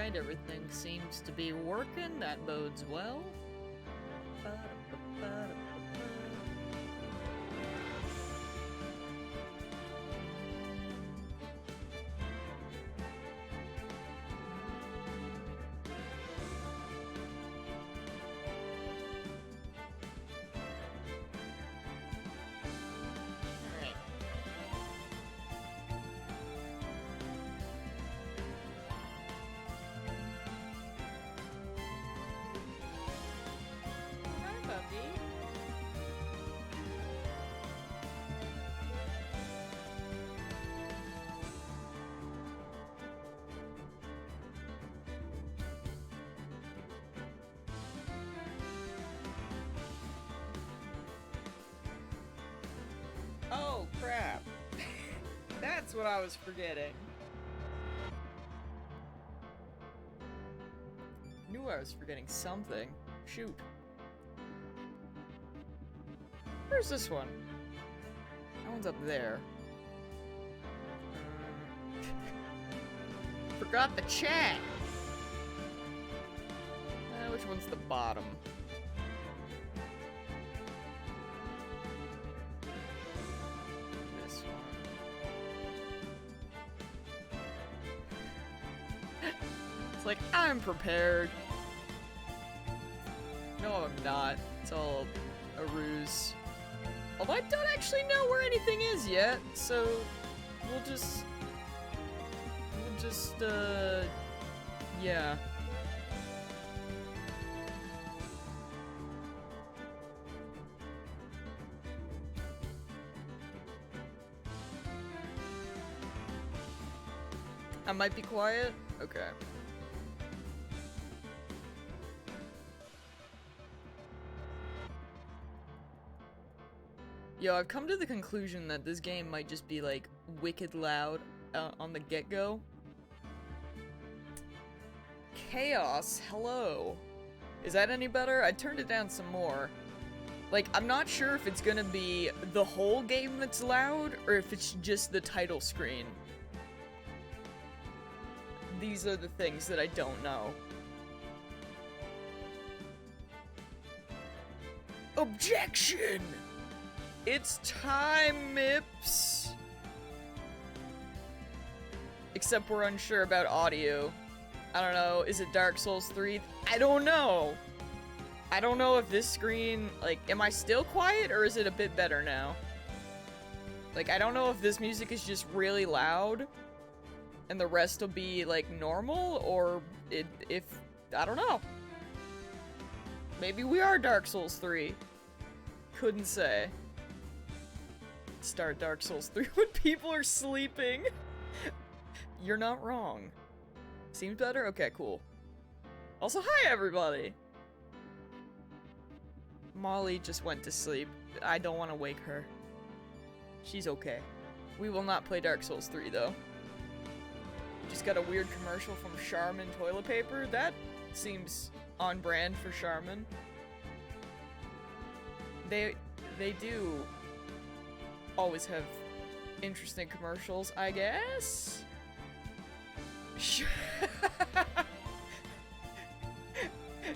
side. Everything seems to be working. That bodes well. Oh, crap. That's what I was forgetting. Knew I was forgetting something. Shoot. Where's this one? That one's up there. Forgot the chat! Which one's the bottom? It's like, I'm prepared. No, I'm not. It's all a ruse. Although I don't actually know where anything is yet, so we'll just, yeah. I might be quiet? Okay. Yo, I've come to the conclusion that this game might just be, like, wicked loud on the get-go. Chaos, hello. Is that any better? I turned it down some more. Like, I'm not sure if it's gonna be the whole game that's loud, or if it's just the title screen. These are the things that I don't know. Objection! It's time, Mips! Except we're unsure about audio. I don't know, is it Dark Souls 3? I don't know! I don't know if this screen, like, am I still quiet or is it a bit better now? Like, I don't know if this music is just really loud and the rest will be, like, normal, or if I don't know. Maybe we are Dark Souls 3. Couldn't say. Start Dark Souls 3 when people are sleeping. You're not wrong. Seems better? Okay, cool. Also, hi everybody! Molly just went to sleep. I don't want to wake her. She's okay. We will not play Dark Souls 3 though. Just got a weird commercial from Charmin toilet paper. That seems on brand for Charmin. They do always have interesting commercials, I guess?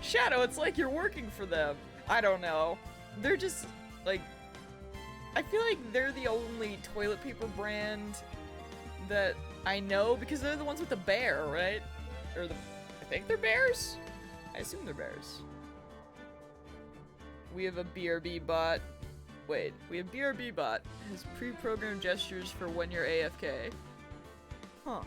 Shadow, it's like you're working for them. I don't know. They're just, like... I feel like they're the only toilet paper brand that I know, because they're the ones with the bear, right? Or the... I think they're bears? I assume they're bears. We have a BRB bot. Wait, we have BRB bot. Has pre-programmed gestures for when you're AFK. Huh.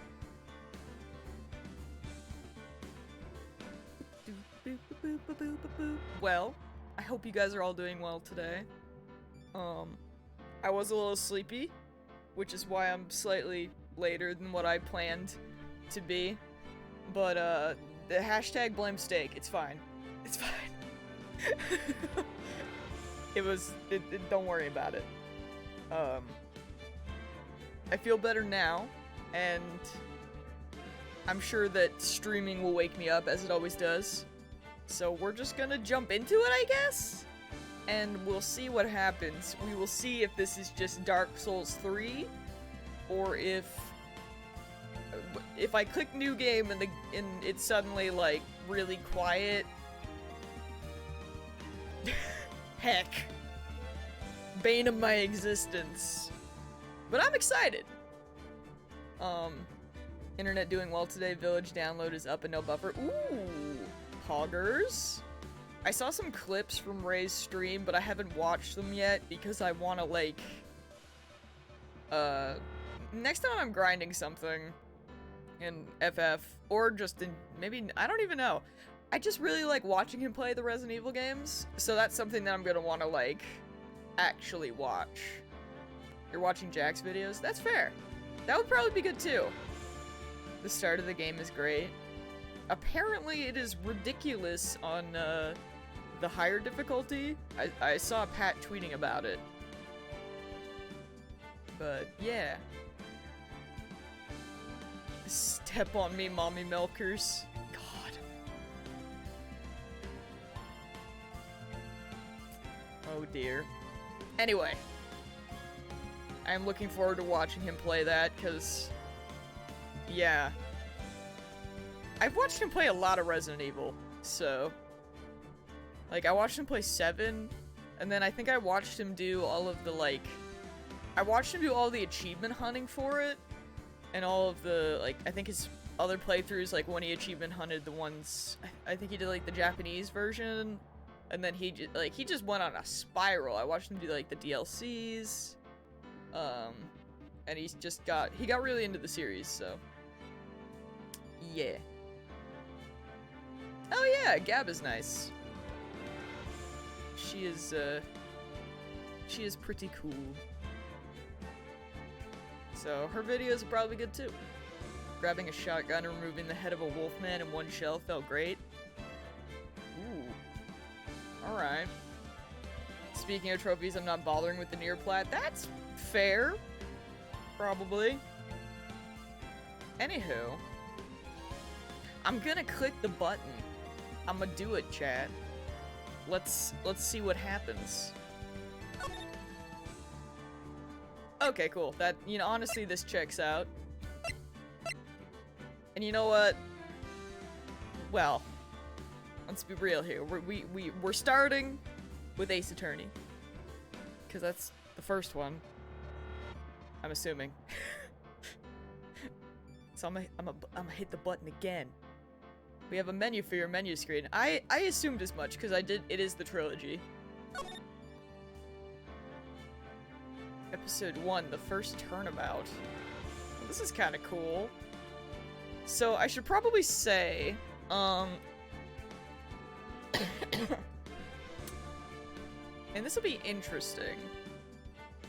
Well, I hope you guys are all doing well today. I was a little sleepy, which is why I'm slightly later than what I planned to be. But, the hashtag blame steak, it's fine. It's fine. Don't worry about it. I feel better now, and I'm sure that streaming will wake me up, as it always does. So we're just gonna jump into it, I guess? And we'll see what happens. We will see if this is just Dark Souls 3, or if... if I click new game and it's suddenly like really quiet, heck, bane of my existence. But I'm excited. Internet doing well today. Village download is up and no buffer. Ooh, poggers. I saw some clips from Ray's stream, but I haven't watched them yet because I want to, like, next time I'm grinding something in FF, or just in, maybe, I don't even know. I just really like watching him play the Resident Evil games, so that's something that I'm gonna want to, like, actually watch. You're watching Jack's videos? That's fair. That would probably be good too. The start of the game is great. Apparently it is ridiculous on, the higher difficulty. I saw Pat tweeting about it. But, yeah. Step on me, mommy milkers. God. Oh dear. Anyway. I'm looking forward to watching him play that, because... yeah. I've watched him play a lot of Resident Evil, so... like, I watched him play 7, and then I think I watched him do all of the, like... I watched him do all the achievement hunting for it, and all of the, like, I think his other playthroughs, like, when he achievement hunted the ones... I think he did, like, the Japanese version, and then he just went on a spiral. I watched him do, like, the DLCs, and he got really into the series, so... yeah. Oh yeah, Gab is nice. She is pretty cool. So, her videos are probably good too. Grabbing a shotgun and removing the head of a wolfman in one shell felt great. Ooh. Alright. Speaking of trophies, I'm not bothering with the near plat. That's fair. Probably. Anywho. I'm gonna click the button. I'm gonna do it, chat. Let's see what happens. Okay, cool. That, you know, honestly, this checks out. And you know what? Well, let's be real here. We're starting with Ace Attorney, because that's the first one. I'm assuming. So I'm gonna hit the button again. We have a menu for your menu screen. I assumed as much, because it is the trilogy. Episode 1, the first turnabout. Well, this is kind of cool. So, I should probably say, and this will be interesting,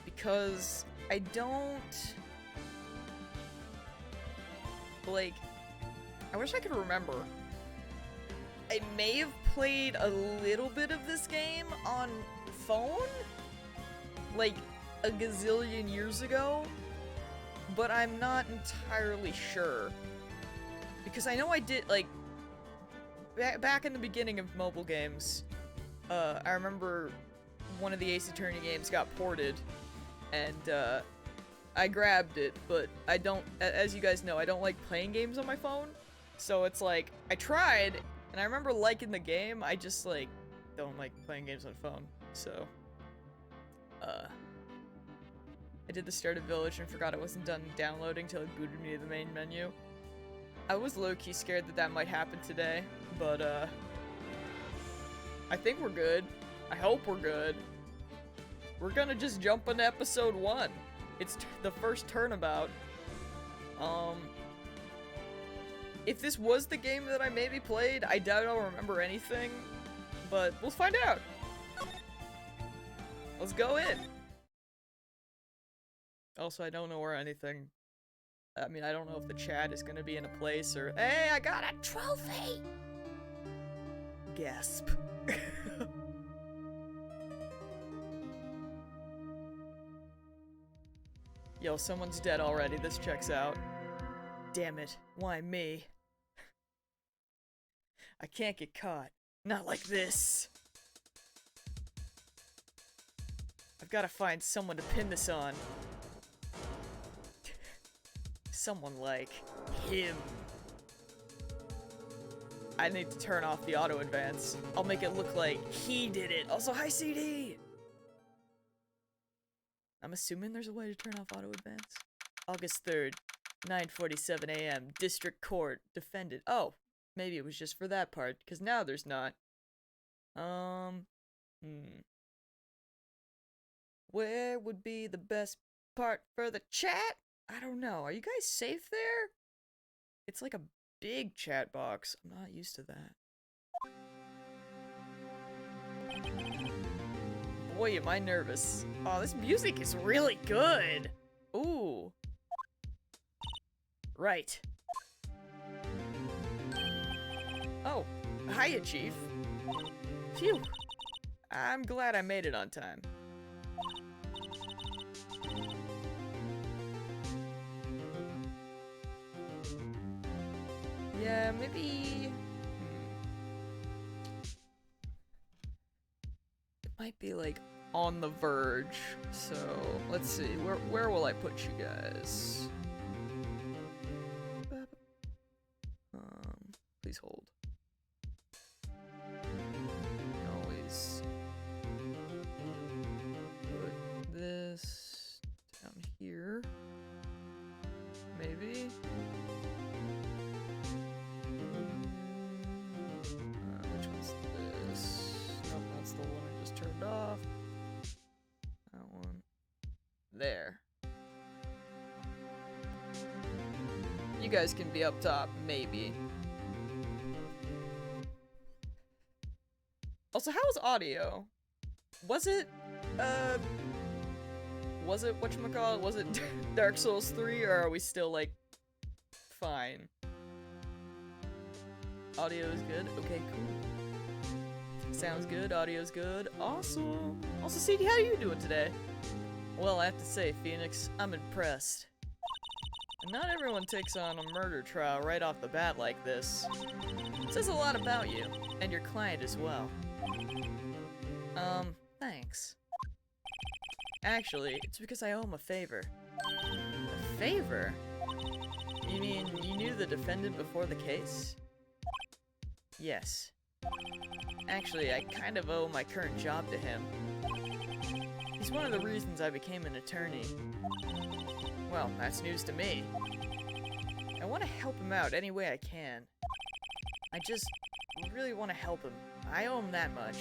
because I don't... like, I wish I could remember. I may have played a little bit of this game on phone, like, a gazillion years ago, but I'm not entirely sure. Because I know I did, like, back in the beginning of mobile games, I remember one of the Ace Attorney games got ported, and, I grabbed it, but I don't, as you guys know, I don't like playing games on my phone, so it's like, I tried, and I remember liking the game, I just, like, don't like playing games on phone, so, I did the start of Village and forgot it wasn't done downloading till it booted me to the main menu. I was low-key scared that might happen today, but, I think we're good. I hope we're good. We're gonna just jump into episode 1. It's the first turnabout. If this was the game that I maybe played, I doubt I'll remember anything, but we'll find out. Let's go in. Also, I don't know where anything... I mean, I don't know if the chat is gonna be in a place or... Hey, I got a trophy! Gasp. Yo, someone's dead already. This checks out. Damn it. Why me? I can't get caught. Not like this. I've got to find someone to pin this on. someone like him. I need to turn off the auto advance. I'll make it look like he did it. Also, hi CD! I'm assuming there's a way to turn off auto advance. August 3rd, 9:47 a.m. District Court. Defendant. Oh, maybe it was just for that part, because now there's not. Where would be the best part for the chat? I don't know. Are you guys safe there? It's like a big chat box. I'm not used to that. Boy, am I nervous. Oh, this music is really good. Ooh. Right. Oh, hiya, Chief. Phew. I'm glad I made it on time. Yeah, maybe... It might be, like, on the verge. So, let's see. Where will I put you guys? Please hold. Always put this down here. Maybe. Which one's this? Nope, that's the one I just turned off. That one. There. You guys can be up top, maybe. Also, how was audio? Was it whatchamacallit? Was it Dark Souls 3, or are we still, like, fine? Audio is good? Okay, cool. Sounds good, audio's good. Awesome! Also, CD, how are you doing today? Well, I have to say, Phoenix, I'm impressed. And not everyone takes on a murder trial right off the bat like this. It says a lot about you, and your client as well. Thanks. Actually, it's because I owe him a favor. A favor? You mean you knew the defendant before the case? Yes. Actually, I kind of owe my current job to him. He's one of the reasons I became an attorney. Well, that's news to me. I want to help him out any way I can. I just really want to help him. I owe him that much.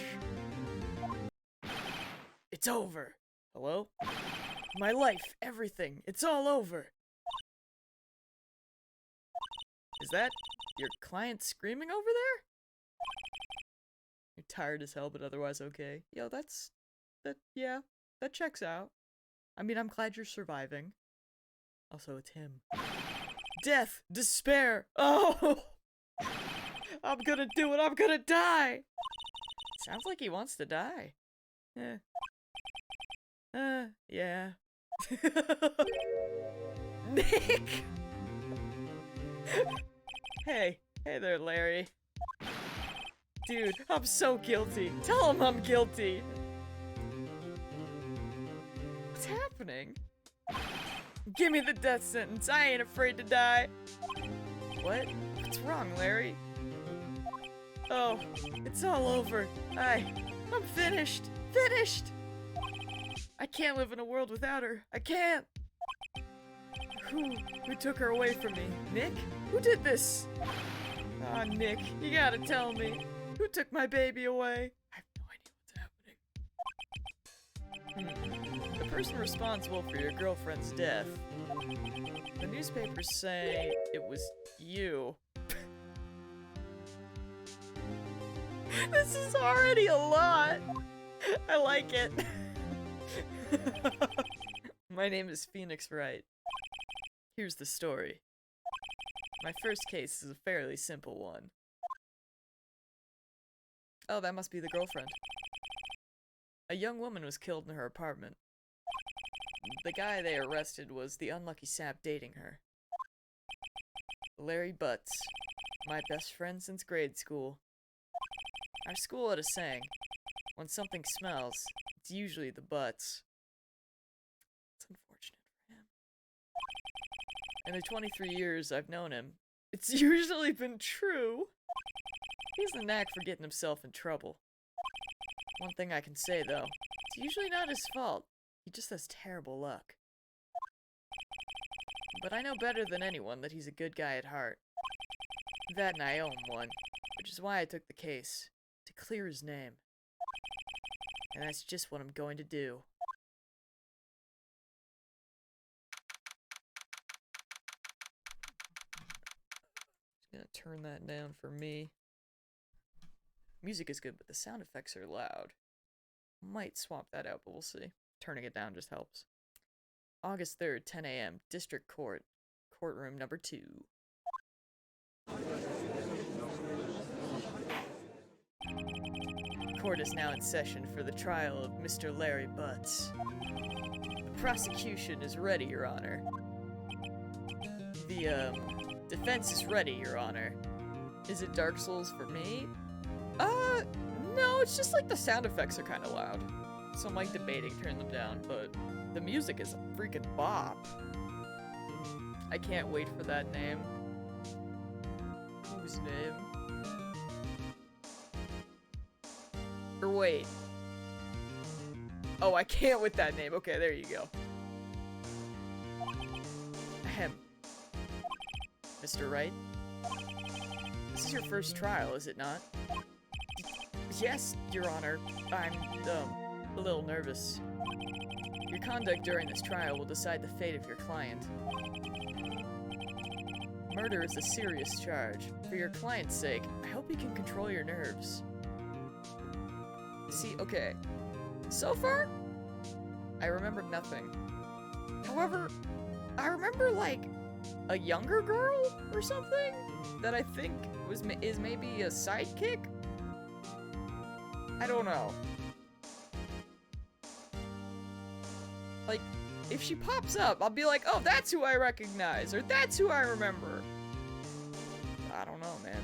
It's over. Hello? My life, everything. It's all over. Is that your client screaming over there? You're tired as hell, but otherwise okay. Yo, yeah, that checks out. I mean, I'm glad you're surviving. Also, it's him. Death! Despair! Oh! I'm gonna do it! I'm gonna die! Sounds like he wants to die. Yeah. Nick! Hey there, Larry. Dude, I'm so guilty. Tell him I'm guilty. What's happening? Give me the death sentence. I ain't afraid to die. What? What's wrong, Larry? Oh, it's all over. I'm finished. Finished! I can't live in a world without her. I can't! Who took her away from me? Nick? Who did this? Aw, Nick, you gotta tell me. Who took my baby away? I have no idea what's happening. The person responsible for your girlfriend's death. The newspapers say it was you. This is already a lot. I like it. My name is Phoenix Wright. Here's the story. My first case is a fairly simple one. Oh, that must be the girlfriend. A young woman was killed in her apartment. The guy they arrested was the unlucky sap dating her. Larry Butts, my best friend since grade school. Our school had a saying, when something smells, it's usually the butts. It's unfortunate for him. In the 23 years I've known him, it's usually been true. He has a knack for getting himself in trouble. One thing I can say, though, it's usually not his fault. He just has terrible luck. But I know better than anyone that he's a good guy at heart. That and I owe him one, which is why I took the case, to clear his name. And that's just what I'm going to do. Just gonna turn that down for me. Music is good, but the sound effects are loud. Might swap that out, but we'll see. Turning it down just helps. August 3rd, 10 a.m., District Court. Courtroom number 2. Court is now in session for the trial of Mr. Larry Butts. The prosecution is ready, Your Honor. The, defense is ready, Your Honor. Is it Dark Souls for me? No, it's just like the sound effects are kind of loud. So I'm like debating turning them down, but the music is a freaking bop. I can't wait for that name. Whose name? Or wait. Oh, I can't with that name. Okay, there you go. Ahem. Mr. Wright? This is your first trial, is it not? Yes, Your Honor. I'm, a little nervous. Your conduct during this trial will decide the fate of your client. Murder is a serious charge. For your client's sake, I hope you can control your nerves. See, okay. So far, I remember nothing. However, I remember, like, a younger girl or something that I think is maybe a sidekick? I don't know. Like, if she pops up, I'll be like, oh, that's who I recognize, or that's who I remember. I don't know, man.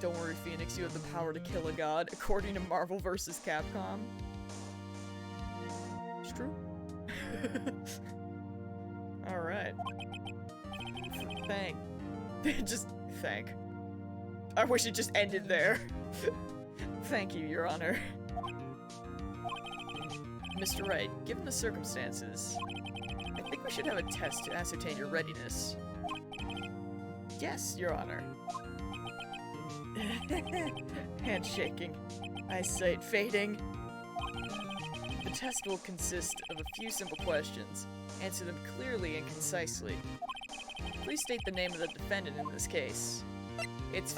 Don't worry, Phoenix, you have the power to kill a god, according to Marvel vs. Capcom. It's true. Alright. Thank. Just thank. I wish it just ended there. Thank you, Your Honor. Mr. Wright, given the circumstances, I think we should have a test to ascertain your readiness. Yes, Your Honor. Handshaking. Eyesight fading. The test will consist of a few simple questions. Answer them clearly and concisely. Please state the name of the defendant in this case. It's...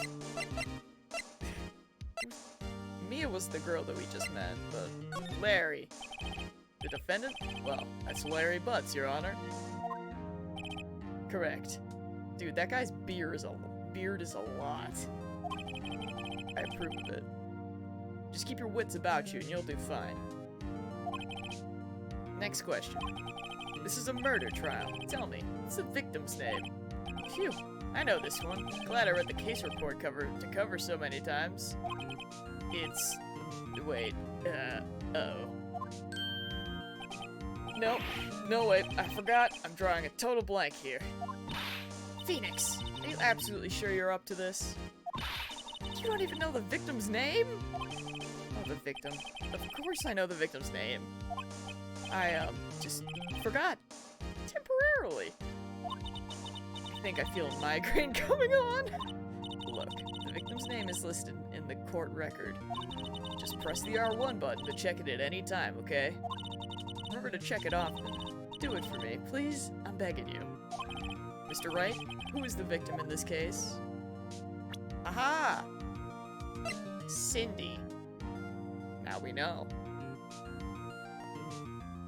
Mia was the girl that we just met, but Larry. The defendant? Well, that's Larry Butts, Your Honor. Correct. Dude, that guy's beard is a lot. I approve of it. Just keep your wits about you and you'll do fine. Next question. This is a murder trial. Tell me, what's the victim's name? Phew, I know this one. Glad I read the case report to cover so many times. It's... wait, uh-oh. Nope. No, wait, I forgot. I'm drawing a total blank here. Phoenix, are you absolutely sure you're up to this? You don't even know the victim's name? Oh, the victim. Of course I know the victim's name. I, just forgot. Temporarily. I think I feel a migraine coming on. Look, the victim's name is listed in the court record. Just press the R1 button to check it at any time, okay? Remember to check it often. Do it for me, please? I'm begging you. Mr. Wright, who is the victim in this case? Aha! Cindy. Now we know.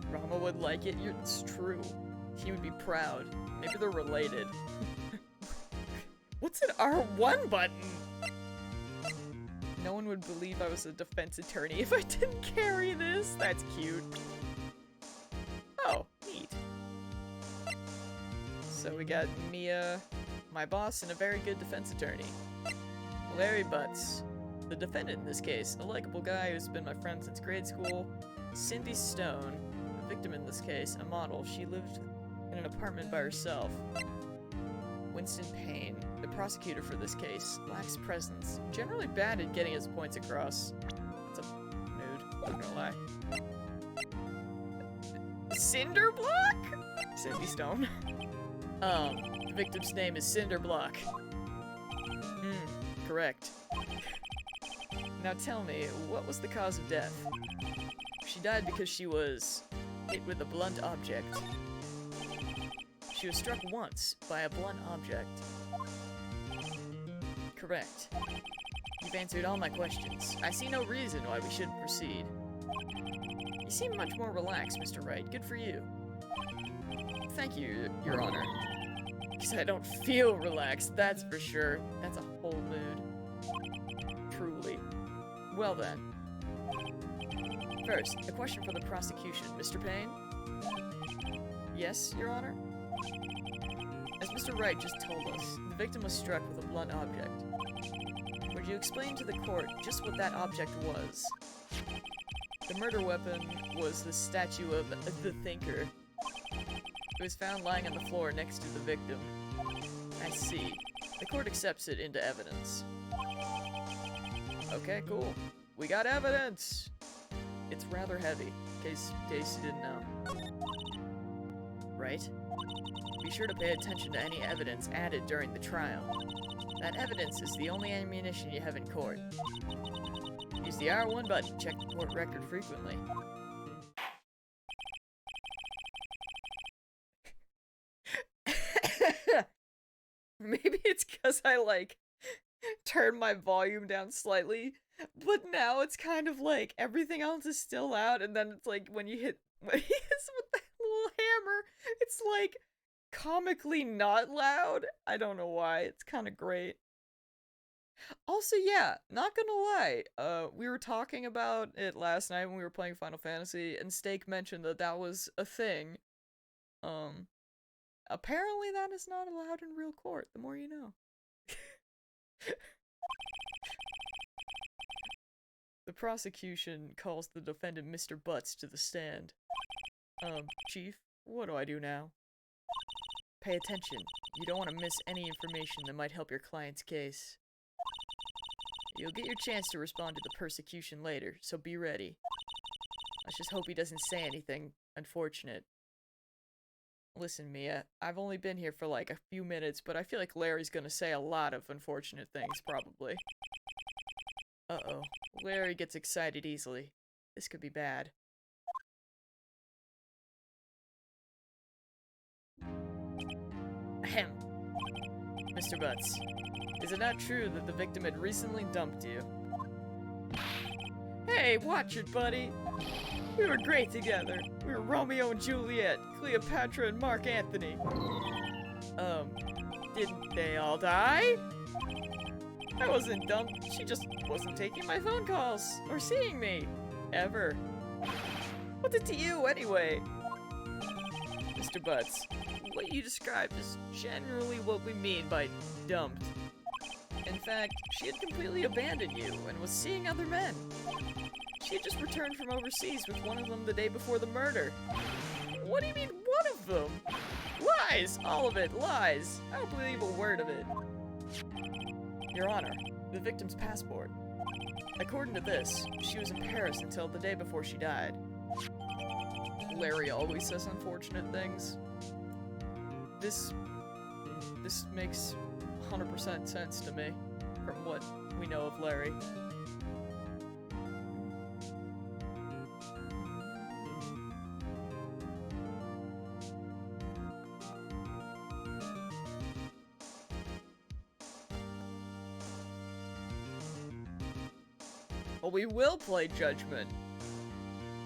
Rama would like it. It's true. He would be proud. Maybe they're related. What's an R1 button? No one would believe I was a defense attorney if I didn't carry this. That's cute. Oh, neat. So we got Mia, my boss, and a very good defense attorney. Larry Butts, the defendant in this case, a likable guy who's been my friend since grade school. Cindy Stone, the victim in this case, a model. She lived in an apartment by herself. Winston Payne, the prosecutor for this case, lacks presence. Generally bad at getting his points across. It's a mood, not gonna lie. Cinder Block? Sandy Stone. The victim's name is Cinder Block. Correct. Now tell me, what was the cause of death? She died because she was hit with a blunt object. She was struck once by a blunt object. Correct. You've answered all my questions. I see no reason why we shouldn't proceed. You seem much more relaxed, Mr. Wright. Good for you. Thank you, Your Honor. Because I don't feel relaxed, that's for sure. That's a whole mood. Truly. Well then. First, a question for the prosecution. Mr. Payne? Yes, Your Honor? As Mr. Wright just told us, the victim was struck with a blunt object. Would you explain to the court just what that object was? The murder weapon was the statue of the Thinker. It was found lying on the floor next to the victim. I see. The court accepts it into evidence. Okay, cool. We got evidence! It's rather heavy, in case you didn't know. Right? Be sure to pay attention to any evidence added during the trial. That evidence is the only ammunition you have in court. Use the R1 button to check the court record frequently. Maybe it's because I, like, turned my volume down slightly, but now it's kind of like everything else is still out, and then it's like when he hits with that little hammer, it's like comically not loud. I don't know why. It's kind of great. Also, yeah, not gonna lie, we were talking about it last night when we were playing Final Fantasy, and Steak mentioned that that was a thing. Apparently that is not allowed in real court, the more you know. The prosecution calls the defendant Mr. Butts to the stand. Chief, what do I do now? Pay attention. You don't want to miss any information that might help your client's case. You'll get your chance to respond to the persecution later, so be ready. Let's just hope he doesn't say anything unfortunate. Listen, Mia, I've only been here for like a few minutes, but I feel like Larry's gonna say a lot of unfortunate things, probably. Uh-oh. Larry gets excited easily. This could be bad. Ahem. Mr. Butts, is it not true that the victim had recently dumped you? Hey, watch it, buddy! We were great together. We were Romeo and Juliet, Cleopatra and Mark Antony. Didn't they all die? I wasn't dumped. She just wasn't taking my phone calls or seeing me. Ever. What's it to you, anyway? Mr. Butts, what you described is generally what we mean by dumped. In fact, she had completely abandoned you and was seeing other men. She had just returned from overseas with one of them the day before the murder. What do you mean, one of them? Lies! All of it, lies! I don't believe a word of it. Your Honor, the victim's passport. According to this, she was in Paris until the day before she died. Larry always says unfortunate things. This makes 100% sense to me, from what we know of Larry. Well, we will play Judgment.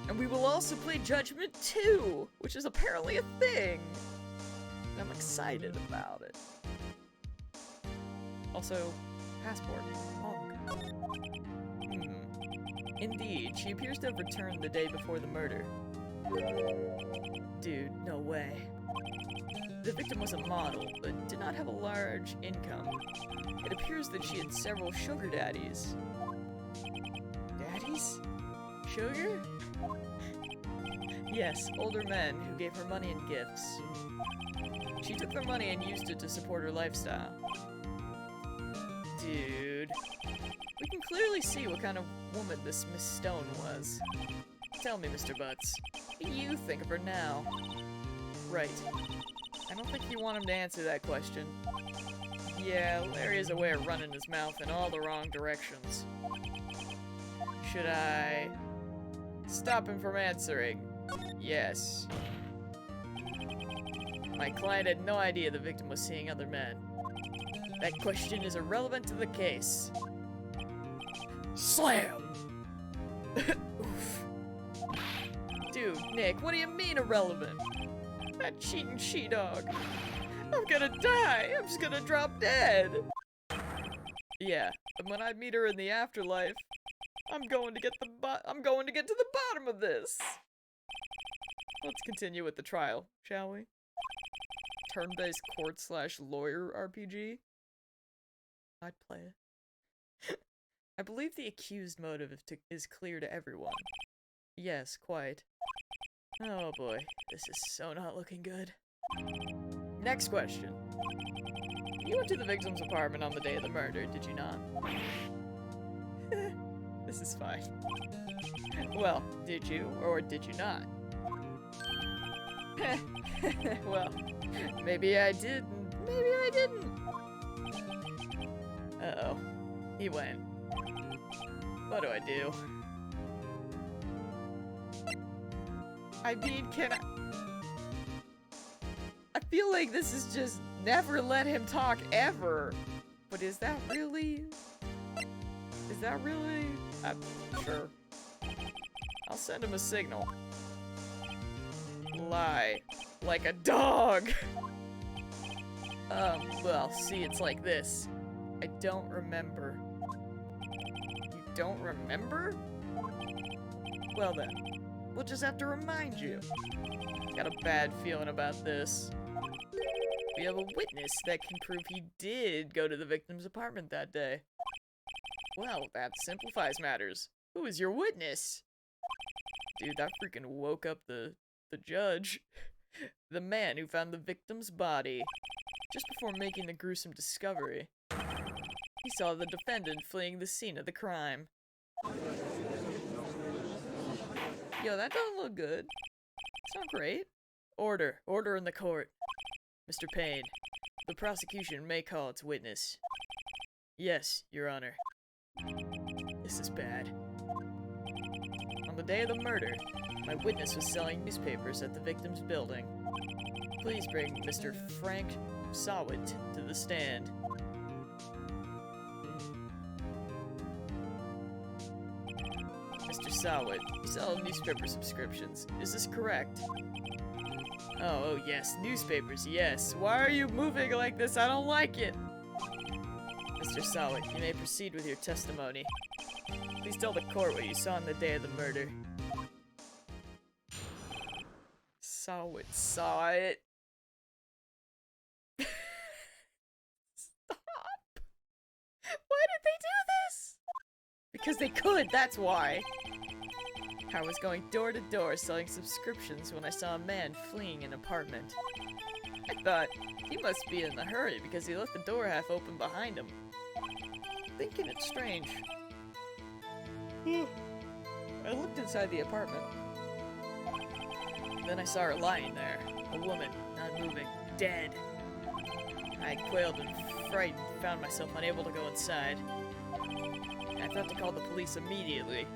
And we will also play Judgment 2, which is apparently a thing. And I'm excited about it. Also, passport. Oh. Indeed, she appears to have returned the day before the murder. Dude, no way. The victim was a model, but did not have a large income. It appears that she had several sugar daddies. Daddies? Sugar? Yes, older men who gave her money and gifts. She took their money and used it to support her lifestyle. Dude. We can clearly see what kind of woman this Miss Stone was. Tell me, Mr. Butts, what do you think of her now? Right. I don't think you want him to answer that question. Yeah, Larry has a way of running his mouth in all the wrong directions. Should I stop him from answering? Yes. My client had no idea the victim was seeing other men. That question is irrelevant to the case. Slam! Oof. Dude, Nick, what do you mean irrelevant? That cheating she-dog. I'm gonna die. I'm just gonna drop dead. Yeah, and when I meet her in the afterlife, I'm going to get to the bottom of this. Let's continue with the trial, shall we? Turn-based court/lawyer RPG. I'd play it. I believe the accused motive is clear to everyone. Yes, quite. Oh boy, this is so not looking good. Next question. You went to the victim's apartment on the day of the murder, did you not? This is fine. Well, did you or did you not? Well, maybe I did and maybe I didn't. Uh-oh. He went. What do I do? I mean, I feel like this is just never let him talk ever. But is that really? I'm sure. I'll send him a signal. Lie. Like a dog! Well, see, it's like this. I don't remember. You don't remember? Well then, we'll just have to remind you. Got a bad feeling about this. We have a witness that can prove he did go to the victim's apartment that day. Well, that simplifies matters. Who is your witness? Dude, that freaking woke up the judge. The man who found the victim's body. Just before making the gruesome discovery. He saw the defendant fleeing the scene of the crime. Yo, that doesn't look good. It's not great. Order in the court. Mr. Payne, the prosecution may call its witness. Yes, Your Honor. This is bad. On the day of the murder, my witness was selling newspapers at the victim's building. Please bring Mr. Frank Sawit to the stand. Mr. Sawit, you sell newspaper subscriptions. Is this correct? Oh, yes, newspapers, yes. Why are you moving like this? I don't like it. Mr. Sawit, you may proceed with your testimony. Please tell the court what you saw on the day of the murder. Sawit saw it. Stop! Why did they do this? Because they could, that's why. I was going door to door selling subscriptions when I saw a man fleeing an apartment. I thought, he must be in a hurry because he left the door half open behind him. Thinking it's strange. I looked inside the apartment. Then I saw her lying there. A woman, not moving, dead. I quailed and frightened, found myself unable to go inside. I thought to call the police immediately.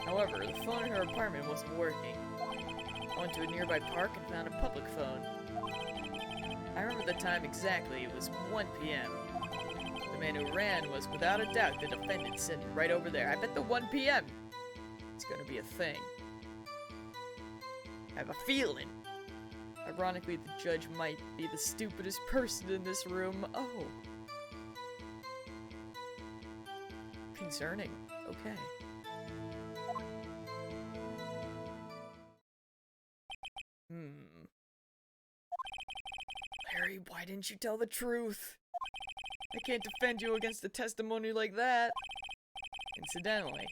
However, the phone in her apartment wasn't working. I went to a nearby park and found a public phone. I remember the time exactly, it was 1 p.m. The man who ran was without a doubt the defendant sitting right over there. I bet the 1 p.m. It's gonna be a thing. I have a feeling. Ironically, the judge might be the stupidest person in this room. Oh. Concerning. Okay. Larry, why didn't you tell the truth? I can't defend you against a testimony like that. Incidentally,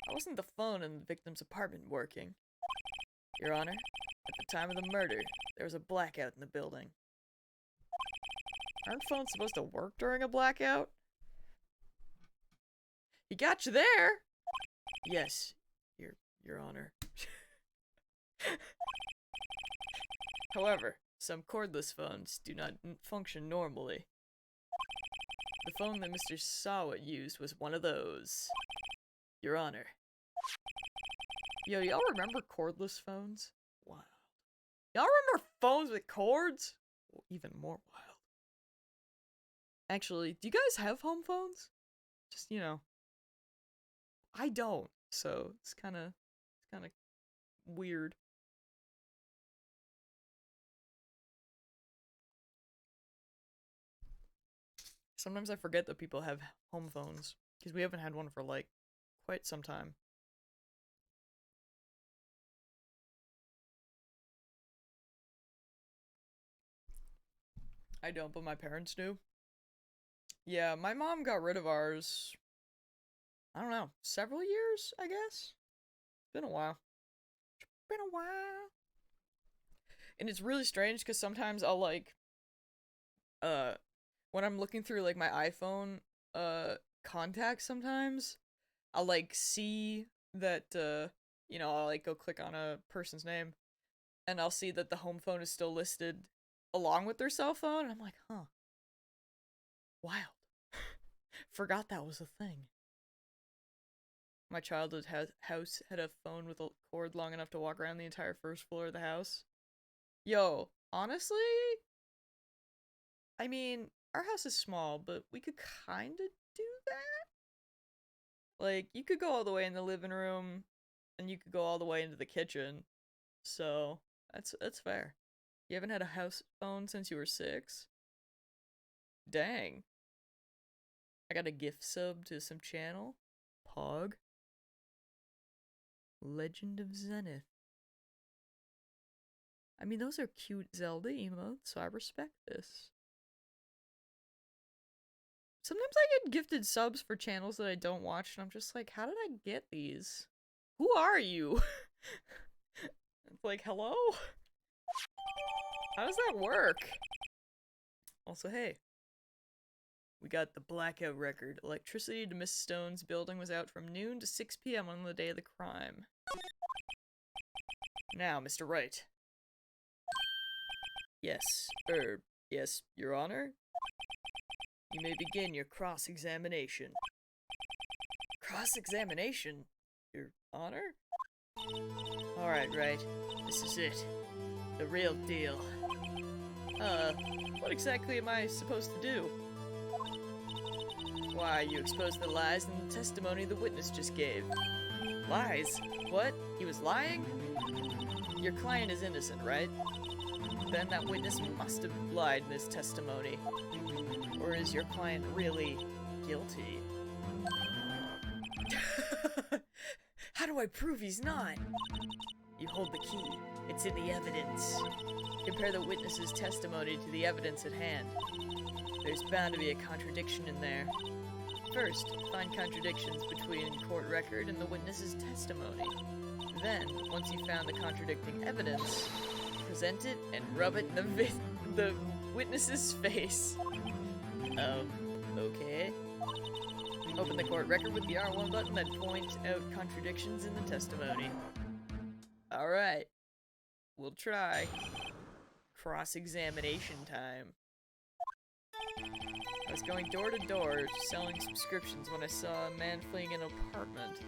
how wasn't the phone in the victim's apartment working? Your Honor, at the time of the murder, there was a blackout in the building. Aren't phones supposed to work during a blackout? He got you there! Yes, Your Honor. However, some cordless phones do not function normally. The phone that Mr. Sawa used was one of those. Your Honor. Yo, y'all remember cordless phones? Wow. Y'all remember phones with cords? Well, even more wild. Actually, do you guys have home phones? Just, you know. I don't, so it's kind of weird. Sometimes I forget that people have home phones, because we haven't had one for, like, quite some time. I don't, but my parents do. Yeah, my mom got rid of ours, I don't know, several years, I guess? Been a while. Been a while. And it's really strange, because sometimes I'll, like, when I'm looking through, like, my iPhone, contacts sometimes, I'll, like, see that, you know, I'll, like, go click on a person's name, and I'll see that the home phone is still listed along with their cell phone, and I'm like, huh. Wild. Forgot that was a thing. My childhood house had a phone with a cord long enough to walk around the entire first floor of the house. Yo, honestly, I mean, our house is small, but we could kind of do that. Like, you could go all the way in the living room, and you could go all the way into the kitchen. So, that's fair. You haven't had a house phone since you were 6? Dang. I got a gift sub to some channel. Pog. Legend of Zenith. I mean, those are cute Zelda emotes, so I respect this. Sometimes I get gifted subs for channels that I don't watch, and I'm just like, how did I get these? Who are you? It's like, hello? How does that work? Also, hey. We got the blackout record. Electricity to Miss Stone's building was out from noon to 6 p.m. on the day of the crime. Now, Mr. Wright. Yes, yes, Your Honor? You may begin your cross-examination. Cross-examination? Your Honor? Alright, Wright. This is it. The real deal. What exactly am I supposed to do? Why, you exposed the lies in the testimony the witness just gave. Lies? What? He was lying? Your client is innocent, right? Then that witness must have lied in his testimony. Or is your client really guilty? How do I prove he's not? You hold the key. It's in the evidence. Compare the witness's testimony to the evidence at hand. There's bound to be a contradiction in there. First, find contradictions between court record and the witness's testimony. Then, once you've found the contradicting evidence, present it and rub it in the witness's face. Okay. Open the court record with the R1 button, then point out contradictions in the testimony. Alright. We'll try. Cross-examination time. I was going door to door selling subscriptions when I saw a man fleeing an apartment.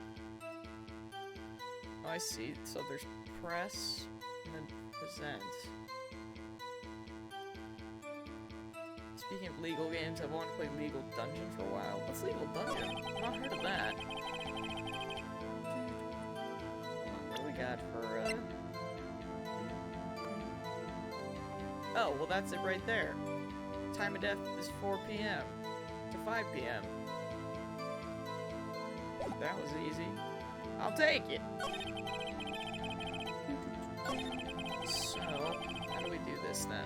Oh, I see. So there's press and then present. Speaking of legal games, I've wanted to play Legal Dungeon for a while. What's Legal Dungeon? I've not heard of that. What do we got for, Oh, well that's it right there. Time of death is 4 p.m. to 5 p.m. That was easy. I'll take it. So, how do we do this then?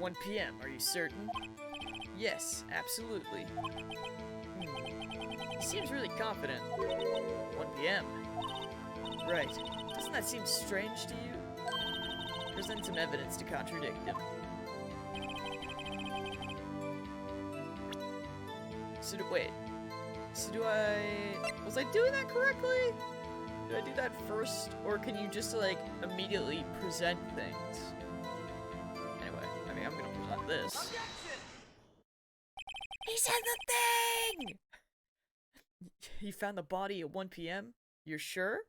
1 p.m., are you certain? Yes, absolutely. He seems really confident. 1 p.m. Right. Doesn't that seem strange to you? Present some evidence to contradict him. Was I doing that correctly? Did I do that first? Or can you just, like, immediately present things? Anyway, I mean, I'm gonna present this. He said the thing! He found the body at 1 p.m.? You're sure?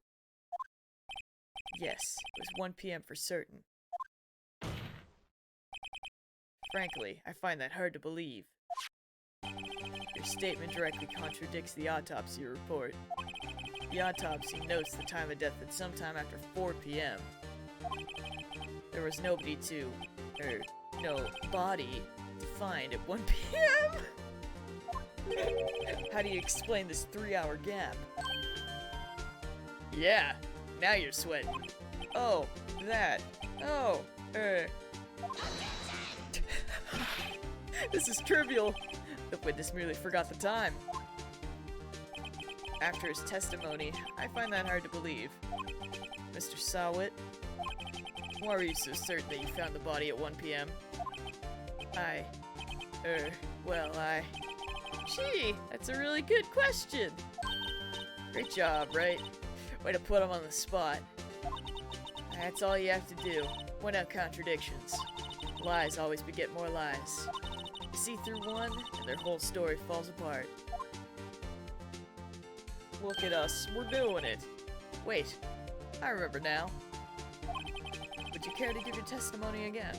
Yes, it was 1 p.m. for certain. Frankly, I find that hard to believe. Your statement directly contradicts the autopsy report. The autopsy notes the time of death at sometime after 4 p.m. There was nobody no body to find at 1 p.m. How do you explain this 3-hour gap? Yeah, now you're sweating. Oh, that. Oh, This is trivial. The witness merely forgot the time. After his testimony, I find that hard to believe. Mr. Sawit, why were you so certain that you found the body at 1 p.m.? Gee, that's a really good question. Great job, Wright. Way to put him on the spot. That's all you have to do. Point out contradictions. Lies always beget more lies. You see through one, and their whole story falls apart. Look at us, we're doing it. Wait, I remember now. Would you care to give your testimony again?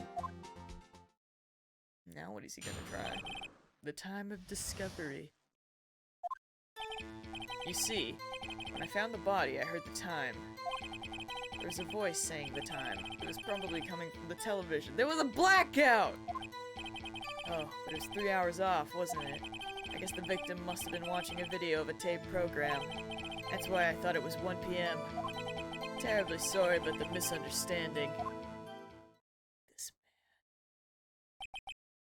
Now what is he gonna try? The time of discovery. You see, when I found the body, I heard the time. There was a voice saying the time. It was probably coming from the television. There was a blackout! Oh, but it was 3 hours off, wasn't it? I guess the victim must have been watching a video of a taped program. That's why I thought it was 1 p.m. Terribly sorry about the misunderstanding. This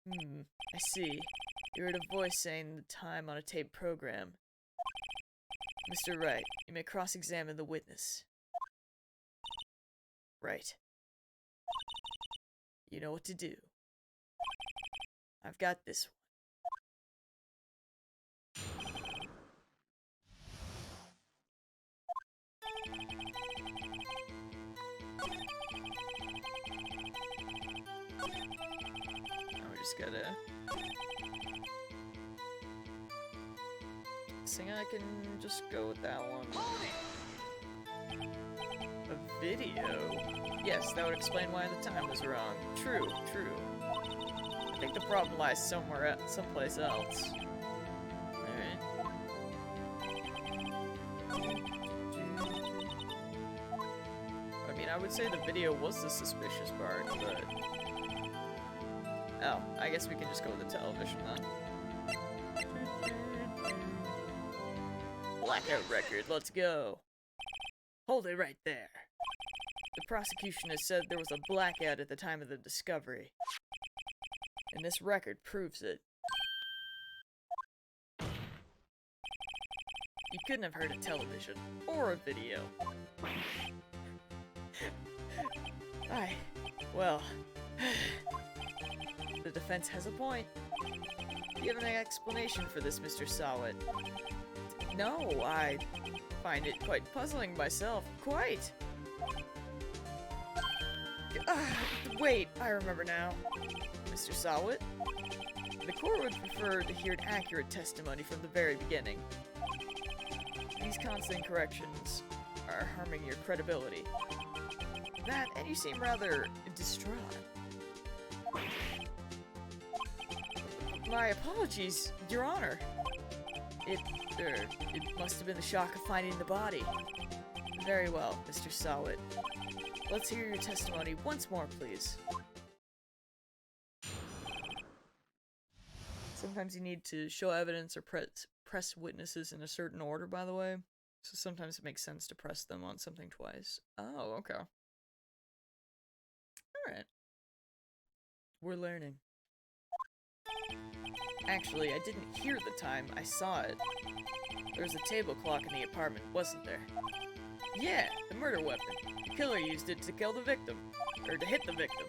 man. I see. You heard a voice saying the time on a taped program. Mr. Wright, you may cross-examine the witness. Right. You know what to do. I've got this one. Now we just gotta... I can just go with that one. A video? Yes, that would explain why the time was wrong. True, true. I think the problem lies someplace else. Alright. I mean, I would say the video was the suspicious part, but... Oh, I guess we can just go with the television then. Blackout record, let's go. Hold it right there. The prosecution has said there was a blackout at the time of the discovery. And this record proves it. You couldn't have heard a television or a video. Well, the defense has a point. Do you have an explanation for this, Mr. Sawit? No, I find it quite puzzling myself. Quite! Wait, I remember now. Mr. Sawit? The court would prefer to hear an accurate testimony from the very beginning. These constant corrections are harming your credibility. That, and you seem rather distraught. My apologies, Your Honor. It must have been the shock of finding the body. Very well, Mr. Sawit. Let's hear your testimony once more, please. Sometimes you need to show evidence or press witnesses in a certain order, by the way. So sometimes it makes sense to press them on something twice. Oh, okay. Alright. We're learning. Actually, I didn't hear the time, I saw it. There was a table clock in the apartment, wasn't there? Yeah, the murder weapon. The killer used it to kill the victim. Or to hit the victim.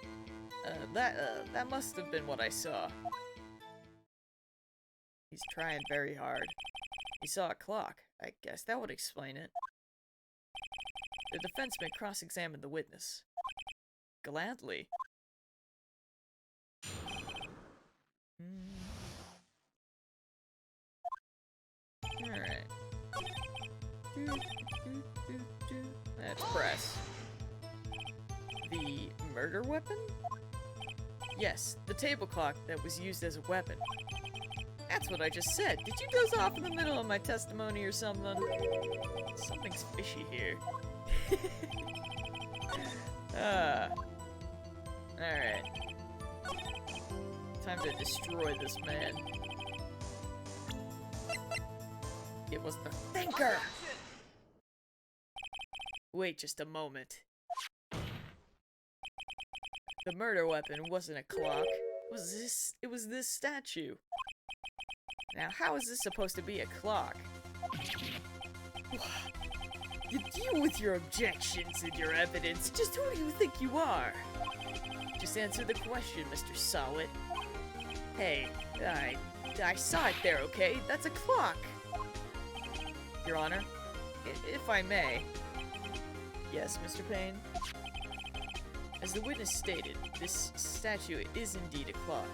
That must have been what I saw. He's trying very hard. He saw a clock. I guess that would explain it. The defense may cross-examine the witness. Gladly. Alright. Let's press. The murder weapon? Yes, the table clock that was used as a weapon. That's what I just said. Did you doze off in the middle of my testimony or something? Something's fishy here. Alright. Time to destroy this man. It was the thinker! Wait just a moment. The murder weapon wasn't a clock. It was this statue. Now, how is this supposed to be a clock? You deal with your objections and your evidence. Just who do you think you are? Just answer the question, Mr. Solid. Hey, I saw it there, okay? That's a clock. Your Honor, if I may. Yes, Mr. Payne? As the witness stated, this statue is indeed a clock.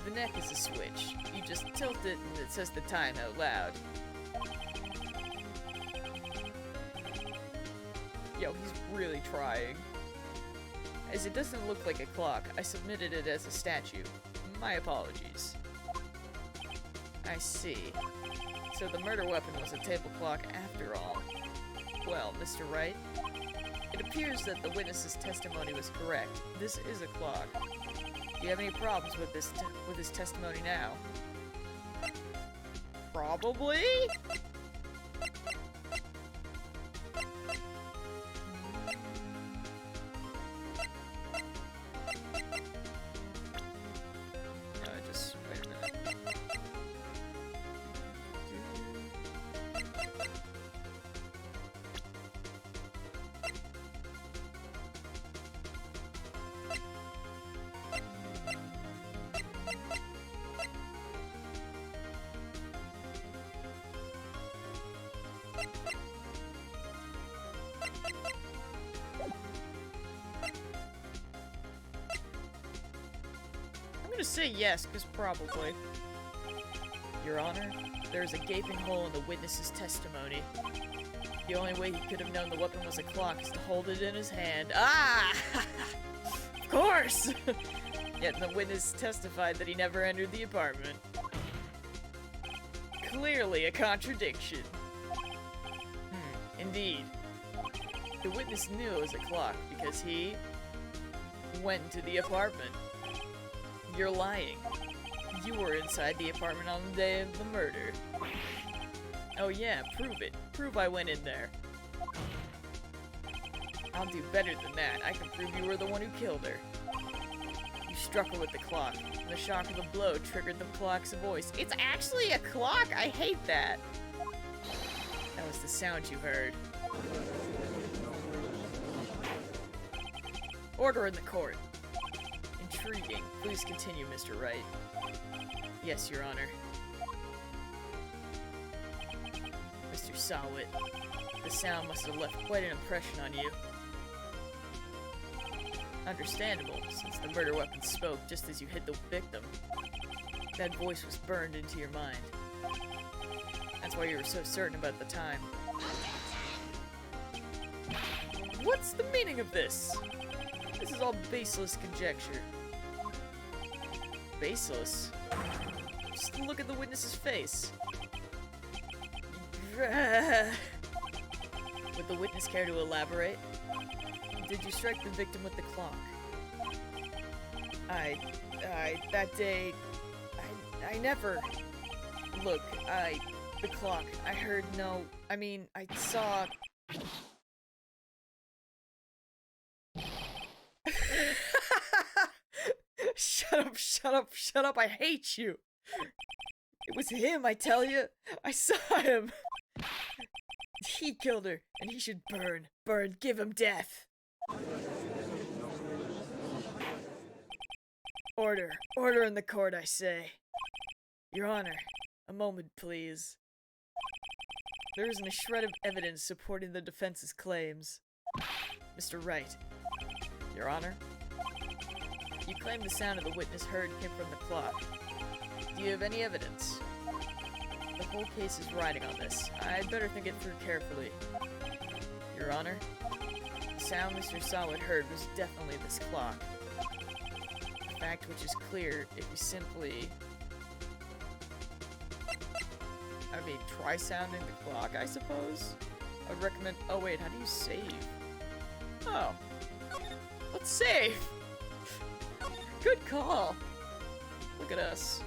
The neck is a switch. You just tilt it and it says the time out loud. Yo, he's really trying. As it doesn't look like a clock, I submitted it as a statue. My apologies. I see. So the murder weapon was a table clock after all. Well, Mr. Wright, it appears that the witness's testimony was correct. This is a clock. Do you have any problems with his testimony now? Probably? Just wait a minute. I'm gonna say yes, because probably. Your Honor, there is a gaping hole in the witness's testimony. The only way he could have known the weapon was a clock is to hold it in his hand. Ah! Of course! Yet the witness testified that he never entered the apartment. Clearly a contradiction. Indeed. The witness knew it was a clock because he went into the apartment. You're lying. You were inside the apartment on the day of the murder. Oh yeah, prove it. Prove I went in there. I'll do better than that. I can prove you were the one who killed her. You struck her with the clock. And the shock of the blow triggered the clock's voice. It's actually a clock? I hate that. That was the sound you heard. Order in the court. Intriguing. Please continue, Mr. Wright. Yes, Your Honor. Mr. Sawit, the sound must have left quite an impression on you. Understandable, since the murder weapon spoke just as you hit the victim. That voice was burned into your mind. That's why you were so certain about the time. What's the meaning of this? This is all baseless conjecture. Baseless? Just look at the witness's face. Would the witness care to elaborate? Did you strike the victim with the clock? That day, I never... Look, the clock, I heard no... I mean, I saw... shut up, shut up, I hate you! It was him, I tell you! I saw him! He killed her, and he should burn. Burn, give him death! Order. Order in the court, I say. Your Honor, a moment, please. There isn't a shred of evidence supporting the defense's claims. Mr. Wright. Your Honor? You claim the sound of the witness heard came from the clock. Do you have any evidence? The whole case is riding on this. I'd better think it through carefully. Your Honor? The sound Mr. Sawat heard was definitely this clock. A fact which is clear if you simply... try sounding the clock, I suppose? I would recommend... Oh wait, how do you save? Oh. Let's save! Good call! Look at us.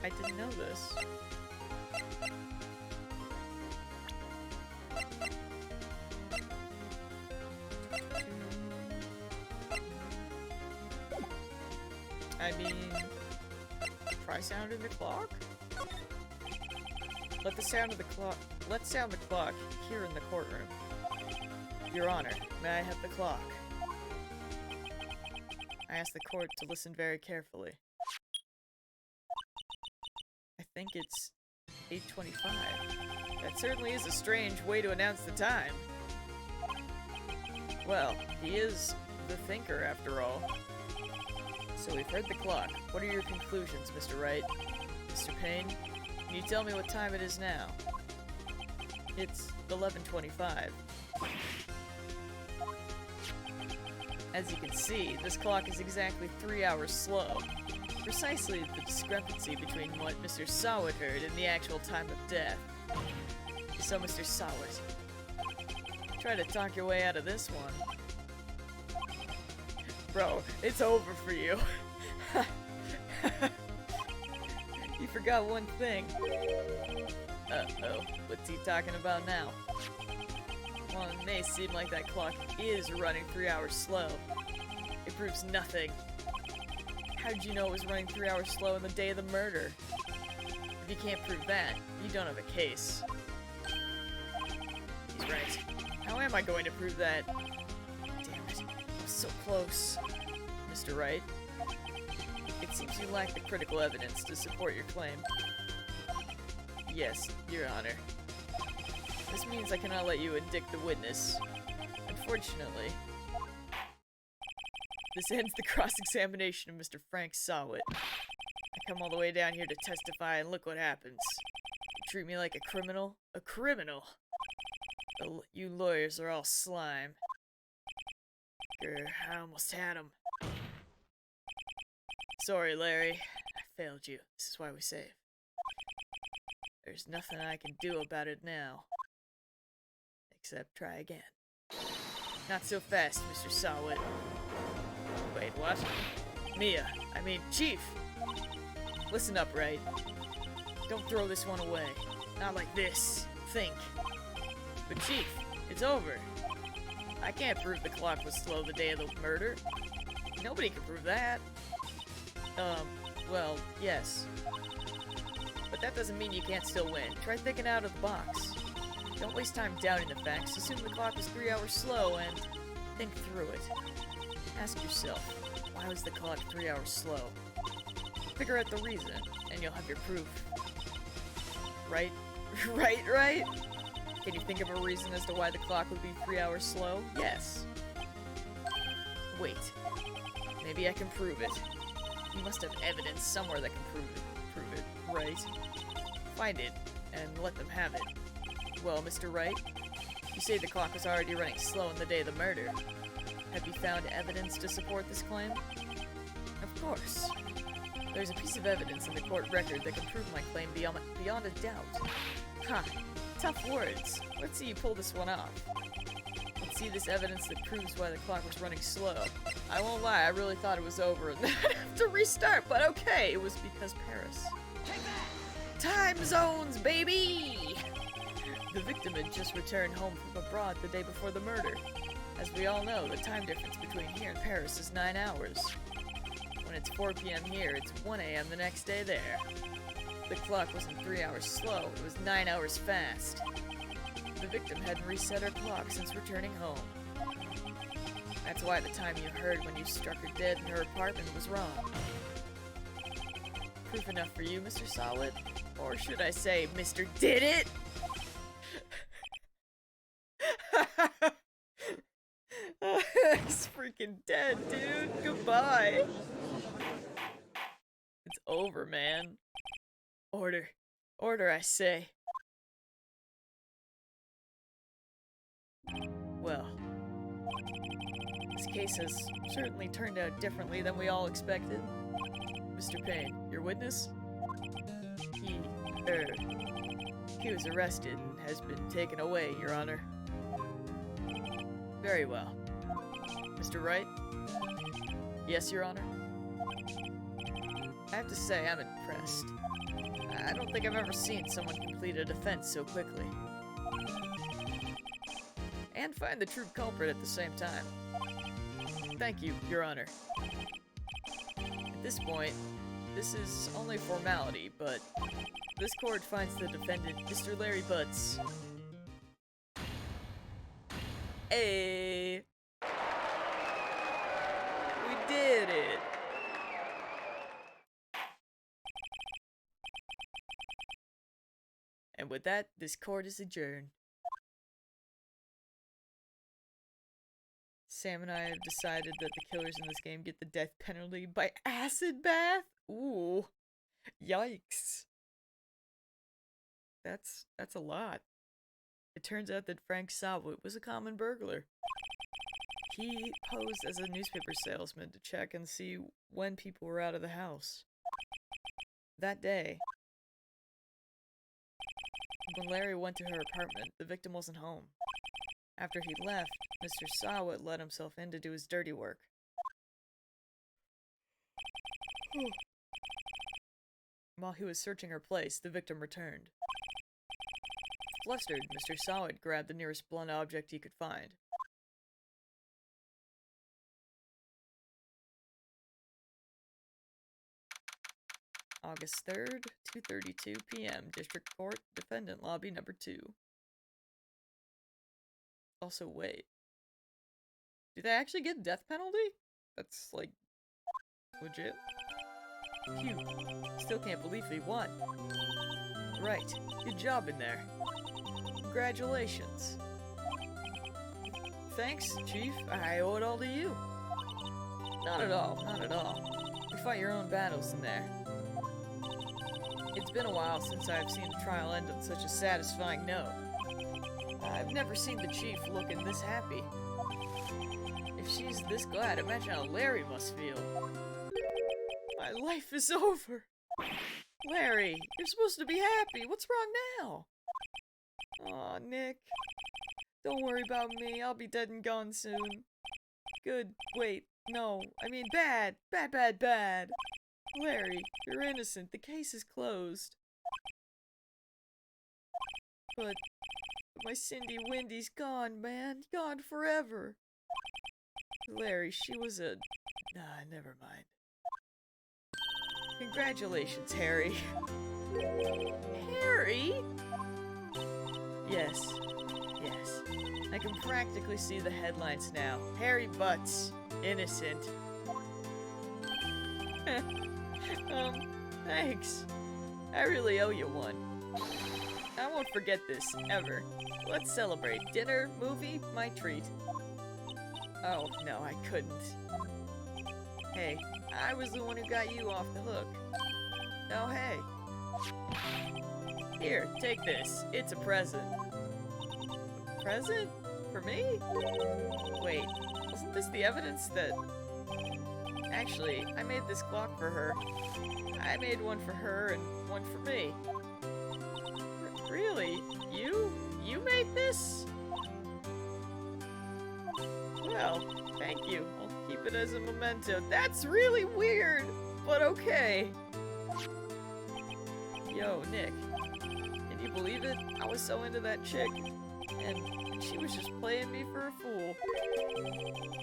I didn't know this. Try sounding the clock? Let's sound the clock here in the courtroom. Your Honor, may I have the clock? I ask the court to listen very carefully. I think it's 8:25. That certainly is a strange way to announce the time. Well, he is the thinker after all. So we've heard the clock. What are your conclusions, Mr. Wright? Mr. Payne, can you tell me what time it is now? It's 11:25. As you can see, this clock is exactly 3 hours slow. Precisely the discrepancy between what Mr. Sawat heard and the actual time of death. So, Mr. Sawat, try to talk your way out of this one. Bro, it's over for you. You forgot one thing. Uh-oh, what's he talking about now? Well, it may seem like that clock is running 3 hours slow. It proves nothing. How did you know it was running 3 hours slow on the day of the murder? If you can't prove that, you don't have a case. He's right. How am I going to prove that? Damn it, I was so close. Mr. Wright, it seems you lack the critical evidence to support your claim. Yes, Your Honor. This means I cannot let you indict the witness. Unfortunately, this ends the cross-examination of Mr. Frank Sawat. I come all the way down here to testify, and look what happens. You treat me like a criminal? A criminal? You lawyers are all slime. Grr, I almost had him. Sorry, Larry. I failed you. This is why we save. There's nothing I can do about it now. Except try again. Not so fast, Mr. Sawat. Wait, what? Chief! Listen up, Wright. Don't throw this one away. Not like this. Think. But Chief, it's over. I can't prove the clock was slow the day of the murder. Nobody can prove that. Well, yes. But that doesn't mean you can't still win. Try thinking out of the box. Don't waste time doubting the facts. Assume the clock was 3 hours slow and think through it. Ask yourself, why was the clock 3 hours slow? Figure out the reason, and you'll have your proof. Right? Right? Can you think of a reason as to why the clock would be 3 hours slow? Yes. Wait. Maybe I can prove it. You must have evidence somewhere that can prove it, right? Find it, and let them have it. Well, Mr. Wright, you say the clock was already running slow on the day of the murder. Have you found evidence to support this claim? Of course. There's a piece of evidence in the court record that can prove my claim beyond a doubt. Ha! Tough words. Let's see you pull this one off. Let's see this evidence that proves why the clock was running slow. I won't lie, I really thought it was over and then I'd have to restart, but okay, it was because Paris. Time zones, baby! The victim had just returned home from abroad the day before the murder. As we all know, the time difference between here and Paris is 9 hours. When it's 4 p.m. here, it's 1 a.m. the next day there. The clock wasn't 3 hours slow, it was 9 hours fast. The victim hadn't reset her clock since returning home. That's why the time you heard when you struck her dead in her apartment was wrong. Proof enough for you, Mr. Solid? Or should I say, Mr. Did It? He's freaking dead, dude. Goodbye. It's over, man. Order. Order, I say. Well, this case has certainly turned out differently than we all expected. Mr. Payne, your witness? He was arrested and has been taken away, Your Honor. Very well. Mr. Wright? Yes, Your Honor? I have to say, I'm impressed. I don't think I've ever seen someone complete a defense so quickly. And find the true culprit at the same time. Thank you, Your Honor. At this point, this is only formality, but this court finds the defendant, Mr. Larry Butts. Hey! We did it! And with that, this court is adjourned. Sam and I have decided that the killers in this game get the death penalty by acid bath? Ooh. Yikes. That's a lot. It turns out that Frank Sawit was a common burglar. He posed as a newspaper salesman to check and see when people were out of the house. That day, when Larry went to her apartment, the victim wasn't home. After he left, Mr. Sawit let himself in to do his dirty work. While he was searching her place, the victim returned. Flustered, Mr. Sawit grabbed the nearest blunt object he could find. August 3rd, 2:32 p.m. District Court, Defendant Lobby Number 2. Also, wait. Do they actually get death penalty? That's, like, legit. Phew. Still can't believe they won. Right. Good job in there. Congratulations. Thanks, Chief. I owe it all to you. Not at all. Not at all. You fight your own battles in there. It's been a while since I've seen a trial end on such a satisfying note. I've never seen the Chief looking this happy. If she's this glad, imagine how Larry must feel. My life is over. Larry, you're supposed to be happy. What's wrong now? Aw, Nick. Don't worry about me. I'll be dead and gone soon. Good. Wait. No. I mean bad. Bad, bad, bad. Larry, you're innocent. The case is closed. But my Cindy Wendy's gone, man. Gone forever. Larry, she was a... Nah, never mind. Congratulations, Harry. Harry? Yes. Yes. I can practically see the headlines now. Harry Butts. Innocent. Thanks. I really owe you one. I won't forget this, ever. Let's celebrate. Dinner, movie, my treat. Oh, no, I couldn't. Hey, I was the one who got you off the hook. Oh, hey. Here, take this. It's a present. Present? For me? Wait, wasn't this the evidence that... Actually, I made this clock for her. I made one for her and one for me. Really? You? You made this? Well, thank you. I'll keep it as a memento. That's really weird, but okay. Yo, Nick. Can you believe it? I was so into that chick, and she was just playing me for a fool.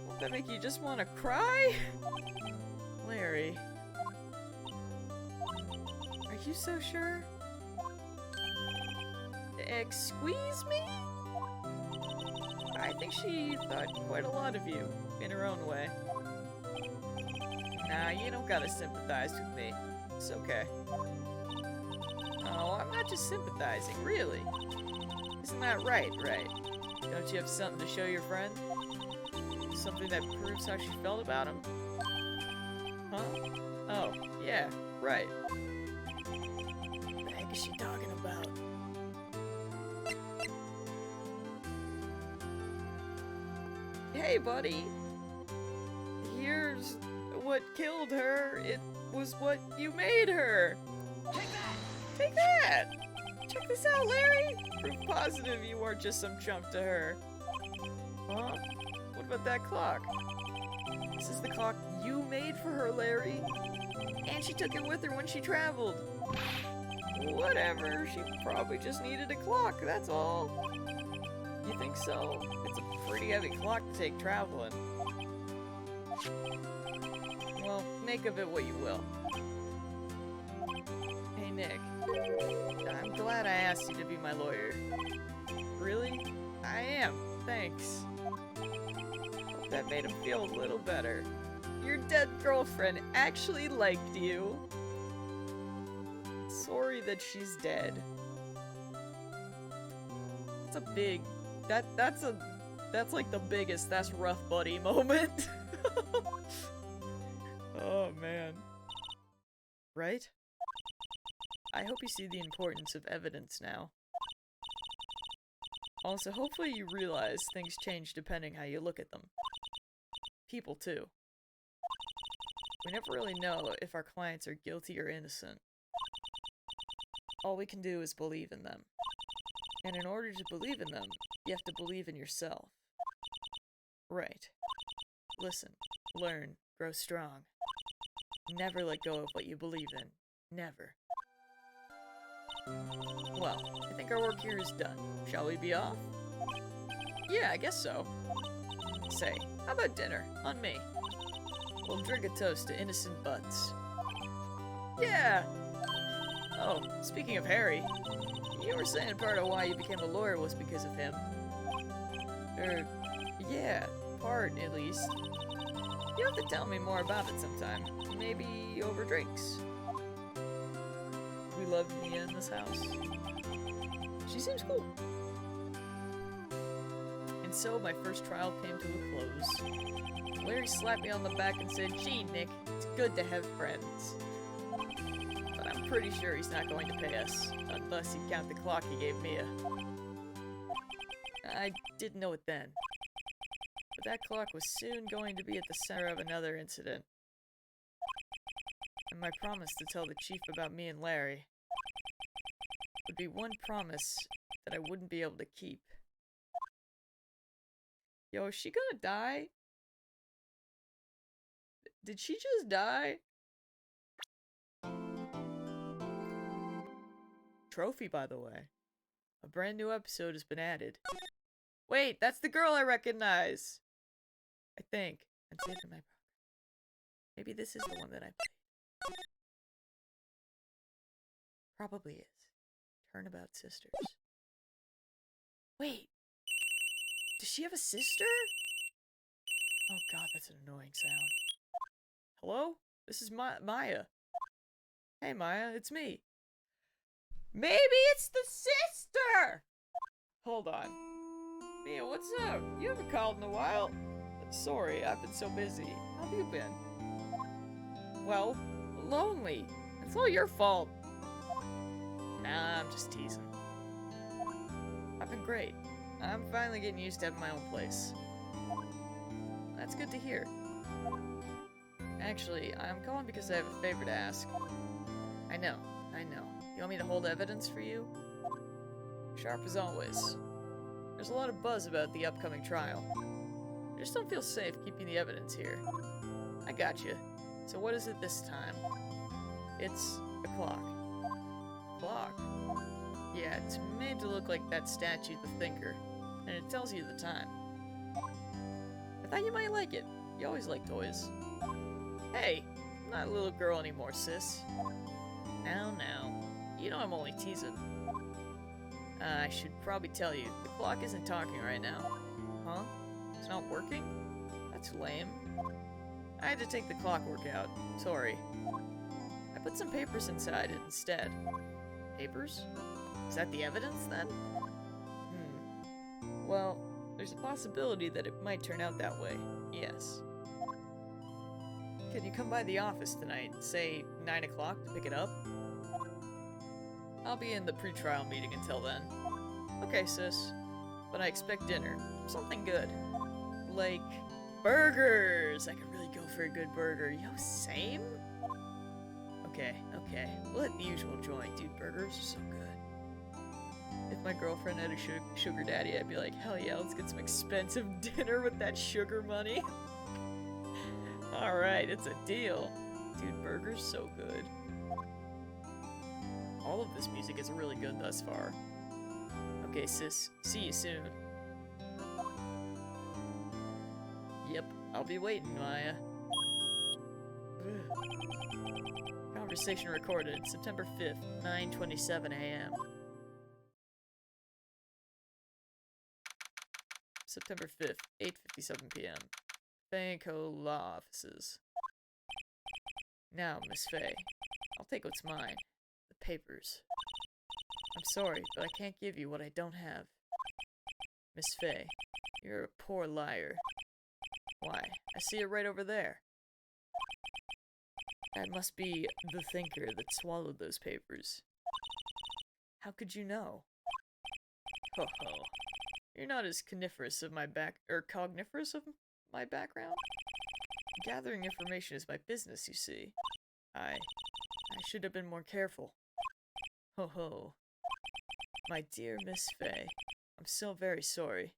Won't that make you just want to cry? Larry. Are you so sure? Excuse me? I think she thought quite a lot of you, in her own way. Nah, you don't gotta sympathize with me. It's okay. Oh, I'm not just sympathizing, really. Isn't that right, Right? Don't you have something to show your friend? Something that proves how she felt about him? Huh? Oh, yeah, right. What the heck is she talking about? Hey, buddy. Here's what killed her. It was what you made her. Take that! Take that! Check this out, Larry! Proof positive you weren't just some chump to her. Huh? What about that clock? This is the clock you made for her, Larry. And she took it with her when she traveled. Whatever, she probably just needed a clock, that's all. You think so? It's a pretty heavy clock to take traveling. Well, make of it what you will. Hey, Nick. I'm glad I asked you to be my lawyer. Really? I am. Thanks. Hope that made him feel a little better. Your dead girlfriend actually liked you. Sorry that she's dead. That's a big... That's like the biggest "that's rough, buddy" moment. Oh, man. Right? I hope you see the importance of evidence now. Also, hopefully you realize things change depending how you look at them. People, too. We never really know if our clients are guilty or innocent. All we can do is believe in them. And in order to believe in them, you have to believe in yourself. Right. Listen, learn, grow strong. Never let go of what you believe in. Never. Well, I think our work here is done. Shall we be off? Yeah, I guess so. Say, how about dinner? On me. We'll drink a toast to innocent butts. Yeah! Oh, speaking of Harry, you were saying part of why you became a lawyer was because of him. Yeah, part, at least. You have to tell me more about it sometime. Maybe over drinks. We love Mia in this house. She seems cool. And so my first trial came to a close. Larry slapped me on the back and said, "Gee, Nick, it's good to have friends." But I'm pretty sure he's not going to pay us, unless you count the clock he gave Mia. I didn't know it then. But that clock was soon going to be at the center of another incident. And my promise to tell the chief about me and Larry would be one promise that I wouldn't be able to keep. Yo, is she gonna die? Did she just die? Trophy, by the way. A brand new episode has been added. Wait, that's the girl I recognize! I think. I'm saving my progress. Maybe this is the one that I played. Probably is. Turnabout Sisters. Wait! Does she have a sister? Oh god, that's an annoying sound. Hello? This is Maya. Hey Maya, it's me. Maybe it's the sister! Hold on. Mia, what's up? You haven't called in a while. Sorry, I've been so busy. How have you been? Well, lonely. It's all your fault. Nah, I'm just teasing. I've been great. I'm finally getting used to having my own place. That's good to hear. Actually, I'm calling because I have a favor to ask. I know. You want me to hold evidence for you? Sharp as always. There's a lot of buzz about the upcoming trial. I just don't feel safe keeping the evidence here. I got you. So what is it this time? It's a clock. Clock? Yeah, it's made to look like that statue, the Thinker, and it tells you the time. I thought you might like it. You always like toys. Hey, I'm not a little girl anymore, sis. Now, you know I'm only teasing. I should probably tell you, the clock isn't talking right now. Huh? It's not working? That's lame. I had to take the clockwork out. Sorry. I put some papers inside it instead. Papers? Is that the evidence, then? Well, there's a possibility that it might turn out that way. Yes. Can you come by the office tonight, say 9 o'clock, to pick it up? I'll be in the pre-trial meeting until then. Okay, sis. But I expect dinner. Something good. Like burgers! I could really go for a good burger. Yo, same? Okay. We'll hit the usual joint, dude. Burgers are so good. If my girlfriend had a sugar daddy, I'd be like, hell yeah, let's get some expensive dinner with that sugar money. Alright, it's a deal. Dude, burgers so good. All of this music is really good thus far. Okay, sis. See you soon. Yep, I'll be waiting, Maya. Conversation recorded, September 5th, 9:27 a.m. September 5th, 8:57 p.m. Banco Law Offices. Now, Miss Faye, I'll take what's mine. The papers. I'm sorry, but I can't give you what I don't have. Miss Faye, you're a poor liar. Why, I see it right over there. That must be the Thinker that swallowed those papers. How could you know? Ho ho. You're not as coniferous of my cogniferous of my background? Gathering information is my business, you see. I should have been more careful. Ho ho. My dear Miss Faye, I'm so very sorry.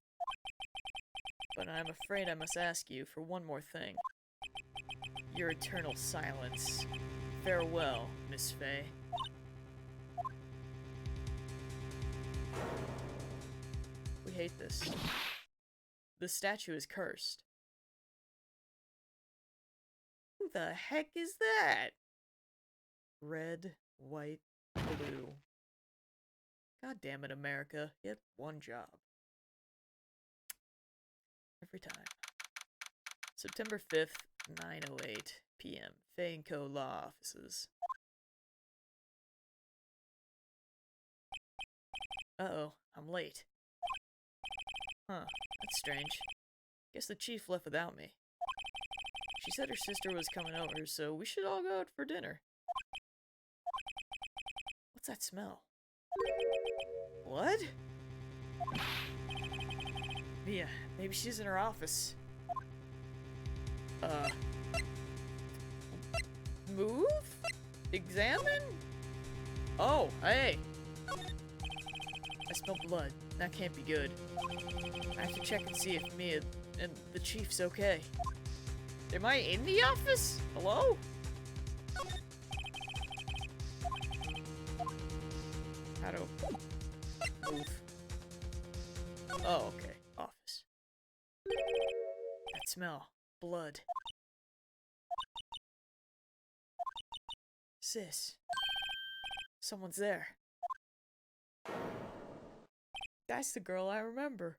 But I'm afraid I must ask you for one more thing. Your eternal silence. Farewell, Miss Faye. We hate this. The statue is cursed. Who the heck is that? Red, white, blue. God damn it, America. You had one job. Every time. September 5th, 9:08 p.m. Faye & Co. Law Offices. Uh-oh, I'm late. Huh, that's strange. Guess the chief left without me. She said her sister was coming over, so we should all go out for dinner. What's that smell? What? Mia, maybe she's in her office. Move? Examine? Oh, hey! I smell blood. That can't be good. I have to check and see if Mia and the chief's okay. Am I in the office? Hello? How to move? Oh, okay. Office. That smell. Blood. Sis. Someone's there. That's the girl I remember.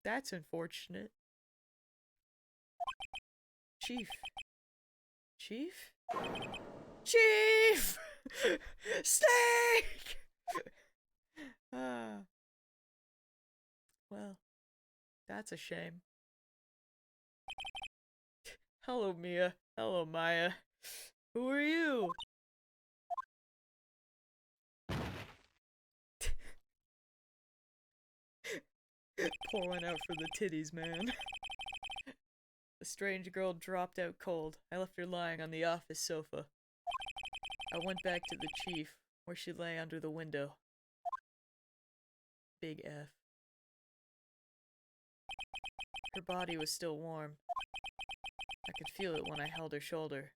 That's unfortunate. Chief. Chief? Chief! Steak! Well, that's a shame. Hello, Mia. Hello, Maya. Who are you? Pour one out for the titties, man. The strange girl dropped out cold. I left her lying on the office sofa. I went back to the chief, where she lay under the window. Big F. Her body was still warm. I could feel it when I held her shoulder.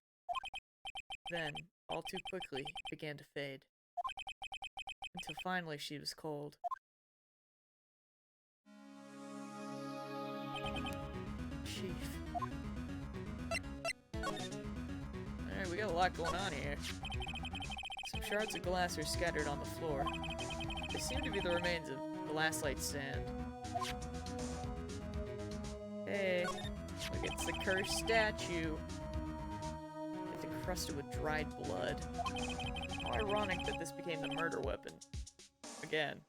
Then, all too quickly, it began to fade. Finally, she was cold. Chief. Alright, we got a lot going on here. Some shards of glass are scattered on the floor. They seem to be the remains of the last light stand. Hey, look, it's the cursed statue. It's encrusted with dried blood. How ironic that this became the murder weapon. Again.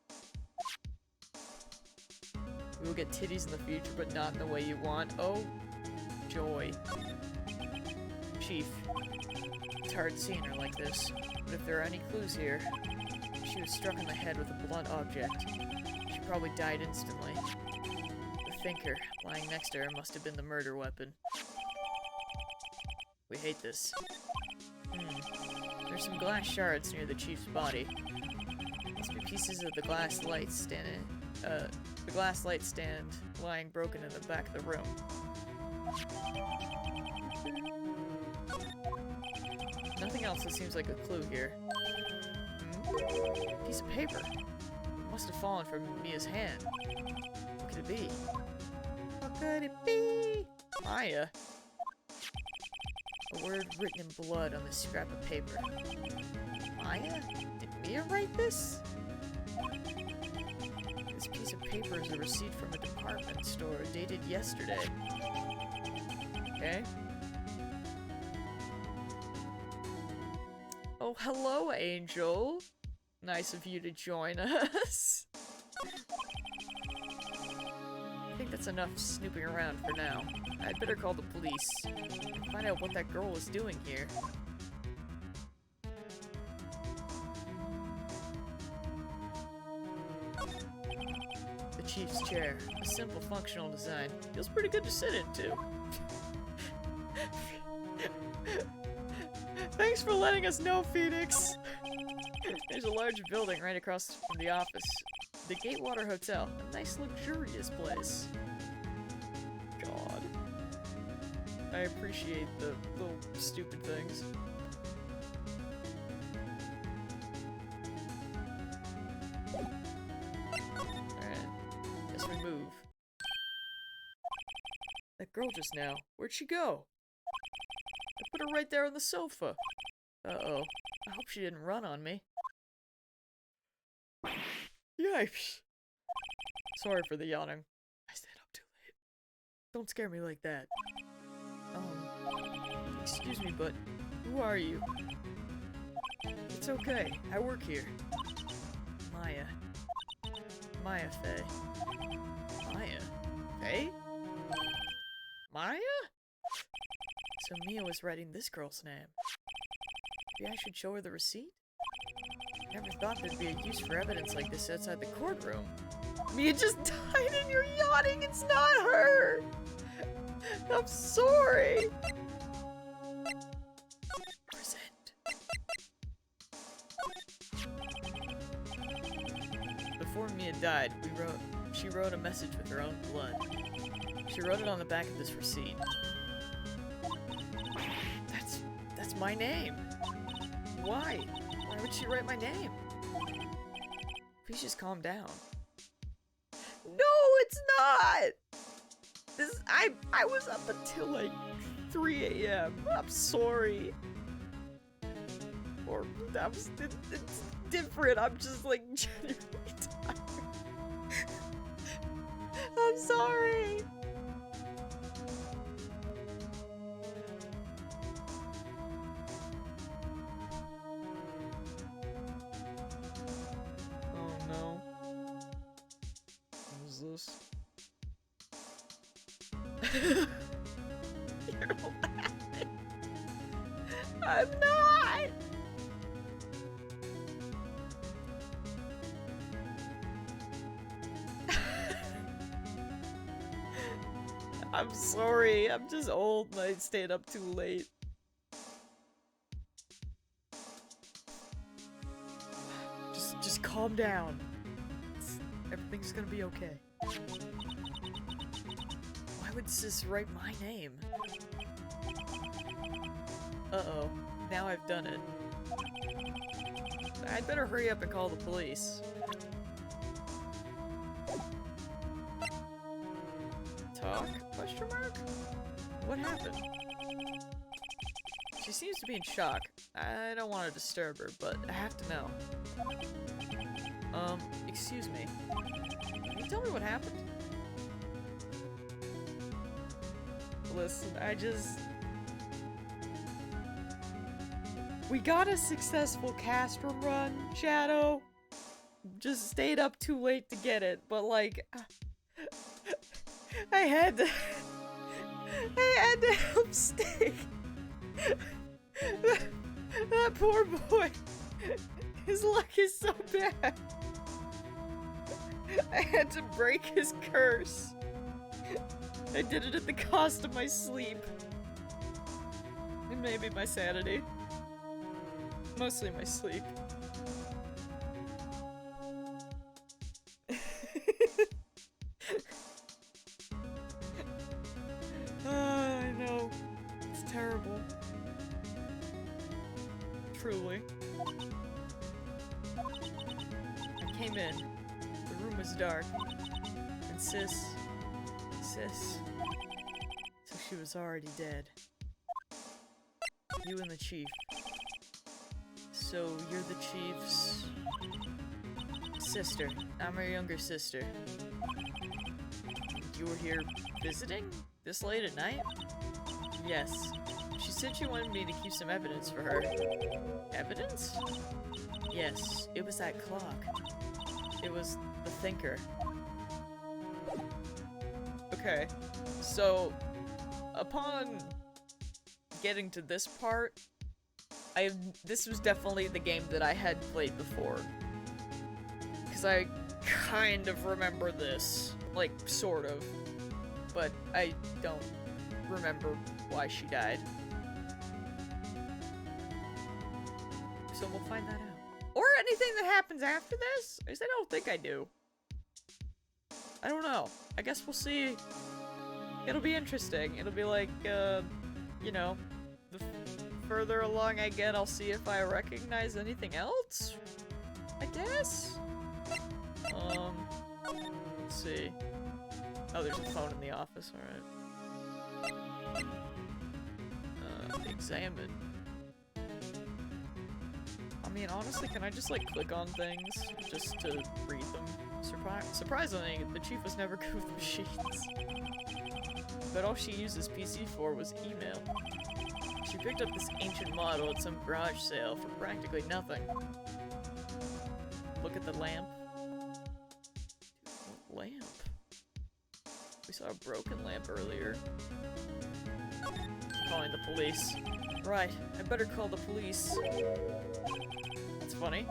We will get titties in the future, but not in the way you want. Oh, joy. Chief, it's hard seeing her like this, but if there are any clues here, she was struck in the head with a blunt object. She probably died instantly. The thinker, lying next to her, must have been the murder weapon. We hate this. There's some glass shards near the chief's body. Must be pieces of the glass light stand lying broken in the back of the room. Nothing else that seems like a clue here. Piece of paper. It must have fallen from Mia's hand. What could it be? What could it be? Maya. A word written in blood on this scrap of paper. Maya? Did Mia write this? This piece of paper is a receipt from a department store dated yesterday. Okay. Oh, hello, Angel. Nice of you to join us. I think that's enough snooping around for now. I'd better call the police and find out what that girl was doing here. The chief's chair. A simple, functional design. Feels pretty good to sit in, too. Thanks for letting us know, Phoenix! There's a large building right across from the office. The Gatewater Hotel. A nice, luxurious place. God. I appreciate the little stupid things. Alright. Guess we move. That girl just now. Where'd she go? I put her right there on the sofa. Uh-oh. I hope she didn't run on me. Yipes. Sorry for the yawning. I stayed up too late. Don't scare me like that. Excuse me, but who are you? It's okay. I work here. Maya. Maya Faye. Maya? Faye? Maya? So Mia was writing this girl's name. Maybe I should show her the receipt? Never thought there'd be a use for evidence like this outside the courtroom. Mia just died and you're yawning! It's not her! I'm sorry! Present. Before Mia died, she wrote a message with her own blood. She wrote it on the back of this receipt. That's my name. Why? Why would she write my name? Please just calm down. No, it's not! I was up until like 3 AM. I'm sorry. Or it's different. I'm just like genuinely tired. I'm sorry. You're laughing. I'm not. I'm sorry. I'm just old and I stayed up too late. Just calm down. Everything's gonna be okay. Why would Sis write my name? Uh-oh. Now I've done it. I'd better hurry up and call the police. Talk? Question mark? What happened? She seems to be in shock. I don't want to disturb her, but I have to know. Excuse me. Can you tell me what happened? Listen, we got a successful castrum run, Shadow. Just stayed up too late to get it, but like... I had to help Stig. That poor boy. His luck is so bad. I had to break his curse. I did it at the cost of my sleep. And maybe my sanity. Mostly my sleep. I know. It's terrible. Truly. I came in. The room was dark. And Sis... So she was already dead. You and the chief. So you're the chief's... sister. I'm her younger sister. You were here visiting? This late at night? Yes. She said she wanted me to keep some evidence for her. Evidence? Yes, it was that clock. It was the thinker. Okay, so upon getting to this part, this was definitely the game that I had played before. Because I kind of remember this, like, sort of, but I don't remember why she died. So we'll find that out. Or anything that happens after this? At least I don't think I do. I don't know. I guess we'll see. It'll be interesting. It'll be like, you know, the further along I get, I'll see if I recognize anything else? I guess? Let's see. Oh, there's a phone in the office, alright. Examine. I mean, honestly, can I just, like, click on things just to read them? Surprisingly, the chief was never good with machines. But all she used this PC for was email. She picked up this ancient model at some garage sale for practically nothing. Look at the lamp. What lamp? We saw a broken lamp earlier. Calling the police. Right, I better call the police. That's funny.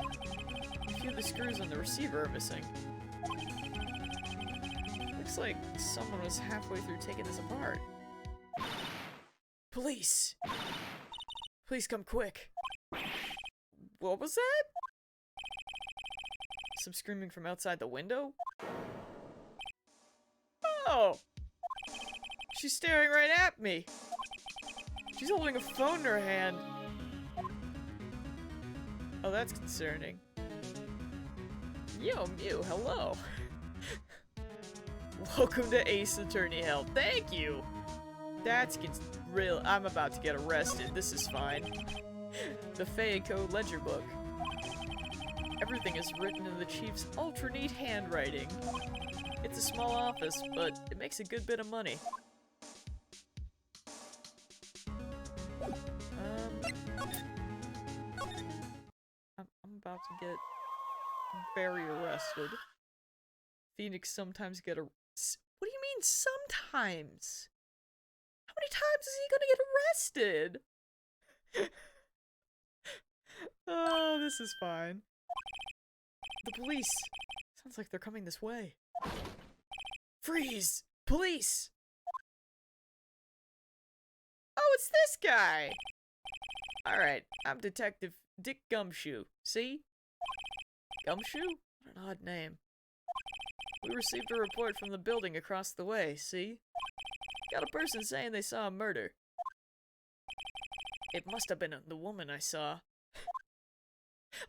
A few of the screws on the receiver are missing. Looks like someone was halfway through taking this apart. Police! Please come quick. What was that? Some screaming from outside the window? Oh! She's staring right at me. She's holding a phone in her hand. Oh, that's concerning. Yo, Mew, hello. Welcome to Ace Attorney Hell. Thank you! That's real. I'm about to get arrested. This is fine. The Fey Code Ledger Book. Everything is written in the chief's ultra-neat handwriting. It's a small office, but it makes a good bit of money. I'm about to get very arrested. Phoenix sometimes get What do you mean sometimes? How many times is he gonna get arrested? Oh, this is fine. The police! Sounds like they're coming this way. Freeze! Police! Oh, it's this guy! Alright, I'm Detective Dick Gumshoe. See? Gumshoe? What an odd name. We received a report from the building across the way, see? Got a person saying they saw a murder. It must have been the woman I saw.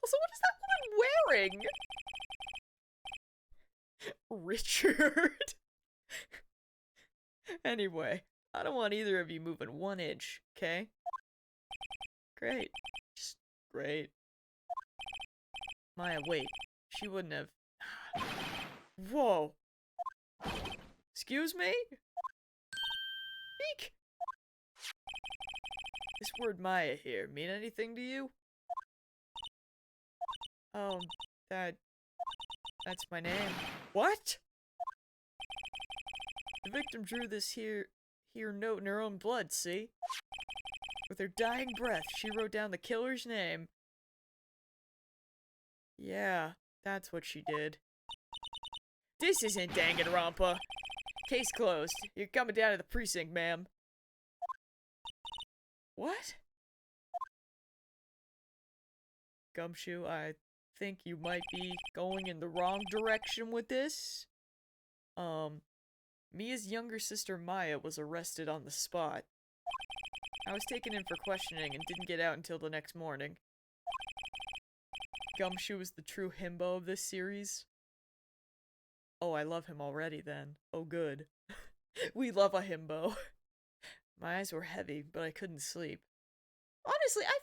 Also, what is that woman wearing? Richard. Anyway, I don't want either of you moving 1 inch, okay? Great. Just great. Maya, wait. She wouldn't have... Whoa. Excuse me? Eek. This word Maya here mean anything to you? Oh, that's my name. What? The victim drew this here note in her own blood, see? With her dying breath, she wrote down the killer's name. Yeah, that's what she did. This isn't Danganronpa. Case closed. You're coming down to the precinct, ma'am. What? Gumshoe, I think you might be going in the wrong direction with this. Mia's younger sister Maya was arrested on the spot. I was taken in for questioning and didn't get out until the next morning. Gumshoe is the true himbo of this series. Oh, I love him already then. Oh, good. We love a himbo. My eyes were heavy, but I couldn't sleep. Honestly, I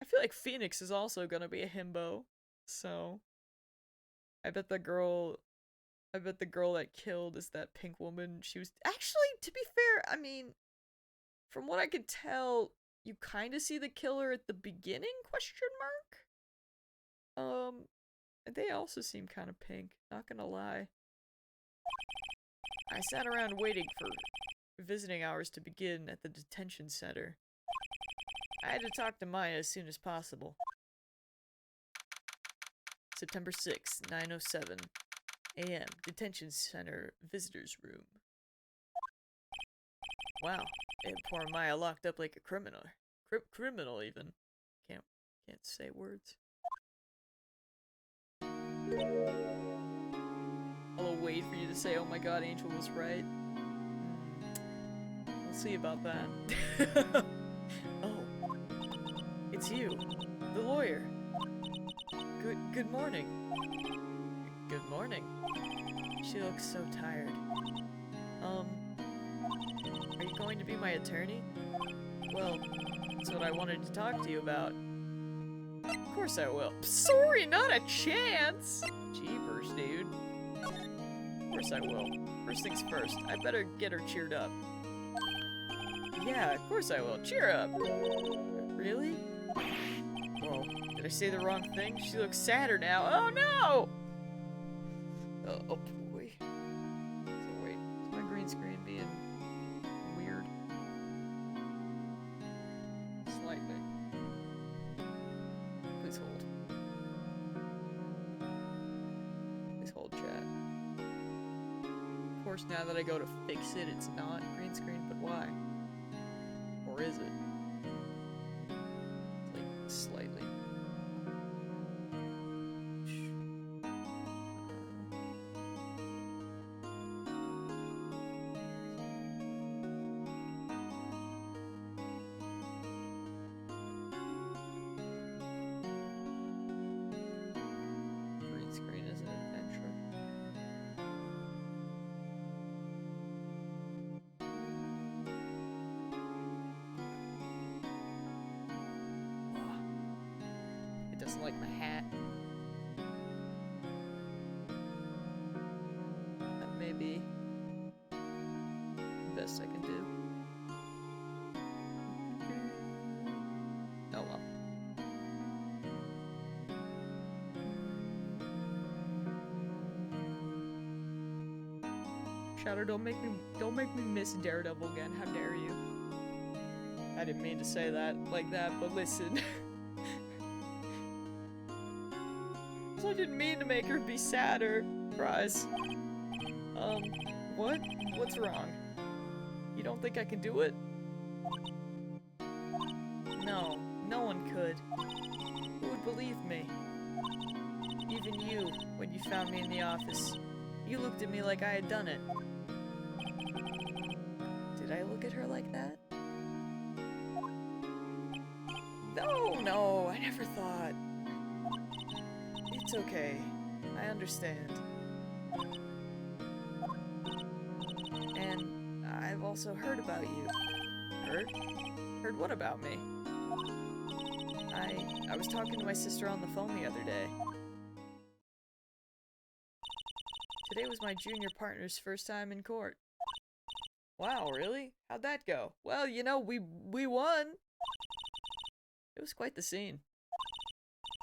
feel like Phoenix is also gonna be a himbo. So, I bet the girl that killed is that pink woman. She was actually, to be fair, I mean, from what I could tell, you kind of see the killer at the beginning? Question mark. They also seem kind of pink. Not gonna lie. I sat around waiting for visiting hours to begin at the detention center. I had to talk to Maya as soon as possible. September 6th, 9:07 a.m. Detention center visitors room. Wow, they had poor Maya locked up like a criminal. Criminal even. Can't say words. I'll wait for you to say, oh my god, Angel was right. We'll see about that. Oh. It's you. The lawyer. Good morning. Good morning. She looks so tired. Are you going to be my attorney? Well, that's what I wanted to talk to you about. Of course I will. Sorry, not a chance! Jeepers, dude. Of course I will. First things first, I better get her cheered up. Yeah, of course I will. Cheer up! Really? Whoa, did I say the wrong thing? She looks sadder now. Oh no! Oh boy. So wait, is my green screen being weird? Slightly. Please hold. Please hold, chat. Of course, now that I go to fix it, it's not green screen, but why? Or is it? It's like slightly. Green screen is an adventure. It doesn't like my hat. That may be the best I can do. Oh well. Shadow, don't make me miss Daredevil again. How dare you? I didn't mean to say that like that, but listen. So I didn't mean to make her be sadder. Surprise. What? What's wrong? You don't think I can do it? No, no one could. Who would believe me? Even you, when you found me in the office. You looked at me like I had done it. Did I look at her like that? No, know. I never thought. It's okay. I understand. And I've also heard about you. Heard? Heard what about me? I was talking to my sister on the phone the other day. Today was my junior partner's first time in court. Wow, really? How'd that go? Well, you know, we won! It was quite the scene.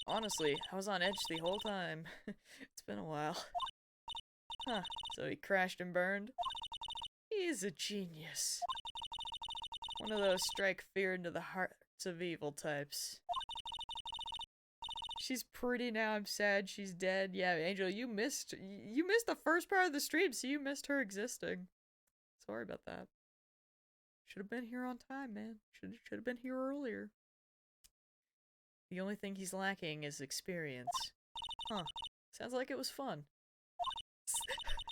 Honestly, I was on edge the whole time. It's been a while. Huh, so he crashed and burned? He's a genius. One of those strike fear into the hearts of evil types. She's pretty now, I'm sad she's dead. Yeah, Angel, you missed the first part of the stream, so you missed her existing. Sorry about that. Should have been here on time, man. Should have been here earlier. The only thing he's lacking is experience. Huh. Sounds like it was fun.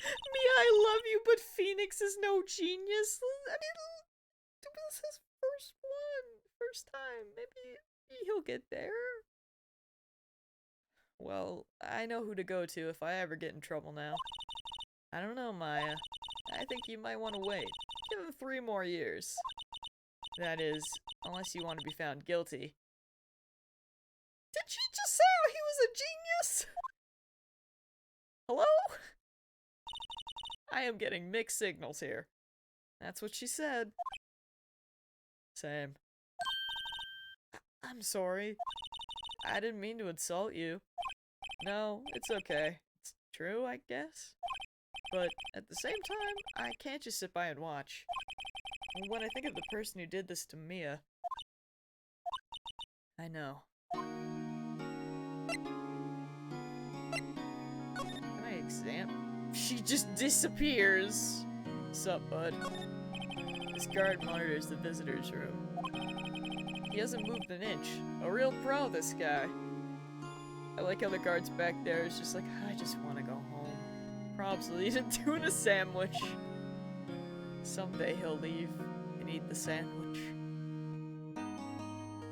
Mia, I love you, but Phoenix is no genius. I mean, it was his first time. Maybe he'll get there. Well, I know who to go to if I ever get in trouble now. I don't know, Maya. I think you might want to wait. Give him 3 more years. That is, unless you want to be found guilty. Did she just say he was a genius? Hello? I am getting mixed signals here. That's what she said. Same. I'm sorry. I didn't mean to insult you. No, it's okay. It's true, I guess. But at the same time, I can't just sit by and watch. When I think of the person who did this to Mia, I know. Can I examine? She just disappears! Sup, bud? This guard monitors the visitor's room. He hasn't moved an inch. A real pro, this guy. I like how the guard's back there is just like, I just want to go home. Probably eat a tuna sandwich. Someday he'll leave and eat the sandwich.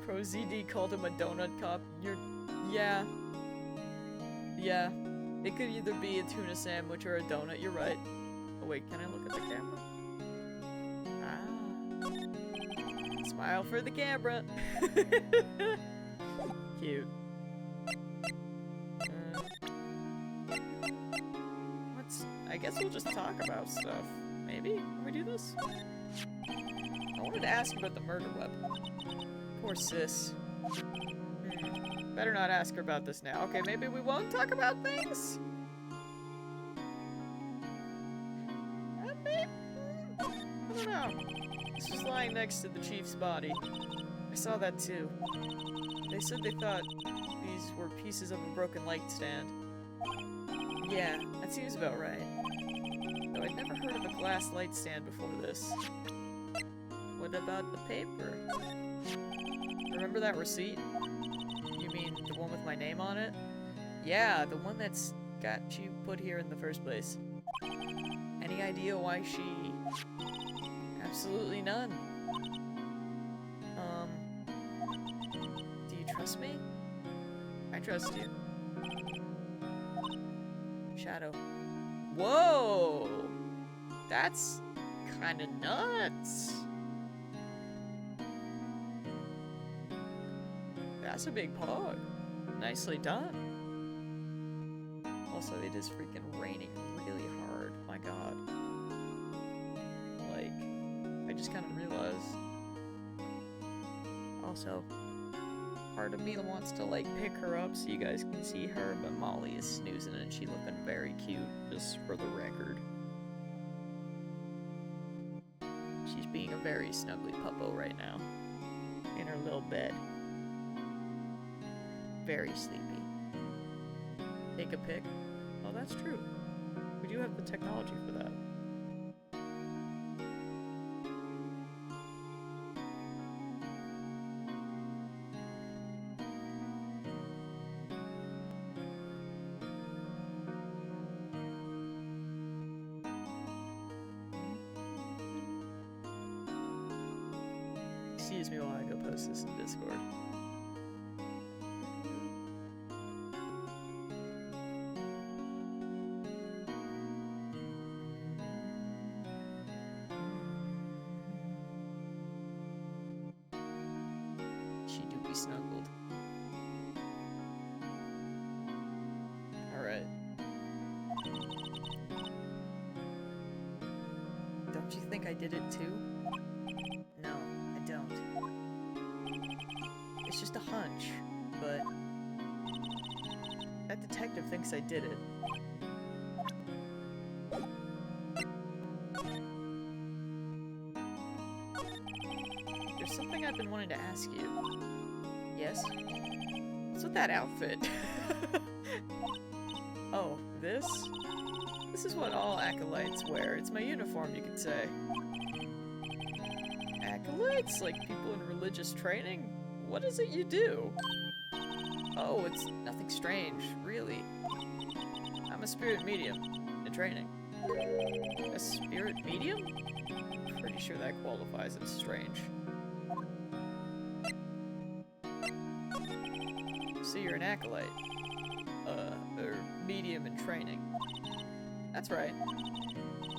Pro ZD called him a donut cop. Yeah. Yeah. It could either be a tuna sandwich or a donut, you're right. Oh wait, can I look at the camera? Ah. Smile for the camera. Cute. I guess we'll just talk about stuff. Maybe? Can we do this? I wanted to ask about the murder weapon. Poor sis. Better not ask her about this now. Okay, maybe we won't talk about things? I don't know. This was lying next to the chief's body. I saw that too. They said they thought these were pieces of a broken light stand. Yeah, that seems about right. Though I'd never heard of a glass light stand before this. What about the paper? Remember that receipt? You mean the one with my name on it? Yeah, the one that's got you put here in the first place. Any idea why she... Absolutely none. Do you trust me? I trust you. Shadow. Whoa! That's kinda nuts. That's a big pog. Nicely done. Also, it is freaking raining really hard. My god. Like, I just kind of realized. Also, part of me wants to, like, pick her up so you guys can see her, but Molly is snoozing and she's looking very cute, just for the record. She's being a very snuggly puppo right now. In her little bed. Very sleepy. Take a pic. Oh, that's true. We do have the technology for that. Excuse me while I go post this in Discord. snuggled. Alright. Don't you think I did it too? No, I don't. It's just a hunch, but that detective thinks I did it. There's something I've been wanting to ask you. Yes? What's with that outfit? Oh, this? This is what all acolytes wear. It's my uniform, you could say. Acolytes? Like people in religious training? What is it you do? Oh, it's nothing strange, really. I'm a spirit medium in training. A spirit medium? Pretty sure that qualifies as strange. So you're an acolyte. Or medium in training. That's right.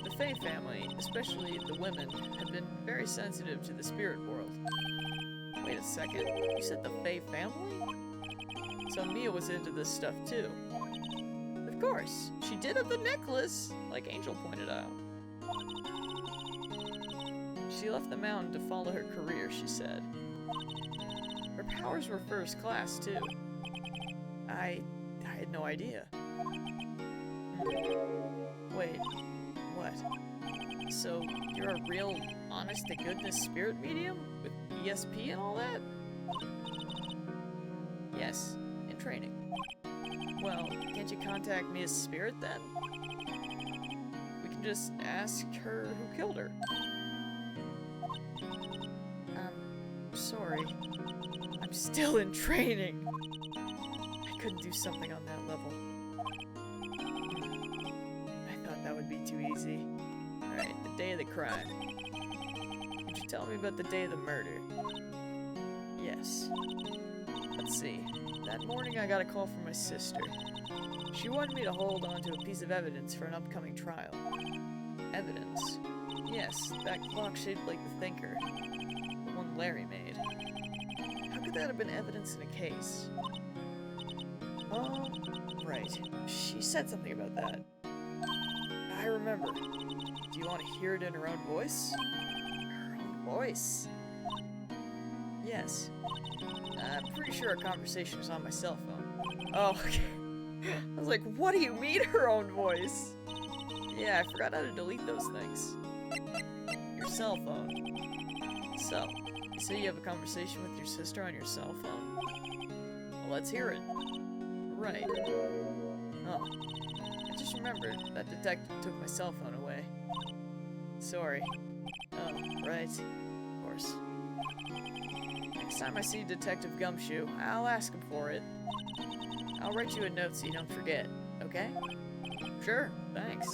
The Fae family, especially the women, have been very sensitive to the spirit world. Wait a second, you said the Fae family? So Mia was into this stuff too. Of course, she did have the necklace, like Angel pointed out. She left the mountain to follow her career, she said. Her powers were first class too. I had no idea. Wait, what? So you're a real, honest-to-goodness spirit medium? With ESP and all that? Yes, in training. Well, can't you contact me as spirit then? We can just ask her who killed her. Sorry. I'm still in training. I couldn't do something on that level. I thought that would be too easy. Alright, the day of the crime. Could you tell me about the day of the murder? Yes. Let's see. That morning I got a call from my sister. She wanted me to hold on to a piece of evidence for an upcoming trial. Evidence? Yes, that clock shaped like the Thinker. The one Larry made. How could that have been evidence in a case? Oh, right. She said something about that. I remember. Do you want to hear it in her own voice? Her own voice? Yes. I'm pretty sure our conversation was on my cell phone. Oh, okay. I was like, what do you mean her own voice? Yeah, I forgot how to delete those things. Your cell phone. So, you say you have a conversation with your sister on your cell phone? Well, let's hear it. Right. Oh. I just remembered that detective took my cell phone away. Sorry. Oh, right. Of course. Next time I see Detective Gumshoe, I'll ask him for it. I'll write you a note so you don't forget, okay? Sure, thanks.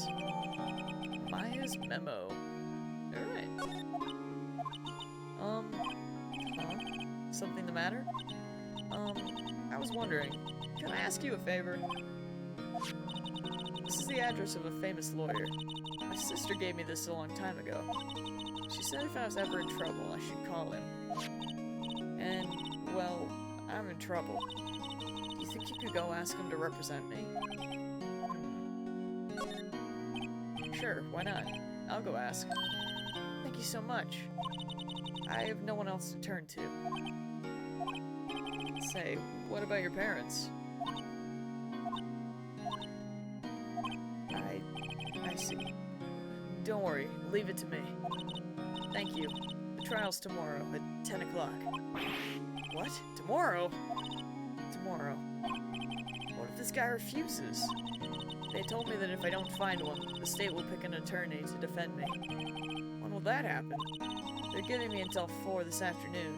Maya's memo. Alright. Something the matter? I was wondering, can I ask you a favor? This is the address of a famous lawyer. My sister gave me this a long time ago. She said if I was ever in trouble, I should call him. And, well, I'm in trouble. Do you think you could go ask him to represent me? Sure, why not? I'll go ask. Thank you so much. I have no one else to turn to. Say, what about your parents? I see. Don't worry, leave it to me. Thank you. The trial's tomorrow at 10 o'clock. What? Tomorrow? Tomorrow. What if this guy refuses? They told me that if I don't find one, the state will pick an attorney to defend me. When will that happen? They're giving me until 4 this afternoon.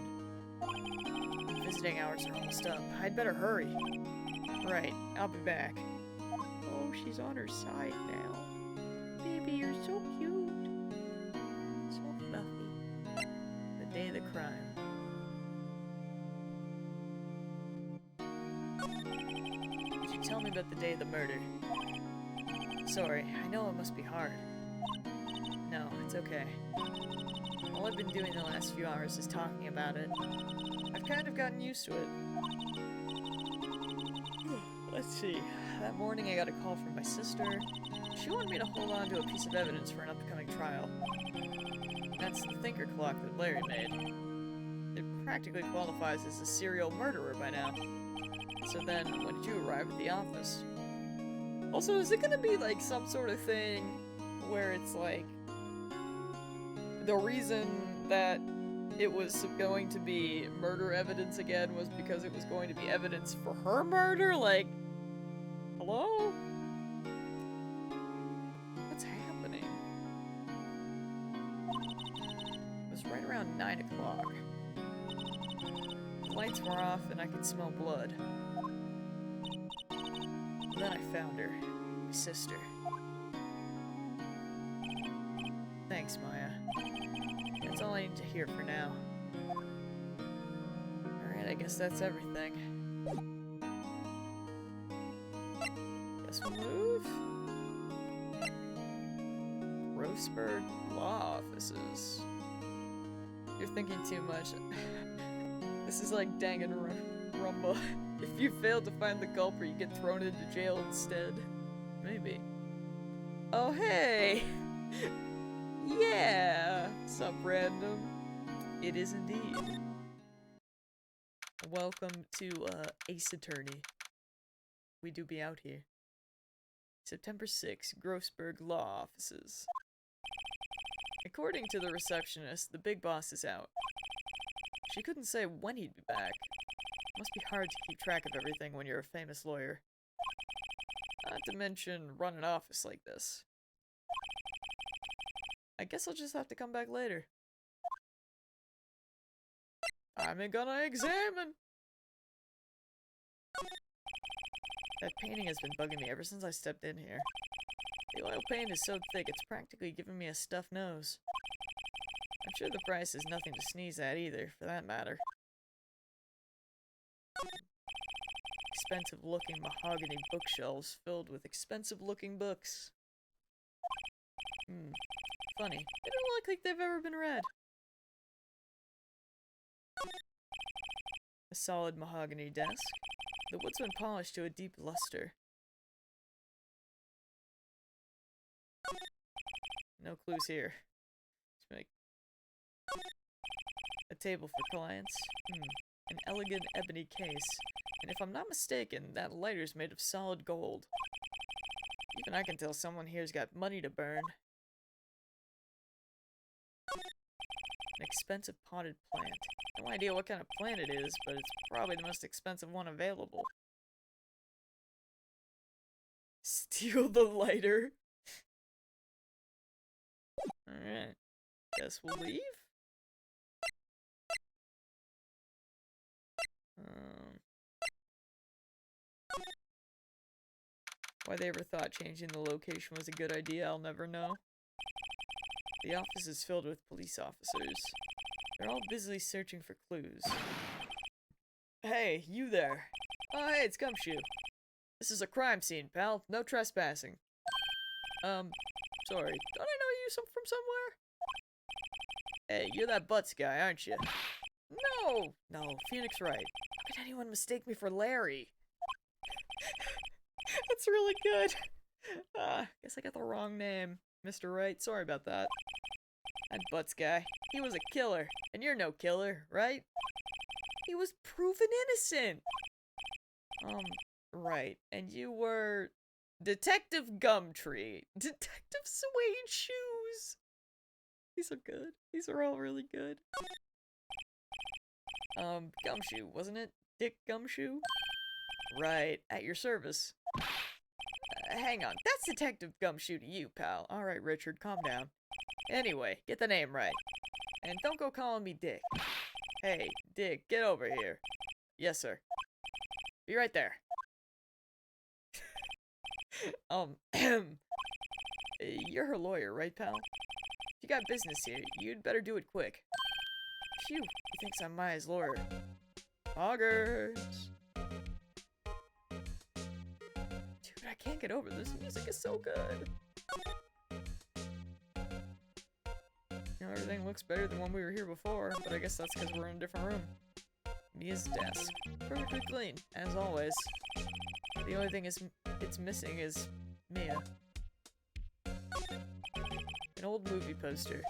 Visiting hours are almost up. I'd better hurry. Right, I'll be back. Oh, she's on her side now. Baby, you're so cute. So fluffy. The day of the crime. Could you tell me about the day of the murder? Sorry, I know it must be hard. No, it's okay. All I've been doing the last few hours is talking about it. I've kind of gotten used to it. Let's see. That morning I got a call from my sister. She wanted me to hold on to a piece of evidence for an upcoming trial. That's the thinker clock that Larry made. It practically qualifies as a serial murderer by now. So then, when did you arrive at the office? Also, is it gonna be like some sort of thing where it's like the reason that it was going to be murder evidence again was because it was going to be evidence for her murder? Like, hello? What's happening? It was right around 9 o'clock. The lights were off and I could smell blood. Then I found her. My sister. Thanks, Maya. That's all I need to hear for now. Alright, I guess that's everything. Guess we'll move? Roseburg Law Offices. You're thinking too much. This is like Danganronpa. If you fail to find the culprit, you get thrown into jail instead. Maybe. Oh, hey! Yeah! Sup, random? It is indeed. Welcome to, Ace Attorney. We do be out here. September 6, Grossberg Law Offices. According to the receptionist, the big boss is out. She couldn't say when he'd be back. Must be hard to keep track of everything when you're a famous lawyer. Not to mention run an office like this. I guess I'll just have to come back later. I'm gonna examine! That painting has been bugging me ever since I stepped in here. The oil paint is so thick it's practically giving me a stuffed nose. I'm sure the price is nothing to sneeze at either, for that matter. Expensive-looking mahogany bookshelves filled with expensive-looking books. Funny. They don't look like they've ever been read. A solid mahogany desk. The wood's been polished to a deep luster. No clues here. Let's make a table for clients. An elegant ebony case. And if I'm not mistaken, that lighter's made of solid gold. Even I can tell someone here's got money to burn. An expensive potted plant. No idea what kind of plant it is, but it's probably the most expensive one available. Steal the lighter. Alright. Guess we'll leave? Why they ever thought changing the location was a good idea, I'll never know. The office is filled with police officers. They're all busily searching for clues. Hey, you there. Oh, hey, it's Gumshoe. This is a crime scene, pal. No trespassing. Sorry. Don't I know you from somewhere? Hey, you're that Butts guy, aren't you? No, Phoenix Wright. How could anyone mistake me for Larry? That's really good. Guess I got the wrong name. Mr. Wright, sorry about that. That Butts guy, he was a killer. And you're no killer, right? He was proven innocent! Right. And you were... Detective Gumtree. Detective Suede Shoes! These are good. These are all really good. Gumshoe, wasn't it? Dick Gumshoe? Right. At your service. Hang on. That's Detective Gumshoe to you, pal. Alright, Richard, calm down. Anyway, get the name right. And don't go calling me Dick. Hey, Dick, get over here. Yes, sir. Be right there. You're her lawyer, right, pal? If you got business here, you'd better do it quick. Phew, he thinks I'm Maya's lawyer. Poggers! Dude, I can't get over this. Music is so good. Now everything looks better than when we were here before, but I guess that's because we're in a different room. Mia's desk. Perfectly clean, as always. The only thing it's missing is Mia. An old movie poster.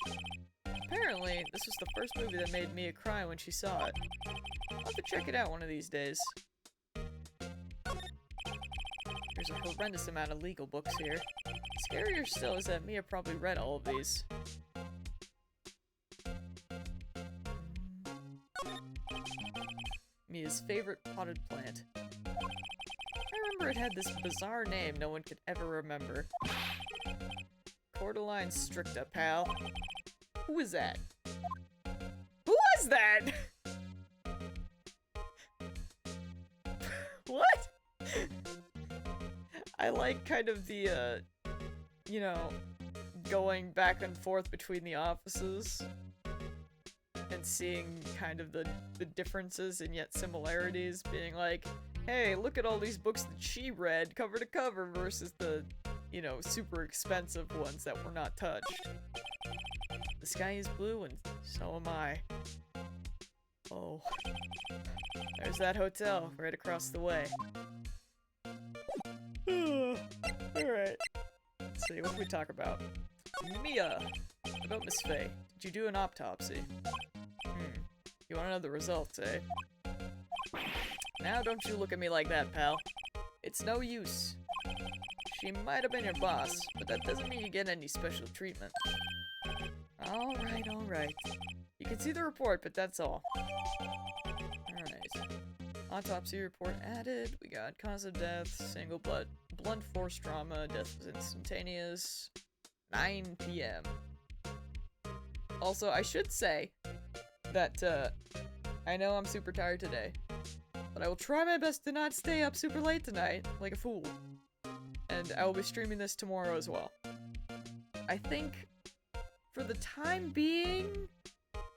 Apparently, this was the first movie that made Mia cry when she saw it. I'll have to check it out one of these days. There's a horrendous amount of legal books here. Scarier still is that Mia probably read all of these. Mia's favorite potted plant. I remember it had this bizarre name no one could ever remember. Cordyline stricta, pal. Who is that? Who was that? What? I like kind of the, you know, going back and forth between the offices and seeing kind of the differences and yet similarities, being like, hey, look at all these books that she read cover to cover versus the, you know, super expensive ones that were not touched. The sky is blue and so am I. Oh. There's that hotel right across the way. Alright. Let's see, what can we talk about? Mia! About Miss Faye. Did you do an autopsy? You wanna know the results, eh? Now don't you look at me like that, pal. It's no use. She might have been your boss, but that doesn't mean you get any special treatment. Alright. You can see the report, but that's all. Alright. Autopsy report added. We got cause of death, single blunt force trauma, death was instantaneous. 9 p.m. Also, I should say that, I know I'm super tired today, but I will try my best to not stay up super late tonight, like a fool. And I will be streaming this tomorrow as well. I think, for the time being,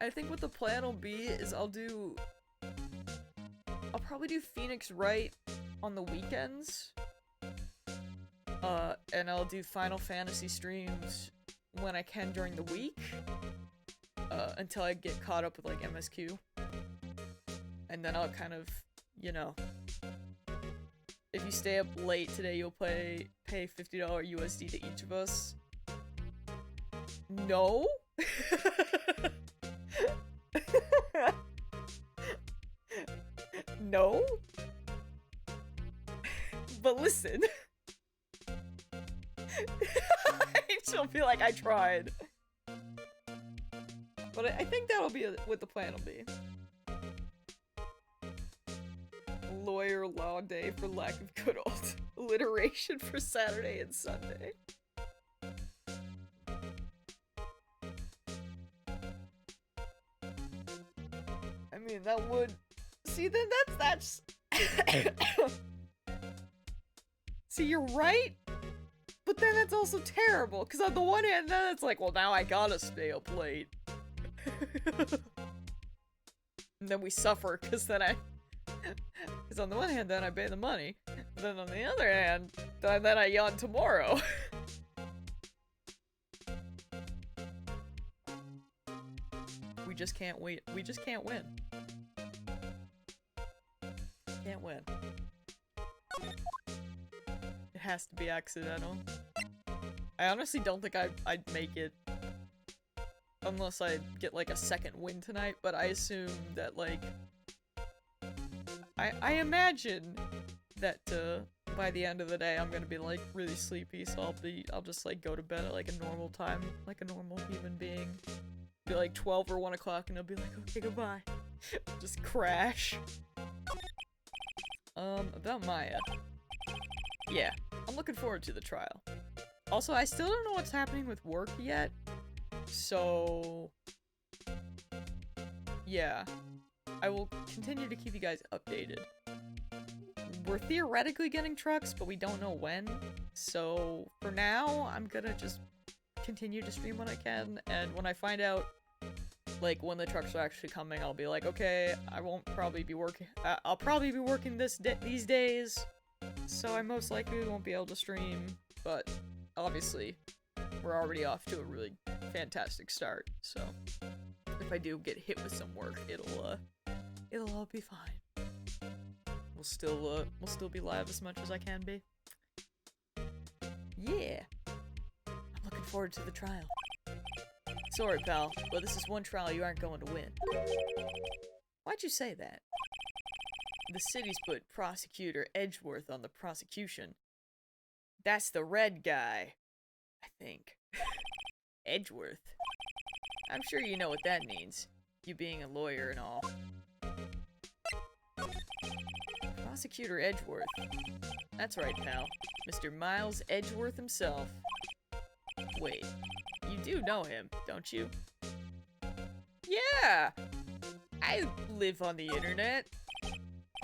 I think what the plan will be is I'll probably do Phoenix Wright on the weekends. And I'll do Final Fantasy streams when I can during the week. Until I get caught up with, like, MSQ. And then I'll kind of, you know, if you stay up late today, you'll pay $50 USD to each of us. No? No? But listen. She'll feel like I tried. But I think that'll be what the plan will be. Lawyer law day for lack of good old alliteration for Saturday and Sunday. I mean, that would... See, then that's... See, you're right, but then that's also terrible, because on the one hand, then it's like, well, now I gotta stay up late. And then we suffer, because on the one hand, then I pay the money, then on the other hand, then I yawn tomorrow. We just can't wait. We just can't win. Can't win. It has to be accidental. I honestly don't think I'd make it unless I get like a second win tonight, but I assume that like I imagine that by the end of the day I'm gonna be like really sleepy, so I'll just like go to bed at like a normal time, like a normal human being. Be like 12 or 1 o'clock and I'll be like, okay, goodbye. Just crash. About Maya. Yeah, I'm looking forward to the trial. Also, I still don't know what's happening with work yet, so yeah, I will continue to keep you guys updated. We're theoretically getting trucks, but we don't know when, so for now, I'm gonna just continue to stream when I can, and when I find out like when the trucks are actually coming, I'll be like, okay, I won't probably be working. I'll probably be working these days, so I most likely won't be able to stream. But obviously, we're already off to a really fantastic start. So if I do get hit with some work, it'll all be fine. We'll still be live as much as I can be. Yeah. I'm looking forward to the trial. Sorry, pal, but this is one trial you aren't going to win. Why'd you say that? The city's put Prosecutor Edgeworth on the prosecution. That's the red guy, I think. Edgeworth. I'm sure you know what that means, you being a lawyer and all. Prosecutor Edgeworth. That's right, pal. Mr. Miles Edgeworth himself. Wait, you do know him, don't you? Yeah! I live on the internet.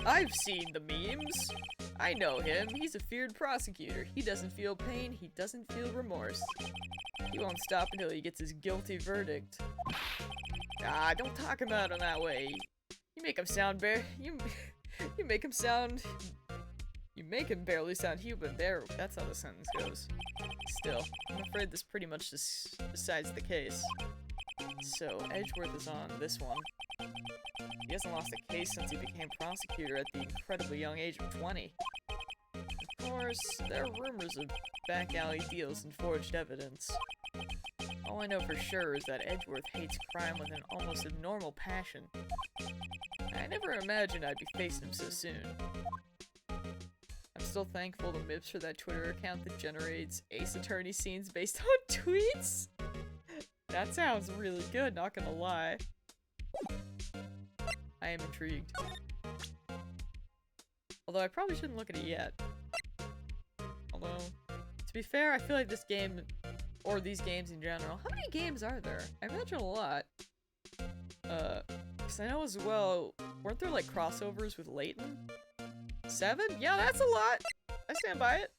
I've seen the memes. I know him. He's a feared prosecutor. He doesn't feel pain. He doesn't feel remorse. He won't stop until he gets his guilty verdict. Ah, don't talk about him that way. You make him sound you make him sound... You make him barely sound human there. That's how the sentence goes. Still, I'm afraid this pretty much decides the case. So, Edgeworth is on this one. He hasn't lost a case since he became prosecutor at the incredibly young age of 20. Of course, there are rumors of back-alley deals and forged evidence. All I know for sure is that Edgeworth hates crime with an almost abnormal passion. I never imagined I'd be facing him so soon. I'm still thankful to Mips for that Twitter account that generates Ace Attorney scenes based on tweets. That sounds really good, not gonna lie. I am intrigued. Although I probably shouldn't look at it yet. Although, to be fair, I feel like this game, or these games in general, how many games are there? I imagine a lot. Because I know as well, weren't there like crossovers with Layton? 7? Yeah, that's a lot! I stand by it.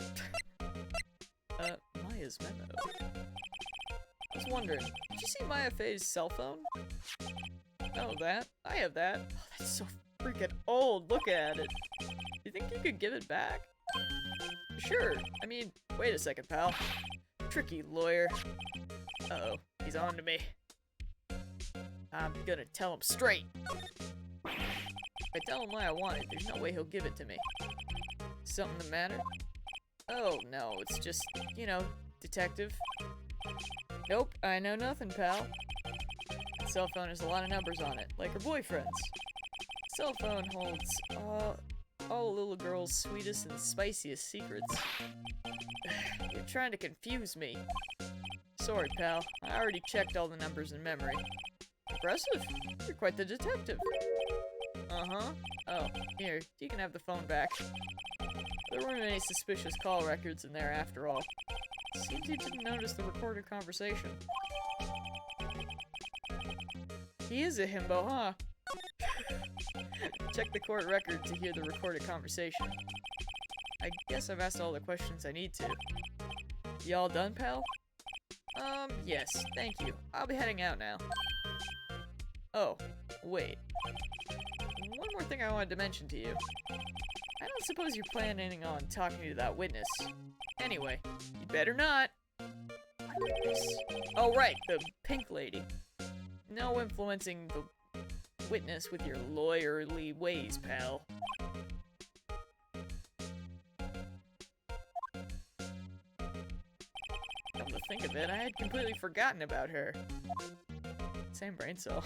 Maya's memo. I was wondering, did you see Maya Faye's cell phone? Oh, that? I have that. Oh, that's so freaking old. Look at it. You think you could give it back? Sure. I mean, wait a second, pal. Tricky lawyer. Uh-oh. He's on to me. I'm gonna tell him straight. If I tell him what I want it, there's no way he'll give it to me. Something the matter? Oh, no. It's just, you know, detective. Nope. I know nothing, pal. Cell phone has a lot of numbers on it, like her boyfriend's. Cell phone holds all a little girl's sweetest and spiciest secrets. You're trying to confuse me. Sorry, pal. I already checked all the numbers in memory. Impressive. You're quite the detective. Uh-huh. Oh, here. You can have the phone back. There weren't any suspicious call records in there after all. Seems you didn't notice the recorded conversation. He is a himbo, huh? Check the court record to hear the recorded conversation. I guess I've asked all the questions I need to. You all done, pal? Yes, thank you. I'll be heading out now. Oh, wait. One more thing I wanted to mention to you. I don't suppose you're planning on talking to that witness. Anyway, you better not. Oh, right, the pink lady. No influencing the witness with your lawyerly ways, pal. Come to think of it, I had completely forgotten about her. Same brain cell.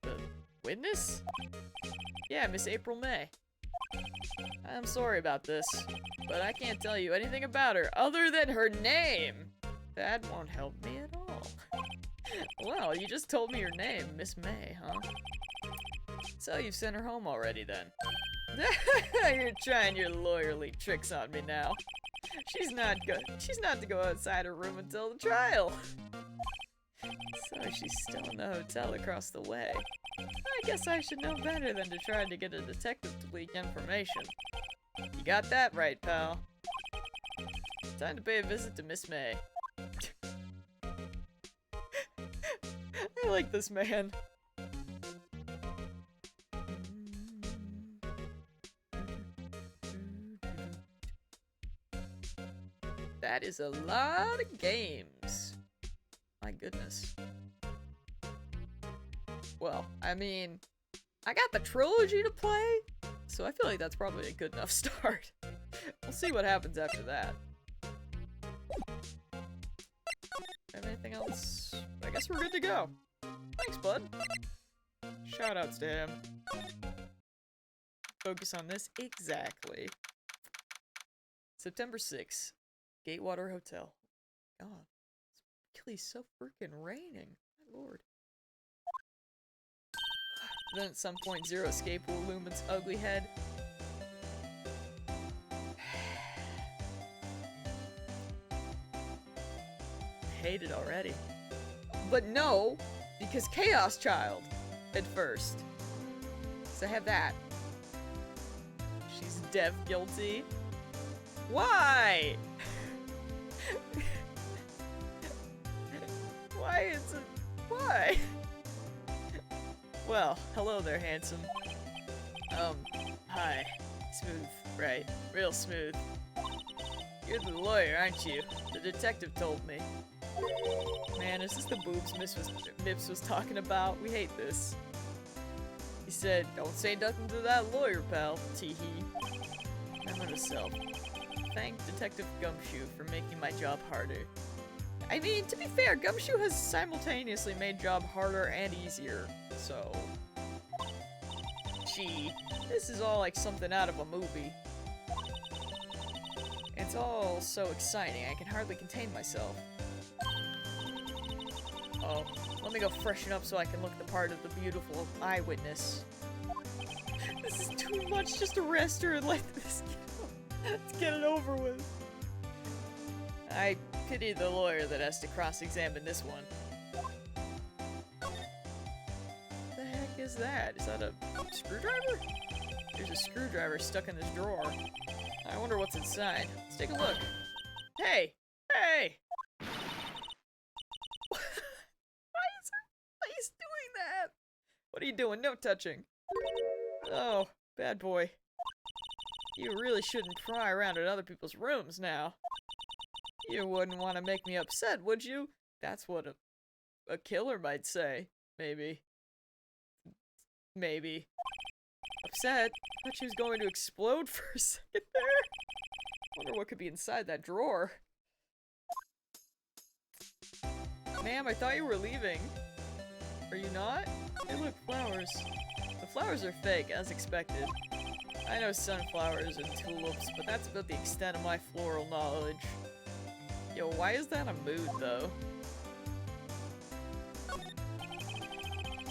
The witness? Yeah, Miss April May. I'm sorry about this, but I can't tell you anything about her other than her name. That won't help me at all. Well, you just told me your name, Miss May, huh? So you've sent her home already, then? You're trying your lawyerly tricks on me now. She's not to go outside her room until the trial. So she's still in the hotel across the way. I guess I should know better than to try to get a detective to leak information. You got that right, pal. Time to pay a visit to Miss May. I like this man. That is a lot of games. My goodness. Well, I mean, I got the trilogy to play, so I feel like that's probably a good enough start. We'll see what happens after that. Have anything else? I guess we're good to go. Thanks, bud. Shoutouts to him. Focus on this exactly. September 6th. Gatewater Hotel. God. It's really so freaking raining. My lord. Then at some point, Zero Escape will loom its ugly head. I hate it already. But no, because Chaos Child at first. So I have that. She's dev guilty. Why? Why is it? Why? Well, hello there, handsome. Hi. Smooth, right? Real smooth. You're the lawyer, aren't you? The detective told me. Man, is this the boobs Mips was talking about? We hate this. He said, don't say nothing to that lawyer, pal. Tee-hee. Remember to self. Thank Detective Gumshoe for making my job harder. I mean, to be fair, Gumshoe has simultaneously made job harder and easier, so... Gee, this is all like something out of a movie. It's all so exciting, I can hardly contain myself. Oh, let me go freshen up so I can look the part of the beautiful eyewitness. This is too much, just arrest her and let this let's get it over with. I pity the lawyer that has to cross-examine this one. What the heck is that? Is that a screwdriver? There's a screwdriver stuck in this drawer. I wonder what's inside. Let's take a look. Hey! Hey! Why is doing that? What are you doing? No touching. Oh, bad boy. You really shouldn't pry around in other people's rooms now. You wouldn't want to make me upset, would you? That's what a killer might say. Maybe. Maybe. Upset? I thought she was going to explode for a second there. Wonder what could be inside that drawer. Ma'am, I thought you were leaving. Are you not? Hey look, flowers. The flowers are fake, as expected. I know sunflowers and tulips, but that's about the extent of my floral knowledge. Yo, why is that a mood, though?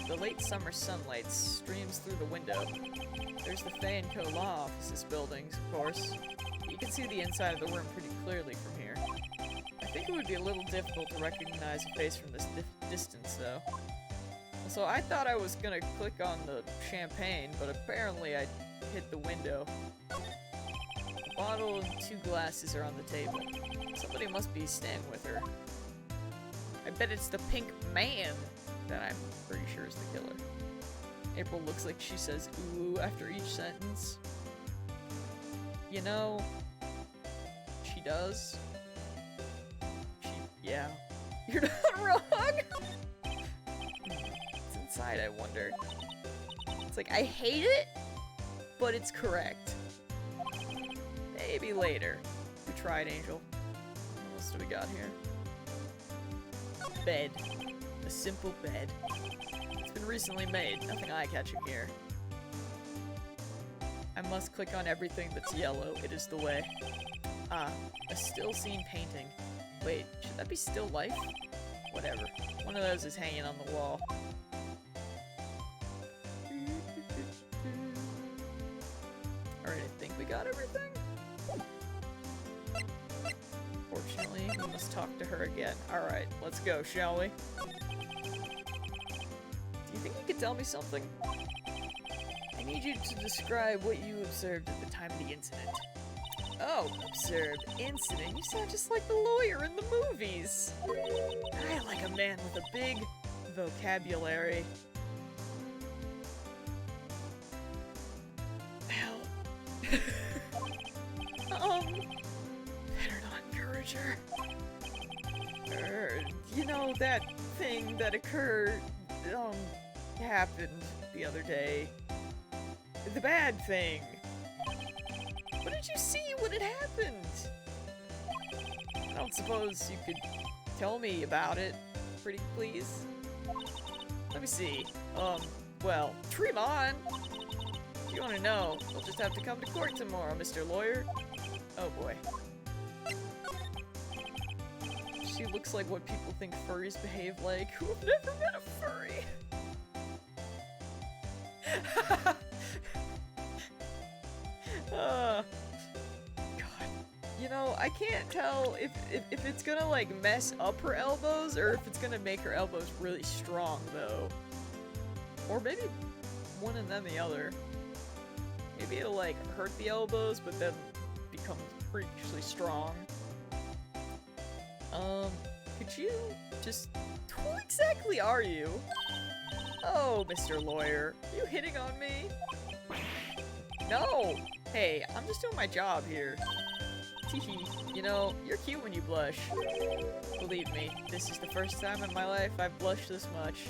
The late summer sunlight streams through the window. There's the Fay & Co. law offices buildings, of course. You can see the inside of the room pretty clearly from here. I think it would be a little difficult to recognize a face from this distance, though. So I thought I was gonna click on the champagne, but apparently I hit the window. A bottle and 2 glasses are on the table. Somebody must be staying with her. I bet it's the pink man that I'm pretty sure is the killer. April looks like she says ooh after each sentence. You know, she does. Yeah. You're not wrong! It's inside, I wonder. It's like, I hate it, but it's correct. Maybe later. We tried, Angel. What else do we got here? Bed. A simple bed. It's been recently made. Nothing eye-catching here. I must click on everything that's yellow. It is the way. Ah, a still scene painting. Wait, should that be still life? Whatever. One of those is hanging on the wall. Alright, I think we got everything. Fortunately, we must talk to her again. Alright, let's go, shall we? Do you think you could tell me something? I need you to describe what you observed at the time of the incident. Oh, observed incident? You sound just like the lawyer in the movies. I like a man with a big vocabulary. Hell. Better not encourage fracture? You know, that thing that occurred, happened the other day. The bad thing. What did you see when it happened? I don't suppose you could tell me about it, pretty please? Let me see. Well, dream on! If you want to know, we'll just have to come to court tomorrow, Mr. Lawyer. Oh boy. She looks like what people think furries behave like, who have never met a furry! God. You know, I can't tell if it's gonna, like, mess up her elbows, or if it's gonna make her elbows really strong, though. Or maybe one and then the other. Maybe it'll, like, hurt the elbows, but then become freakishly strong. Could you just... Who exactly are you? Oh, Mr. Lawyer, are you hitting on me? No! Hey, I'm just doing my job here. Teehee, you know, you're cute when you blush. Believe me, this is the first time in my life I've blushed this much.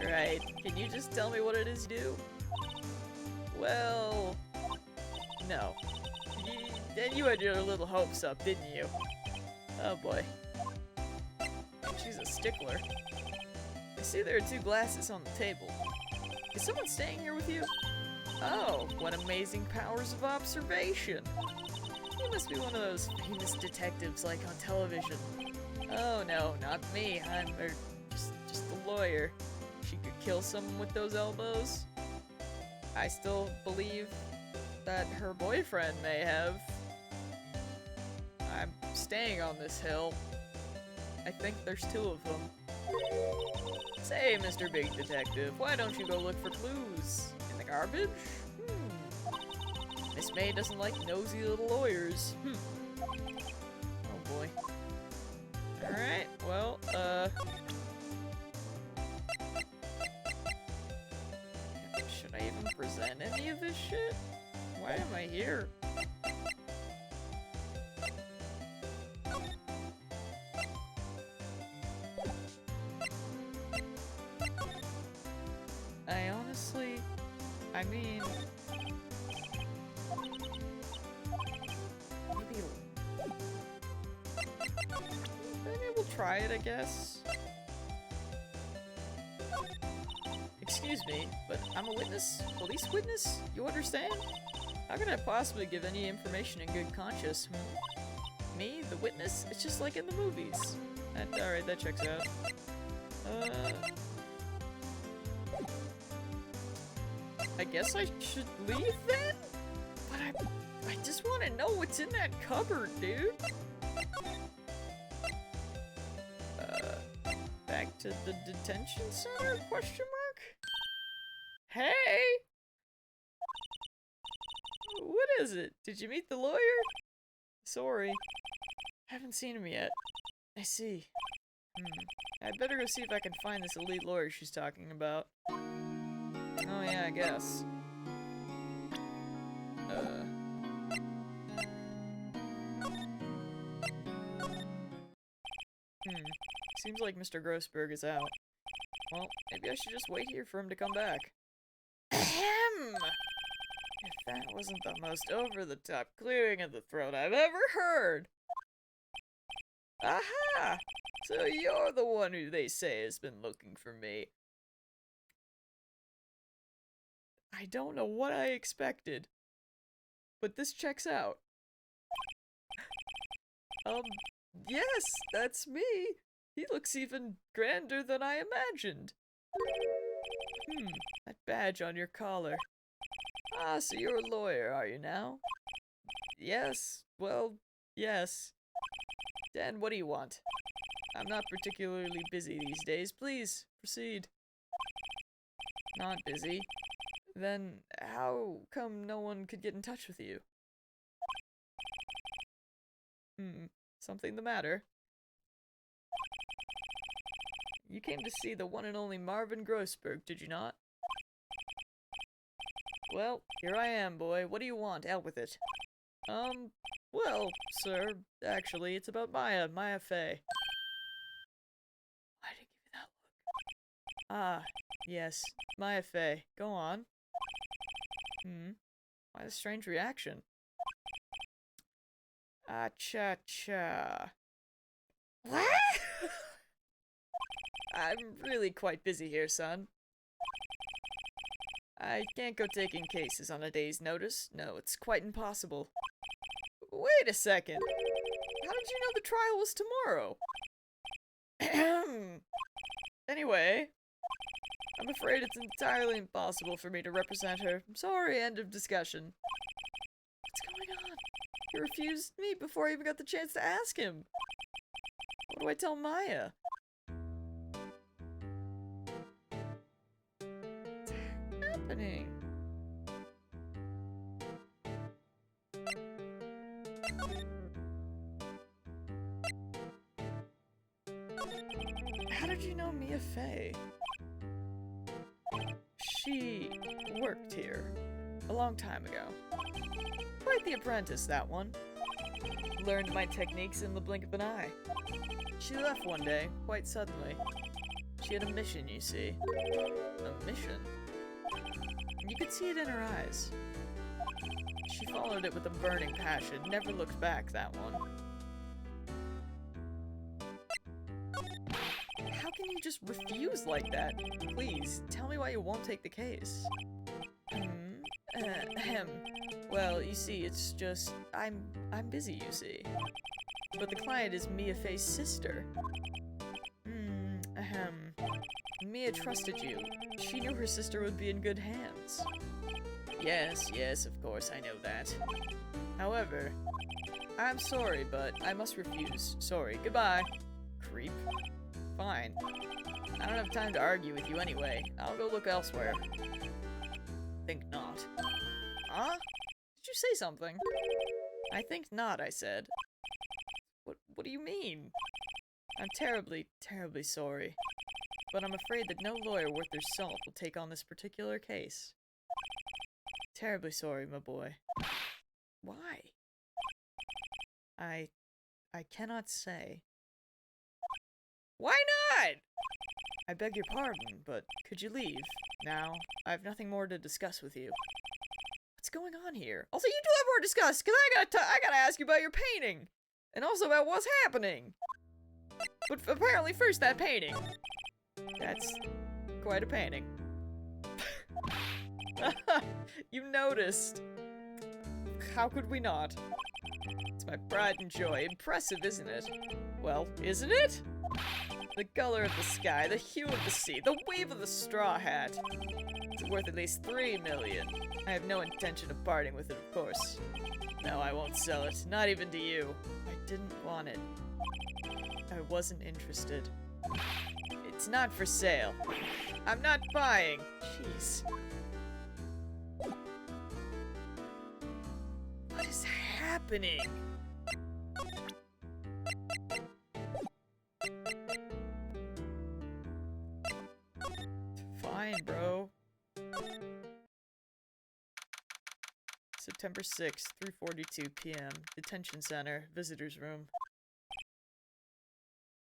Right, can you just tell me what it is you do? Well... No. Then you had your little hopes up, didn't you? Oh boy. She's a stickler. I see there are 2 glasses on the table. Is someone staying here with you? Oh, what amazing powers of observation. You must be one of those famous detectives like on television. Oh no, not me. I'm just a lawyer. She could kill someone with those elbows. I still believe that her boyfriend may have. I'm staying on this hill. I think there's 2 of them. Say, Mr. Big Detective, why don't you go look for clues? In the garbage? Miss May doesn't like nosy little lawyers. Oh boy. Alright, well, should I even present any of this shit? Why am I here? I mean... Maybe we'll try it, I guess. Excuse me, but I'm a witness? Police witness? You understand? How can I possibly give any information in good conscience? Me, the witness? It's just like in the movies. Alright, that checks out. I guess I should leave then? But I just want to know what's in that cupboard, dude. Back to the detention center? Question mark? Hey! What is it? Did you meet the lawyer? Sorry. Haven't seen him yet. I see. I'd better go see if I can find this elite lawyer she's talking about. Oh yeah, I guess. Seems like Mr. Grossberg is out. Well, maybe I should just wait here for him to come back. Ahem! If that wasn't the most over-the-top clearing of the throat I've ever heard! Aha! So you're the one who they say has been looking for me. I don't know what I expected, but this checks out. Yes, that's me. He looks even grander than I imagined. That badge on your collar. Ah, so you're a lawyer, are you now? Yes, well, yes. Dan, what do you want? I'm not particularly busy these days. Please, proceed. Not busy? Then how come no one could get in touch with you? Something the matter? You came to see the one and only Marvin Grossberg, did you not? Well, here I am, boy. What do you want? Out with it. Well, sir, actually, it's about Maya Fey. Why did he give you that look? Ah, yes, Maya Fey. Go on. Why the strange reaction? Ah, cha. What? I'm really quite busy here, son. I can't go taking cases on a day's notice. No, it's quite impossible. Wait a second. How did you know the trial was tomorrow? Anyway, I'm afraid it's entirely impossible for me to represent her. I'm sorry, end of discussion. What's going on? He refused me before I even got the chance to ask him. What do I tell Maya? What's happening? How did you know Mia Fey? She worked here a long time ago. Quite the apprentice, that one. Learned my techniques in the blink of an eye. She left one day, quite suddenly. She had a mission, you see. A mission? You could see it in her eyes. She followed it with a burning passion, never looked back, that one. How can you just refuse like that? Please, tell me why you won't take the case. Well, you see, it's just, I'm busy, you see. But the client is Mia Fey's sister. Mia trusted you. She knew her sister would be in good hands. Yes, of course, I know that. However, I'm sorry, but I must refuse. Sorry, goodbye. Creep. Fine. I don't have time to argue with you anyway. I'll go look elsewhere. Think not. Huh? Did you say something? I think not, I said. What do you mean? I'm terribly sorry. But I'm afraid that no lawyer worth their salt will take on this particular case. Terribly sorry, my boy. Why? I cannot say. Why not? I beg your pardon, but could you leave? Now, I have nothing more to discuss with you. What's going on here? Also, you do have more to discuss, because I gotta ask you about your painting. And also about what's happening. But apparently first that painting. That's quite a painting. You noticed. How could we not? It's my pride and joy. Impressive, isn't it? Well, isn't it? The color of the sky, the hue of the sea, the wave of the straw hat. It's worth at least 3 million. I have no intention of parting with it, of course. No, I won't sell it. Not even to you. I didn't want it. I wasn't interested. It's not for sale. I'm not buying. Jeez. What is happening? Fine, bro. September 6th, 3:42 p.m. Detention Center, Visitors Room.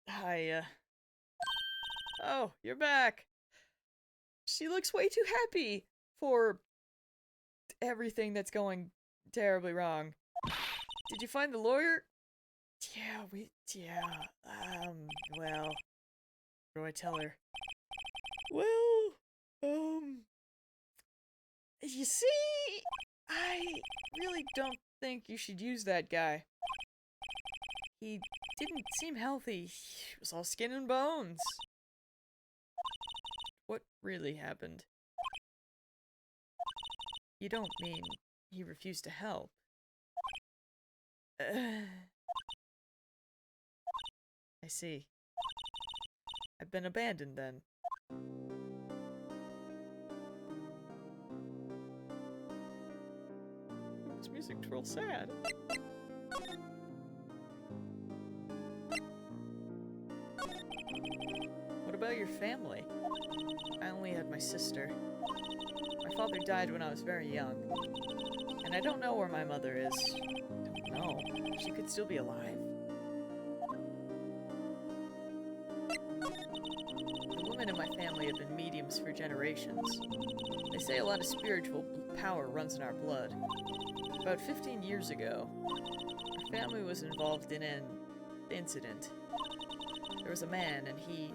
Hi, Oh, you're back. She looks way too happy for everything that's going terribly wrong. Did you find the lawyer? Well, what do I tell her? Well, you see, I really don't think you should use that guy. He didn't seem healthy. He was all skin and bones. What really happened? You don't mean he refused to help? I see. I've been abandoned then. This music's real sad. What about your family? I only had my sister. My father died when I was very young. And I don't know where my mother is. Don't know. She could still be alive? The women in my family have been mediums for generations. They say a lot of spiritual power runs in our blood. About 15 years ago, our family was involved in an incident. There was a man, and he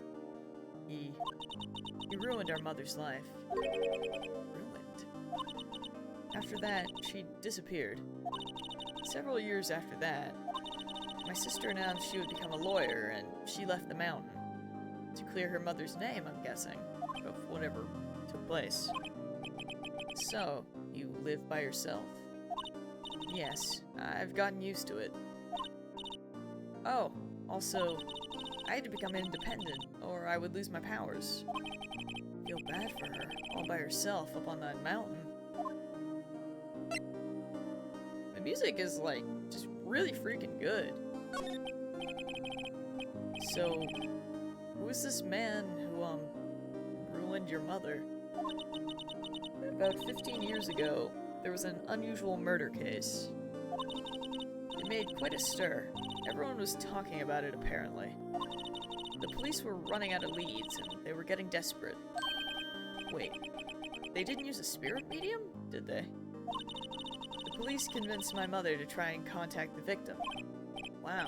ruined our mother's life. Ruined? After that, she disappeared. Several years after that, my sister announced she would become a lawyer, and she left the mountain. To clear her mother's name, I'm guessing, of whatever took place. So, you live by yourself? Yes, I've gotten used to it. Oh, also, I had to become independent, or I would lose my powers. Feel bad for her, all by herself up on that mountain. The music is, like, just really freaking good. So, who is this man who, ruined your mother? About 15 years ago, there was an unusual murder case. It made quite a stir. Everyone was talking about it, apparently. The police were running out of leads, and they were getting desperate. Wait, they didn't use a spirit medium, did they? The police convinced my mother to try and contact the victim. Wow.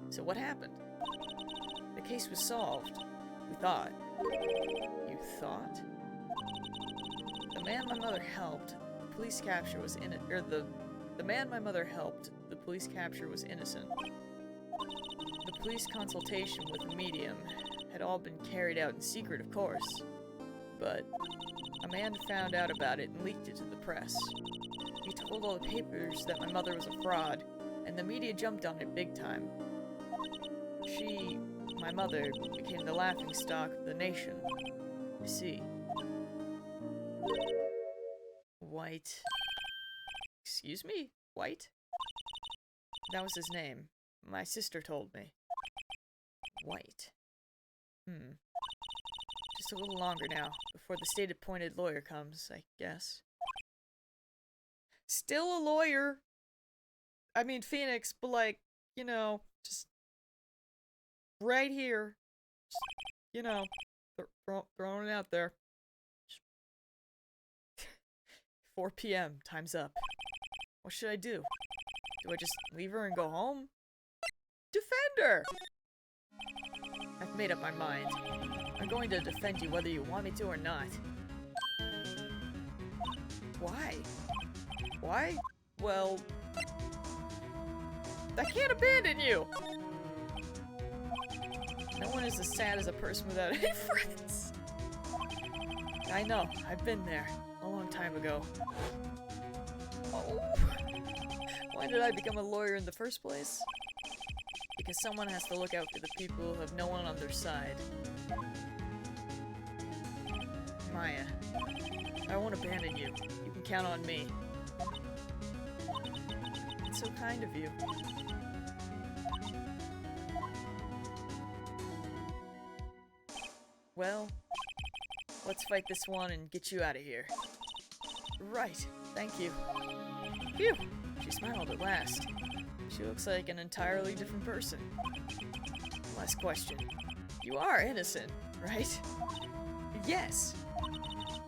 So what happened? The case was solved. We thought. You thought? The man my mother helped, the police capture was the man my mother helped, the police capture was innocent. The police consultation with the medium had all been carried out in secret, of course. But a man found out about it and leaked it to the press. He told all the papers that my mother was a fraud, and the media jumped on it big time. My mother, became the laughingstock of the nation. I see. White. Excuse me? White? That was his name. My sister told me. White. Just a little longer now, before the state-appointed lawyer comes, I guess. Still a lawyer! I mean, Phoenix, but like, you know, just right here. Just, you know, throwing it out there. 4 p.m. Time's up. What should I do? Do I just leave her and go home? Defend her! I've made up my mind. I'm going to defend you whether you want me to or not. Why? Why? Well, I can't abandon you! No one is as sad as a person without any friends. I know, I've been there. A long time ago. Oh. Why did I become a lawyer in the first place? Because someone has to look out for the people who have no one on their side. Maya, I won't abandon you. You can count on me. It's so kind of you. Well, let's fight this one and get you out of here. Right, thank you. Phew, she smiled at last. She looks like an entirely different person. Last question. You are innocent, right? Yes.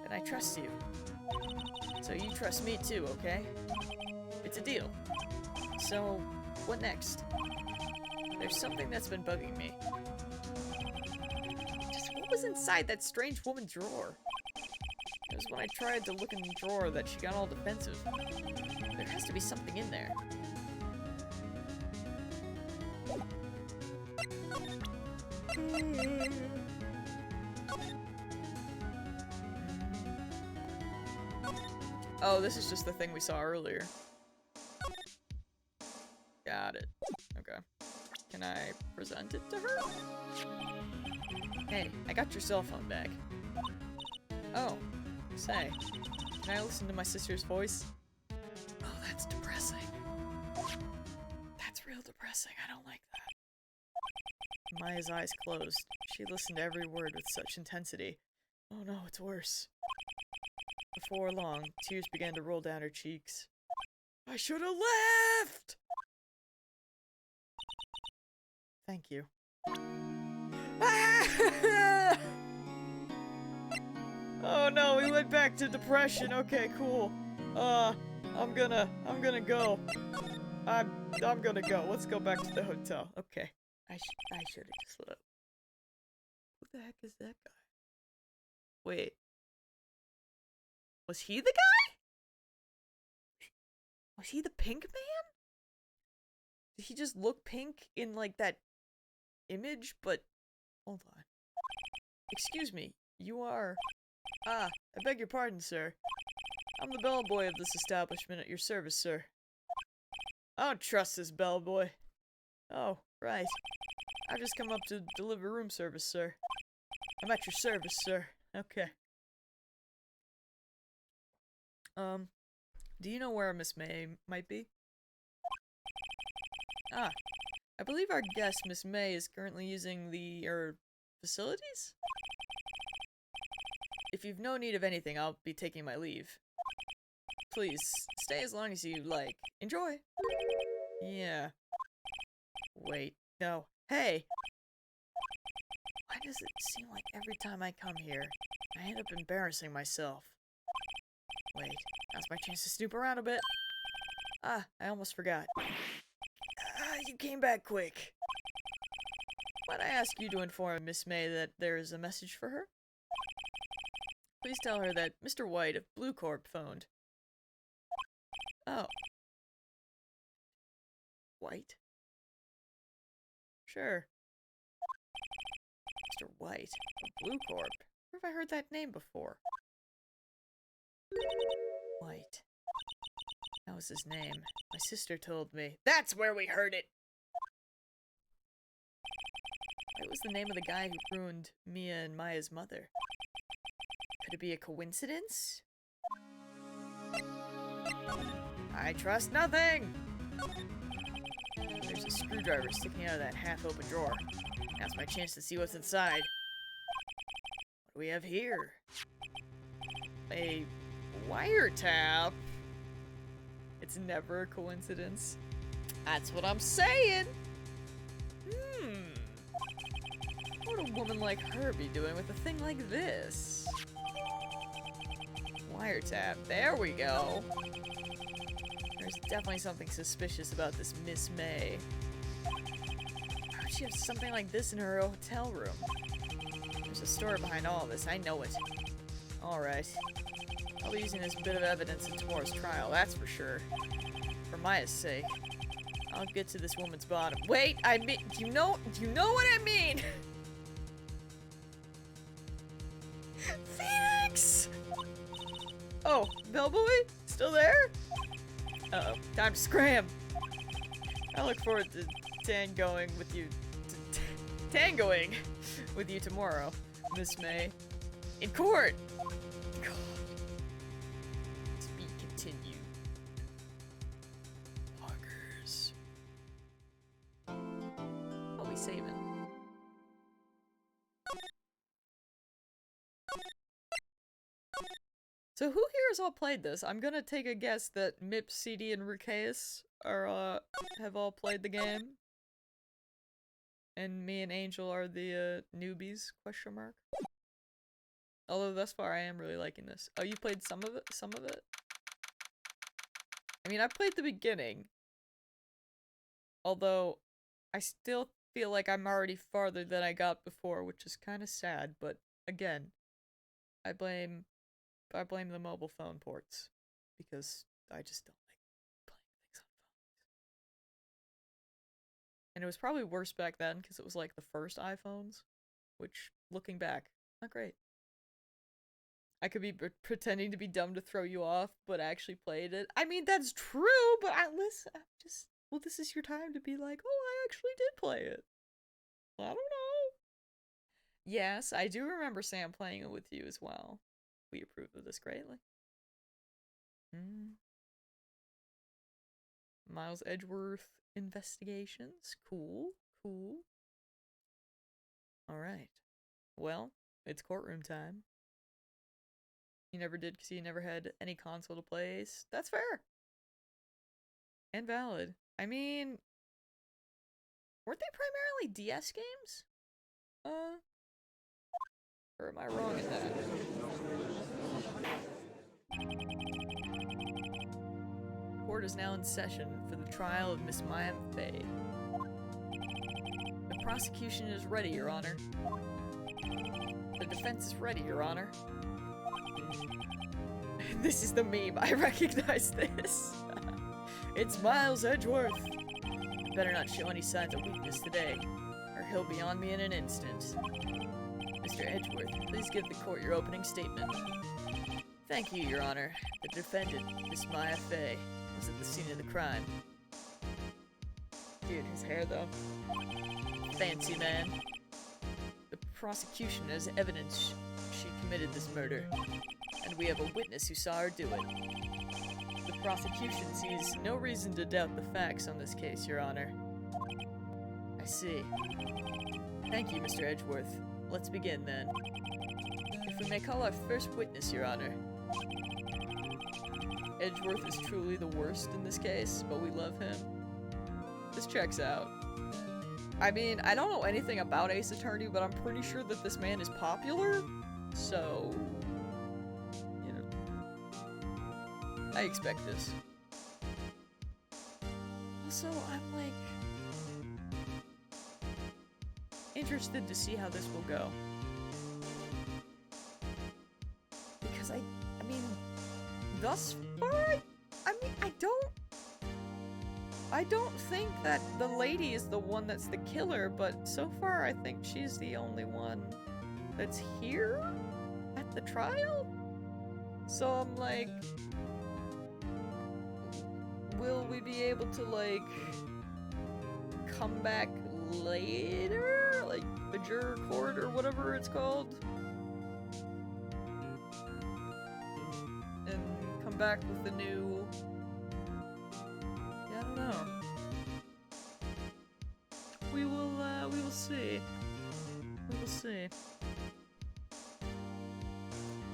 And I trust you. So you trust me too, okay? It's a deal. So, what next? There's something that's been bugging me. Just what was inside that strange woman's drawer? It was when I tried to look in the drawer that she got all defensive. There has to be something in there. Oh, this is just the thing we saw earlier. Got it. Okay. Can I present it to her? Hey, I got your cell phone back. Oh, say, can I listen to my sister's voice? Oh, that's depressing. That's real depressing. I don't like that. Maya's eyes closed. She listened to every word with such intensity. Oh no, it's worse. Before long, tears began to roll down her cheeks. I should have left! Thank you. Oh no, we went back to depression. Okay, cool. I'm gonna go. I'm gonna go. Let's go back to the hotel. Okay. I should have just looked. Who the heck is that guy? Wait. Was he the guy? Was he the pink man? Did he just look pink in like that image? But hold on. Excuse me. You are... Ah, I beg your pardon, sir. I'm the bellboy of this establishment at your service, sir. I don't trust this bellboy. Oh, right. I've just come up to deliver room service, sir. I'm at your service, sir. Okay. Do you know where Miss May might be? Ah, I believe our guest, Miss May, is currently using the, facilities? If you've no need of anything, I'll be taking my leave. Please, stay as long as you like. Enjoy! Yeah. Wait, no. Hey! Why does it seem like every time I come here, I end up embarrassing myself? Wait, now's my chance to snoop around a bit. Ah, I almost forgot. You came back quick. Might I ask you to inform Miss May that there is a message for her? Please tell her that Mr. White of Blue Corp phoned. Oh. White? Sure. Mr. White of Blue Corp? Where have I heard that name before? White. That was his name. My sister told me. That's where we heard it! What was the name of the guy who ruined Mia and Maya's mother? Could it be a coincidence? I trust nothing! There's a screwdriver sticking out of that half-open drawer. Now's my chance to see what's inside. What do we have here? A wiretap? It's never a coincidence. That's what I'm saying! What would a woman like her be doing with a thing like this? Wiretap. There we go. There's definitely something suspicious about this Miss May. Why would she have something like this in her hotel room? There's a story behind all of this. I know it. Alright. I'll be using this bit of evidence in tomorrow's trial, that's for sure. For Maya's sake. I'll get to this woman's bottom. Wait, I mean, do you know what I mean? Phoenix! Oh, bellboy? Still there? Uh-oh, time to scram. I look forward to tangoing with you tomorrow, Miss May. In court! God. To be continued. Loggers. What are we saving? So who here has all played this? I'm gonna take a guess that Mip, CD, and Rukeus are, have all played the game. And me and Angel are the, newbies, question mark. Although thus far I am really liking this. Oh, you played some of it? Some of it? I mean, I played the beginning. Although, I still feel like I'm already farther than I got before, which is kind of sad, but again, I blame the mobile phone ports, because I just don't like playing things on phones. And it was probably worse back then, because it was like the first iPhones, which, looking back, not great. I could be pretending to be dumb to throw you off, but I actually played it. I mean, that's true, but well, this is your time to be like, oh, I actually did play it. I don't know. Yes, I do remember Sam playing it with you as well. We approve of this greatly. Miles Edgeworth investigations. Cool, cool. Alright. Well, it's courtroom time. You never did because you never had any console to play. That's fair. And valid. I mean, Weren't they primarily DS games? Or am I wrong in that? Court is now in session for the trial of Miss Maya Fey. The prosecution is ready, Your Honor. The defense is ready, Your Honor. This is the meme. I recognize this. It's Miles Edgeworth. Better not show any signs of weakness today, or he'll be on me in an instant. Mr. Edgeworth, please give the court your opening statement. Thank you, Your Honor. The defendant, Miss Maya Fey, was at the scene of the crime. Dude, his hair, though. Fancy man. The prosecution has evidence she committed this murder, and we have a witness who saw her do it. The prosecution sees no reason to doubt the facts on this case, Your Honor. I see. Thank you, Mr. Edgeworth. Let's begin, then. If we may call our first witness, Your Honor. Edgeworth is truly the worst in this case, but we love him. This checks out. I mean, I don't know anything about Ace Attorney, but I'm pretty sure that this man is popular, so... you know. I expect this. Also, I'm, like... interested to see how this will go. Because I mean, thus far, I don't think that the lady is the one that's the killer, but so far I think she's the only one that's here at the trial? So I'm like, will we be able to, like, come back later? Like, the juror court or whatever it's called? And come back with a new... yeah, I don't know. We will see. We will see.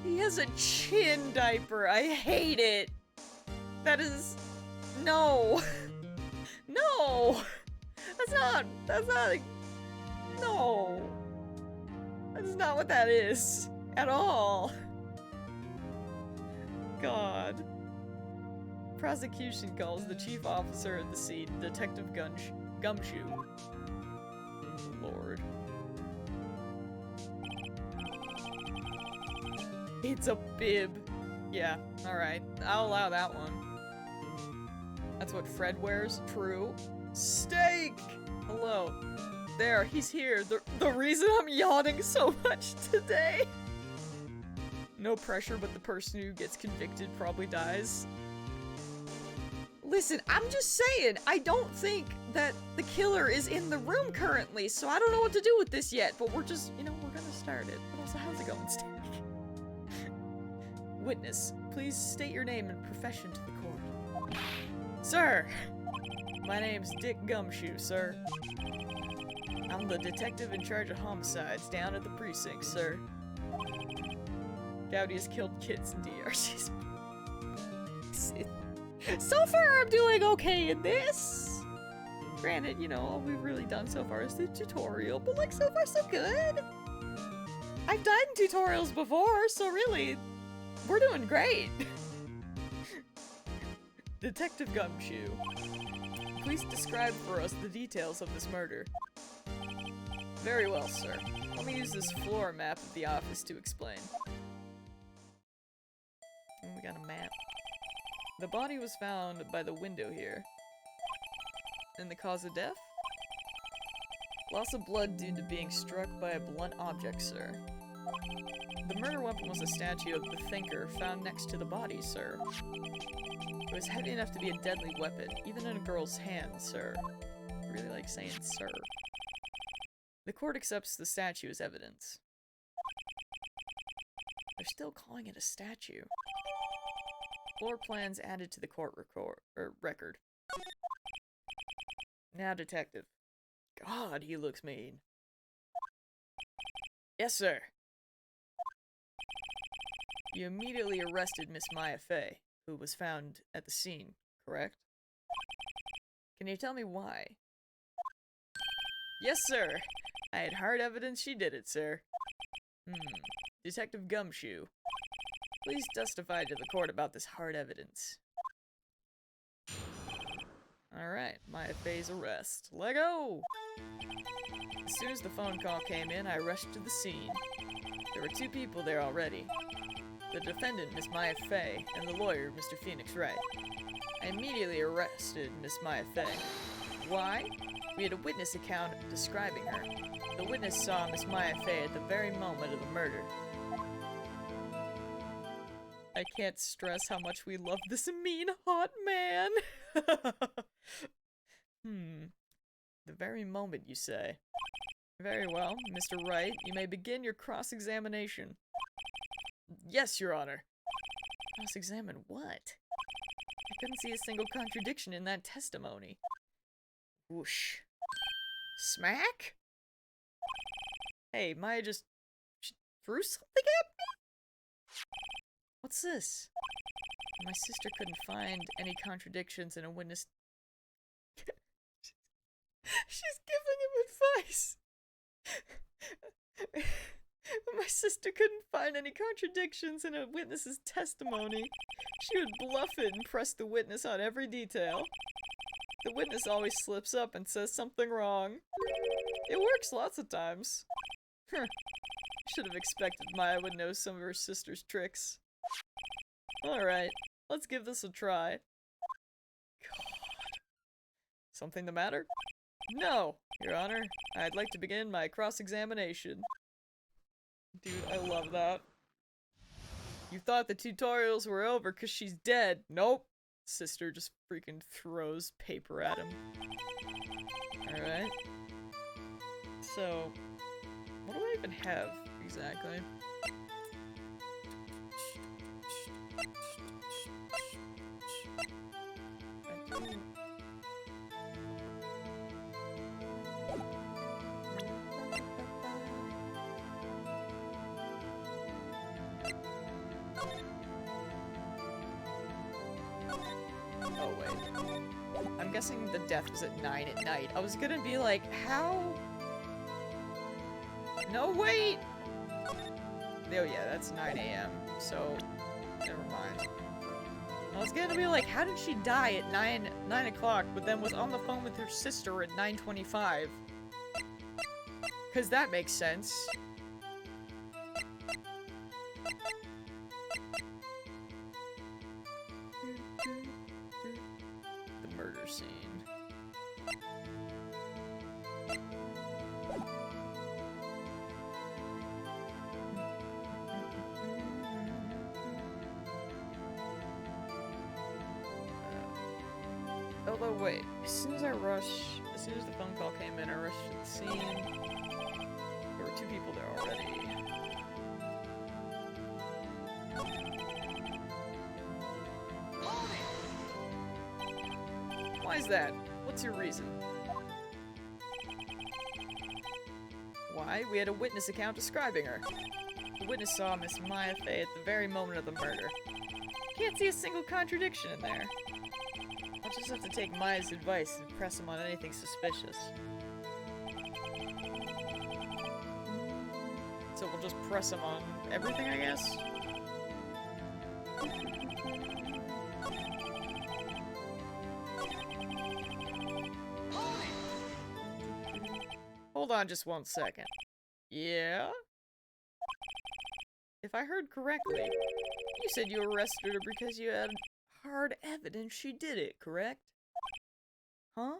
He has a chin diaper. I hate it. That is... no. No. That's not, no. That's not what that is. At all. God. Prosecution calls the chief officer at the scene, Detective Gumshoe. Lord. It's a bib. Yeah, alright. I'll allow that one. That's what Fred wears? True. Steak! Hello. There, he's here. The reason I'm yawning so much today. No pressure, but the person who gets convicted probably dies. Listen, I'm just saying, I don't think that the killer is in the room currently, so I don't know what to do with this yet, but we're just, you know, we're gonna start it. But also, how's it going, Steak? Witness, please state your name and profession to the court. Sir! My name's Dick Gumshoe, sir. I'm the detective in charge of homicides down at the precinct, sir. Gowdy has killed kids in DRCs. So far, I'm doing okay in this. Granted, you know, all we've really done so far is the tutorial, but like, so far so good. I've done tutorials before, so really, we're doing great. Detective Gumshoe, please describe for us the details of this murder. Very well, sir. Let me use this floor map of the office to explain. And we got a map. The body was found by the window here. And the cause of death? Loss of blood due to being struck by a blunt object, sir. The murder weapon was a statue of the Thinker found next to the body, sir. It was heavy enough to be a deadly weapon, even in a girl's hand, sir. I really like saying sir. The court accepts the statue as evidence. They're still calling it a statue. Floor plans added to the court record. Now, detective. God, he looks mean. Yes, sir. You immediately arrested Miss Maya Fey, who was found at the scene, correct? Can you tell me why? Yes, sir. I had hard evidence she did it, sir. Detective Gumshoe. Please testify to the court about this hard evidence. Alright, Maya Fey's arrest. Let go! As soon as the phone call came in, I rushed to the scene. There were two people there already. The defendant, Miss Maya Fey, and the lawyer, Mr. Phoenix Wright. I immediately arrested Miss Maya Fey. Why? We had a witness account describing her. The witness saw Miss Maya Fey at the very moment of the murder. I can't stress how much we love this mean, hot man. The very moment, you say. Very well, Mr. Wright, you may begin your cross-examination. Yes, Your Honor. Cross-examine what? I couldn't see a single contradiction in that testimony. Whoosh. Smack? Hey, Maya just... she threw something at me? What's this? My sister couldn't find any contradictions in a witness... She's giving him advice! My sister couldn't find any contradictions in a witness's testimony. She would bluff it and press the witness on every detail. The witness always slips up and says something wrong. It works lots of times. Should have expected Maya would know some of her sister's tricks. Alright, let's give this a try. God. Something the matter? No, Your Honor. I'd like to begin my cross-examination. Dude, I love that. You thought the tutorials were over because she's dead. Nope. Sister just freaking throws paper at him. Alright. So, what do I even have exactly? Oh, wait. I'm guessing the death was at 9 at night. I was gonna be like, how? No, wait! Oh, yeah, that's 9 a.m. So, never mind. I was gonna be like, how did she die at 9 o'clock, but then was on the phone with her sister at 9:25? Because that makes sense. The murder scene. Although, wait, as soon as the phone call came in, I rushed to the scene. There were two people there already. Why is that? What's your reason? Why? We had a witness account describing her. The witness saw Miss Maya Fey at the very moment of the murder. Can't see a single contradiction in there. I'll just have to take Maya's advice and press him on anything suspicious. So we'll just press him on everything, I guess? Hold on just 1 second. Yeah? If I heard correctly, you said you arrested her because you had hard evidence she did it, correct? Huh?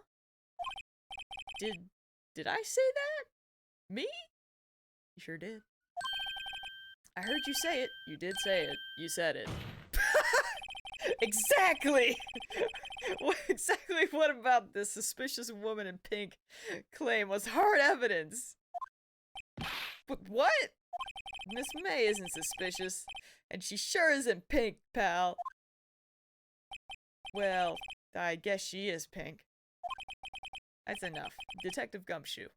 Did I say that? Me? You sure did. I heard you say it. You did say it. You said it. Exactly! Exactly what about this suspicious woman in pink claim was hard evidence? But what? Miss May isn't suspicious, and she sure isn't pink, pal. Well, I guess she is pink. That's enough. Detective Gumshoe.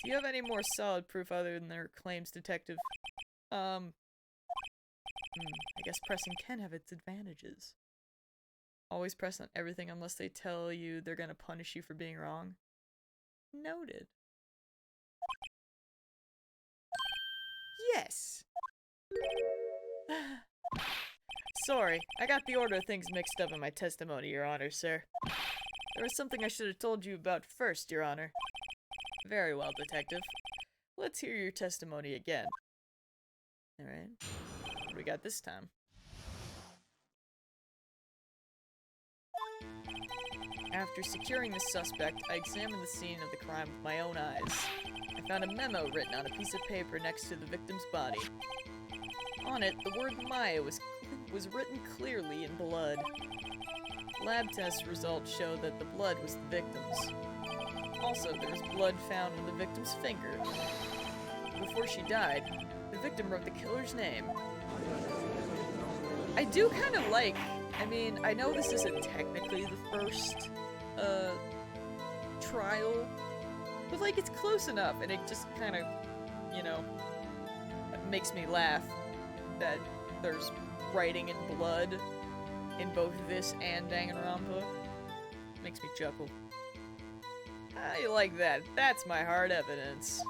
Do you have any more solid proof other than their claims, Detective? I guess pressing can have its advantages. Always press on everything unless they tell you they're gonna punish you for being wrong. Noted. Yes! Sorry, I got the order of things mixed up in my testimony, Your Honor, sir. There was something I should have told you about first, Your Honor. Very well, Detective. Let's hear your testimony again. Alright. What do we got this time? After securing the suspect, I examined the scene of the crime with my own eyes. I found a memo written on a piece of paper next to the victim's body. On it, the word Maya was written clearly in blood. Lab test results showed that the blood was the victim's. Also, there was blood found on the victim's finger. Before she died, the victim wrote the killer's name. I do kind of like, I mean, I know this isn't technically the first, trial, but like, it's close enough, and it just kind of, you know, makes me laugh that there's writing in blood in both this and Danganronpa. Makes me chuckle. How you like that? That's my hard evidence.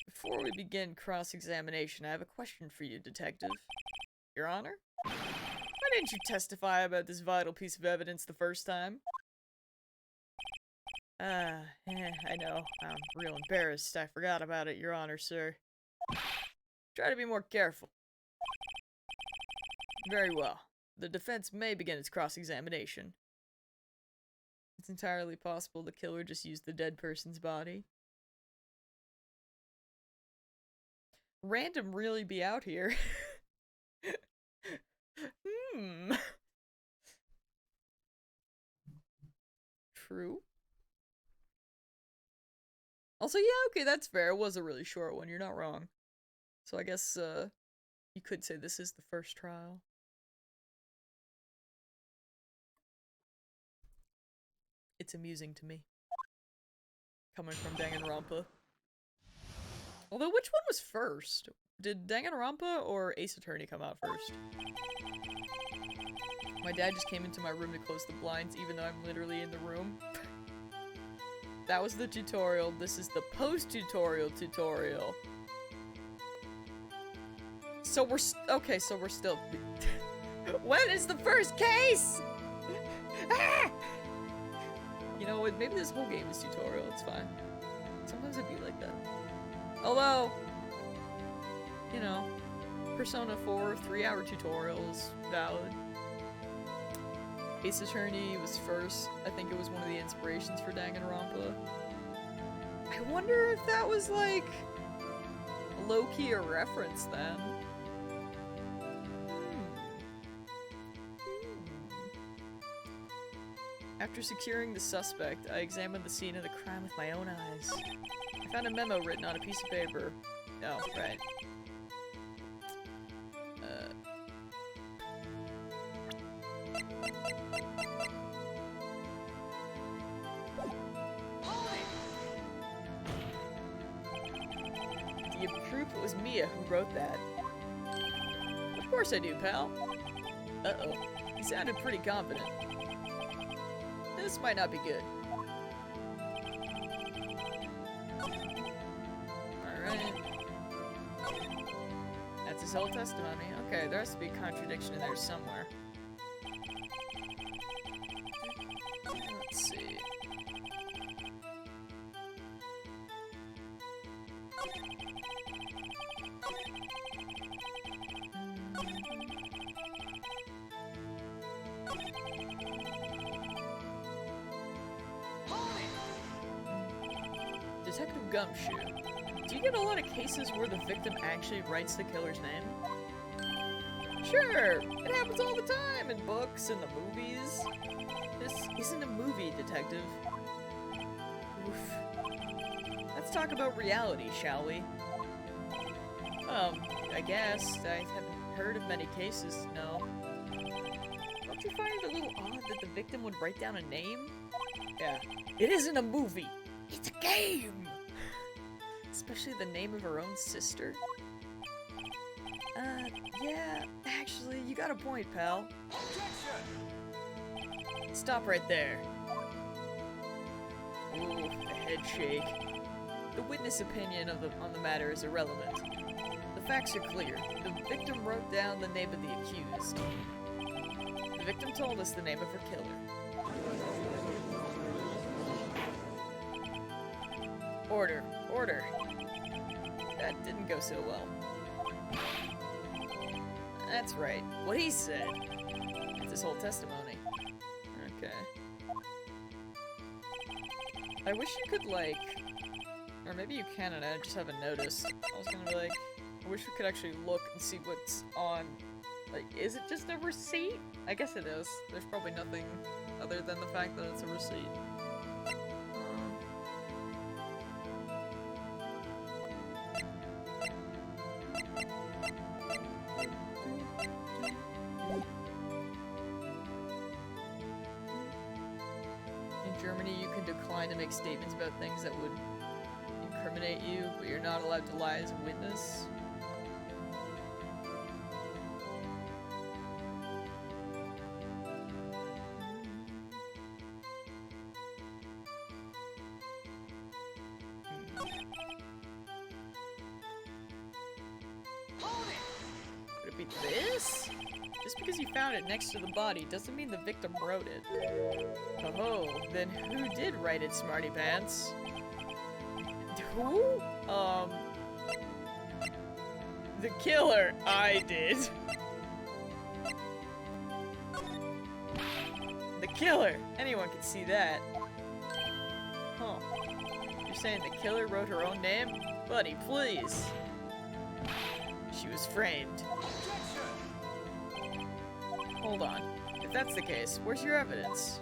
Before we begin cross-examination, I have a question for you, Detective. Your Honor? Why didn't you testify about this vital piece of evidence the first time? I know. I'm real embarrassed. I forgot about it, Your Honor, sir. Try to be more careful. Very well. The defense may begin its cross-examination. It's entirely possible the killer just used the dead person's body. Random really be out here. True. Also, yeah, okay, that's fair. It was a really short one. You're not wrong. So I guess, you could say this is the first trial. It's amusing to me. Coming from Danganronpa. Although, which one was first? Did Danganronpa or Ace Attorney come out first? My dad just came into my room to close the blinds, even though I'm literally in the room. That was the tutorial. This is the post-tutorial tutorial. So we're okay, so we're still... When is the first case? Ah! You know what? Maybe this whole game is tutorial. It's fine. Sometimes it'd be like that. Although, you know, Persona 4 3-hour tutorials valid. Ace Attorney was first. I think it was one of the inspirations for Danganronpa. I wonder if that was like low-key a reference then. After securing the suspect, I examined the scene of the crime with my own eyes. I found a memo written on a piece of paper. Oh, right. Do you prove it was Mia who wrote that? Of course I do, pal. Uh-oh. He sounded pretty confident. This might not be good. Alright. That's his whole testimony. Okay, there has to be a contradiction in there somewhere. Let's see. Detective Gumshoe, do you get a lot of cases where the victim actually writes the killer's name? Sure, it happens all the time in books and the movies. This isn't a movie, Detective. Oof. Let's talk about reality, shall we? I guess. I haven't heard of many cases, no. Don't you find it a little odd that the victim would write down a name? Yeah. It isn't a movie! It's a game! Especially the name of her own sister. Yeah, actually, you got a point, pal. Objection! Stop right there. Ooh, the head shake. The witness opinion on the matter is irrelevant. The facts are clear. The victim wrote down the name of the accused. The victim told us the name of her killer. Order. Order. That didn't go so well. That's right. What he said. It's his whole testimony. Okay. I wish you could, like... Or maybe you can and I just haven't noticed. I was gonna be like... I wish we could actually look and see what's on... Like, is it just a receipt? I guess it is. There's probably nothing other than the fact that it's a receipt. In Germany, you can decline to make statements about things that would incriminate you, but you're not allowed to lie as a witness. Could it be this? Just because you found it next to the body doesn't mean the victim wrote it. Oh, then who did write it, Smarty Pants? Who? The killer. I did. The killer. Anyone can see that. Huh. You're saying the killer wrote her own name? Buddy, please. She was framed. Hold on. If that's the case, where's your evidence?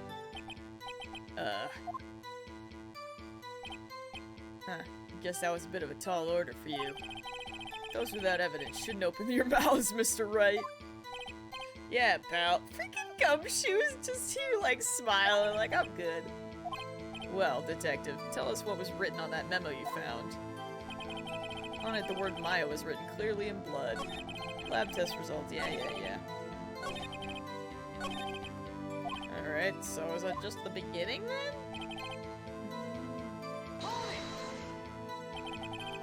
Guess that was a bit of a tall order for you. Those without evidence shouldn't open your mouths, Mr. Wright. Yeah, pal. Freaking Gumshoe's just here, like, smiling, like, I'm good. Well, detective, tell us what was written on that memo you found. On it, the word Maya was written clearly in blood. Lab test results, yeah. Alright, so is that just the beginning, then?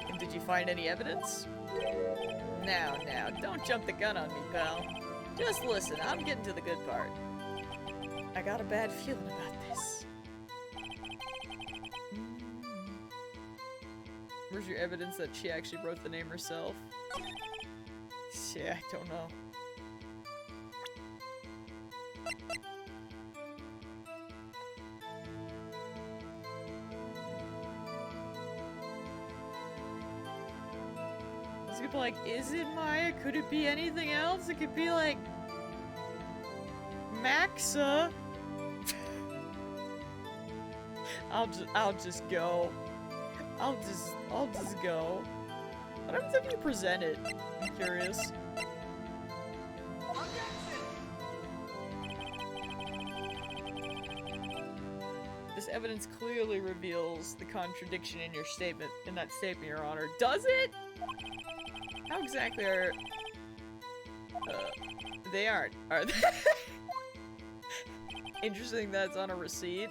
And did you find any evidence? Now, don't jump the gun on me, pal. Just listen, I'm getting to the good part. I got a bad feeling about this. Where's your evidence that she actually wrote the name herself? Yeah, I don't know. It's gonna be like, is it Maya? Could it be anything else? It could be like Maxa. I'll just go. I'll just go. What happens if you present it? I'm curious. This evidence clearly reveals the contradiction in your statement, in that statement, Your Honor. Does it? How exactly are... they aren't, are they? Interesting that it's on a receipt.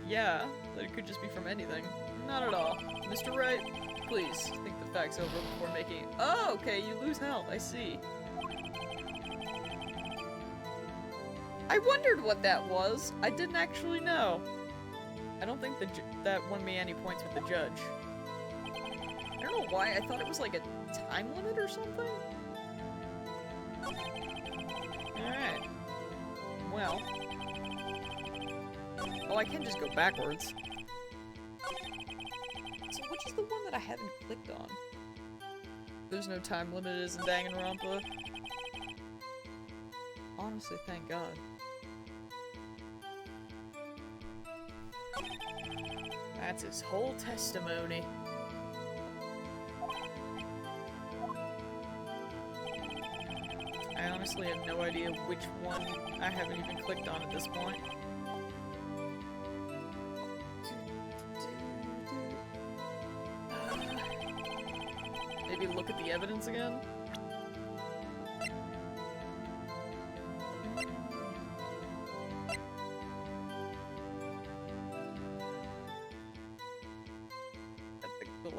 Yeah, but it could just be from anything. Not at all. Mr. Wright, please think the facts over before making... Oh, okay, you lose health, I see. I wondered what that was. I didn't actually know. I don't think that won me any points with the judge. I don't know why, I thought it was like a time limit or something? Alright. Well. Oh, I can just go backwards. So which is the one that I haven't clicked on? There's no time limit, is in Danganronpa. Honestly, thank God. That's his whole testimony. I honestly have no idea which one I haven't even clicked on at this point. Maybe look at the evidence again?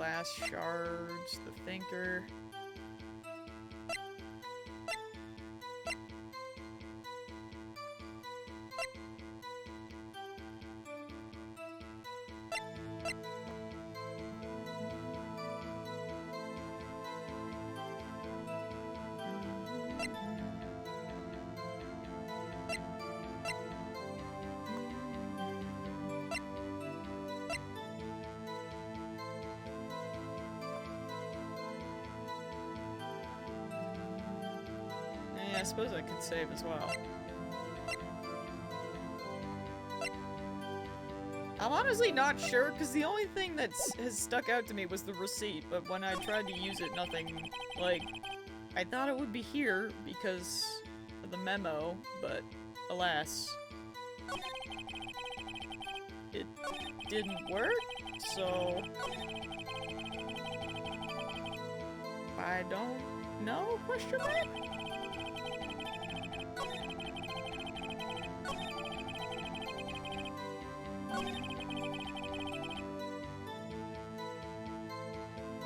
glass shards, the thinker. I suppose I could save as well. I'm honestly not sure, because the only thing that has stuck out to me was the receipt, but when I tried to use it, nothing, like, I thought it would be here because of the memo, but alas, it didn't work, so I don't know, question mark?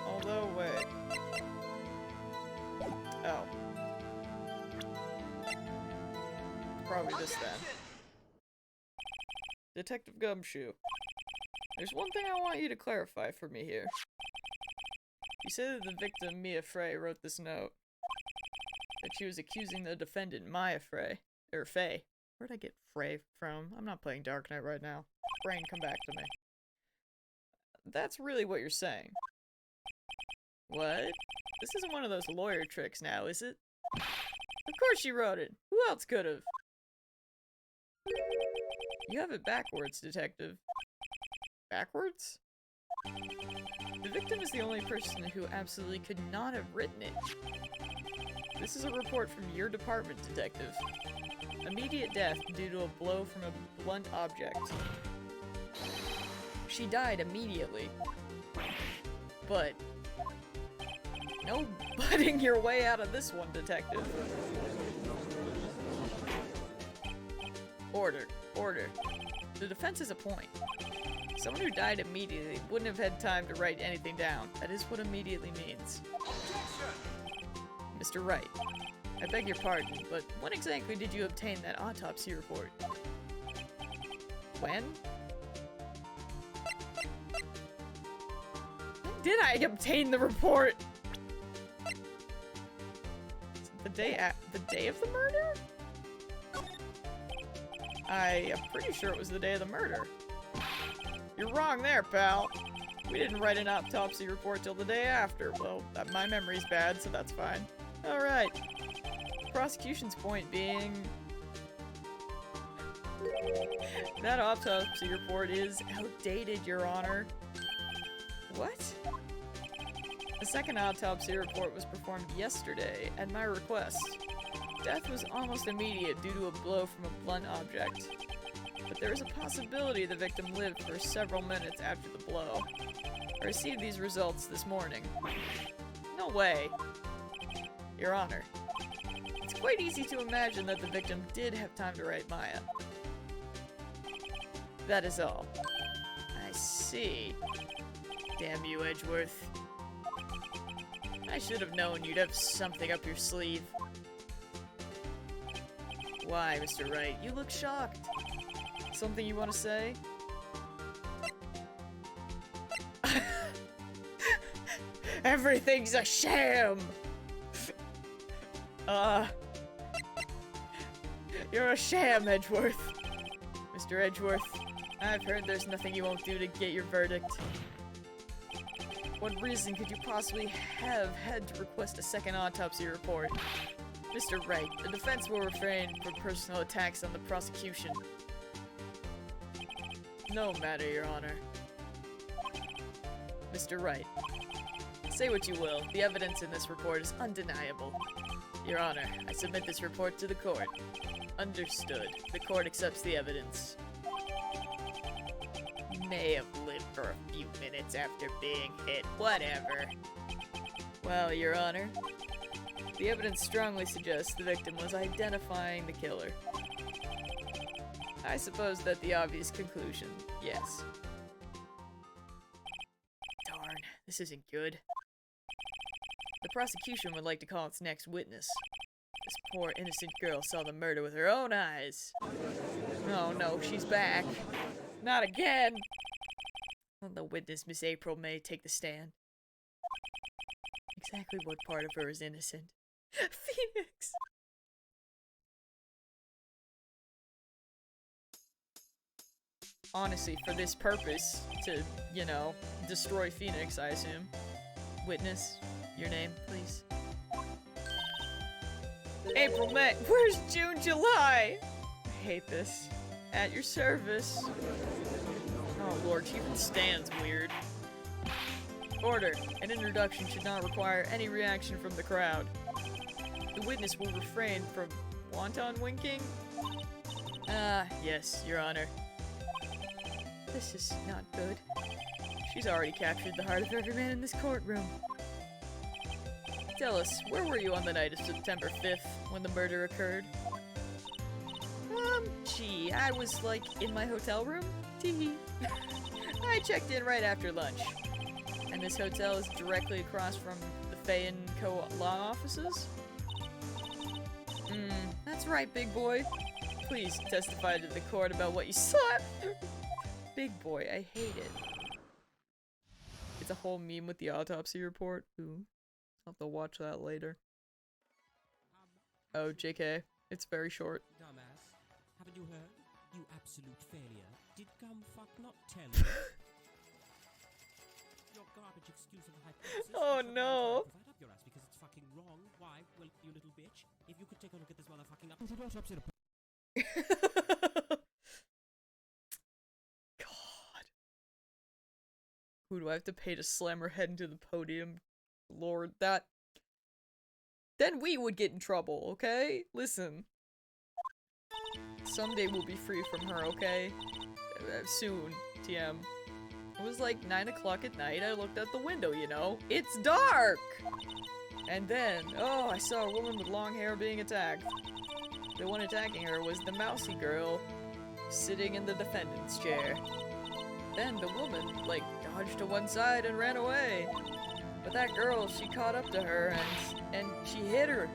Although, wait. Oh. Probably this then. Detective Gumshoe. There's one thing I want you to clarify for me here. You said that the victim, Mia Frey, wrote this note. That she was accusing the defendant, Maya Frey. Or Faye. Where'd I get Frey from? I'm not playing Dark Knight right now. Brain, come back to me. That's really what you're saying. What? This isn't one of those lawyer tricks now, is it? Of course she wrote it. Who else could've? You have it backwards, detective. Backwards? The victim is the only person who absolutely could not have written it. This is a report from your department, detective. Immediate death due to a blow from a blunt object. She died immediately. But no butting your way out of this one, detective. Order. Order. The defense has a point. Someone who died immediately wouldn't have had time to write anything down. That is what immediately means. Mr. Wright, I beg your pardon, but when exactly did you obtain that autopsy report? When? When did I obtain the report? The day of the murder? I am pretty sure it was the day of the murder. You're wrong there, pal. We didn't write an autopsy report till the day after. Well, my memory's bad, so that's fine. Alright. Prosecution's point being... that autopsy report is outdated, Your Honor. What? The second autopsy report was performed yesterday, at my request. Death was almost immediate due to a blow from a blunt object. But there is a possibility the victim lived for several minutes after the blow. I received these results this morning. No way. Your Honor, it's quite easy to imagine that the victim did have time to write Maya. That is all. I see. Damn you, Edgeworth. I should have known you'd have something up your sleeve. Why, Mr. Wright? You look shocked. Something you want to say? Everything's a sham! You're a sham, Edgeworth. Mr. Edgeworth, I've heard there's nothing you won't do to get your verdict. What reason could you possibly have had to request a second autopsy report? Mr. Wright, the defense will refrain from personal attacks on the prosecution. No matter, Your Honor. Mr. Wright, say what you will, the evidence in this report is undeniable. Your Honor, I submit this report to the court. Understood. The court accepts the evidence. May have lived for a few minutes after being hit, whatever. Well, Your Honor, the evidence strongly suggests the victim was identifying the killer. I suppose that the obvious conclusion, yes. Darn, this This isn't good. The prosecution would like to call its next witness. This poor innocent girl saw the murder with her own eyes. Oh no, she's back. Not again! The witness, Miss April, may take the stand. Exactly what part of her is innocent? Phoenix! Honestly, for this purpose, to, you know, destroy Phoenix, I assume. Witness, your name, please. April, May, where's June, July? I hate this. At your service. Oh lord, she even stands weird. Order. An introduction should not require any reaction from the crowd. The witness will refrain from wonton winking. Yes, Your Honor. This is not good. She's already captured the heart of every man in this courtroom. Tell us, where were you on the night of September 5th, when the murder occurred? Gee, I was, like, in my hotel room? Teehee. I checked in right after lunch. And this hotel is directly across from the Fay & Co. law offices? That's right, big boy. Please testify to the court about what you saw. Big boy, I hate it. It's a whole meme with the autopsy report. Ooh. I'll have to watch that later. Oh, JK. It's very short. Dumbass. Haven't you heard? You absolute failure. Did fuck not tell you? Your garbage excuse of hypothesis. Oh no. Right up your ass because it's fucking wrong. Why? Well, you little bitch. If you could take a look at this motherfucking autopsy report. God. Who do I have to pay to slam her head into the podium? Lord, that... Then we would get in trouble, okay? Listen. Someday we'll be free from her, okay? Soon, TM. It was like 9 o'clock at night. I looked out the window, you know. It's dark! And then, oh, I saw a woman with long hair being attacked. The one attacking her was the mousy girl sitting in the defendant's chair. Then the woman, like, dodged to one side and ran away. But that girl, she caught up to her and she hit her.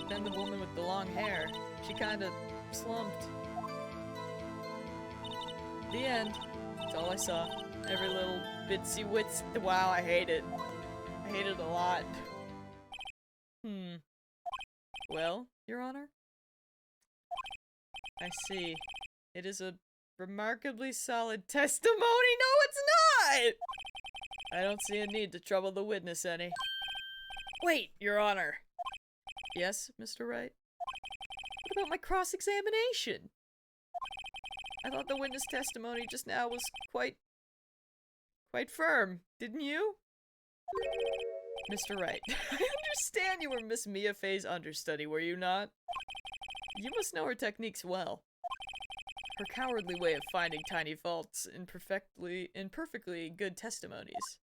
Then the woman with the long hair, she kinda slumped. The end. That's all I saw. Every little bitsy wits. Wow, I hate it. I hate it a lot. Well, Your Honor? I see. It is a remarkably solid testimony. No, it's not! I don't see a need to trouble the witness any. Wait, Your Honor. Yes, Mr. Wright? What about my cross-examination? I thought the witness testimony just now was quite firm, didn't you? Mr. Wright, I understand you were Miss Mia Fey's understudy, were you not? You must know her techniques well. Her cowardly way of finding tiny faults in perfectly good testimonies.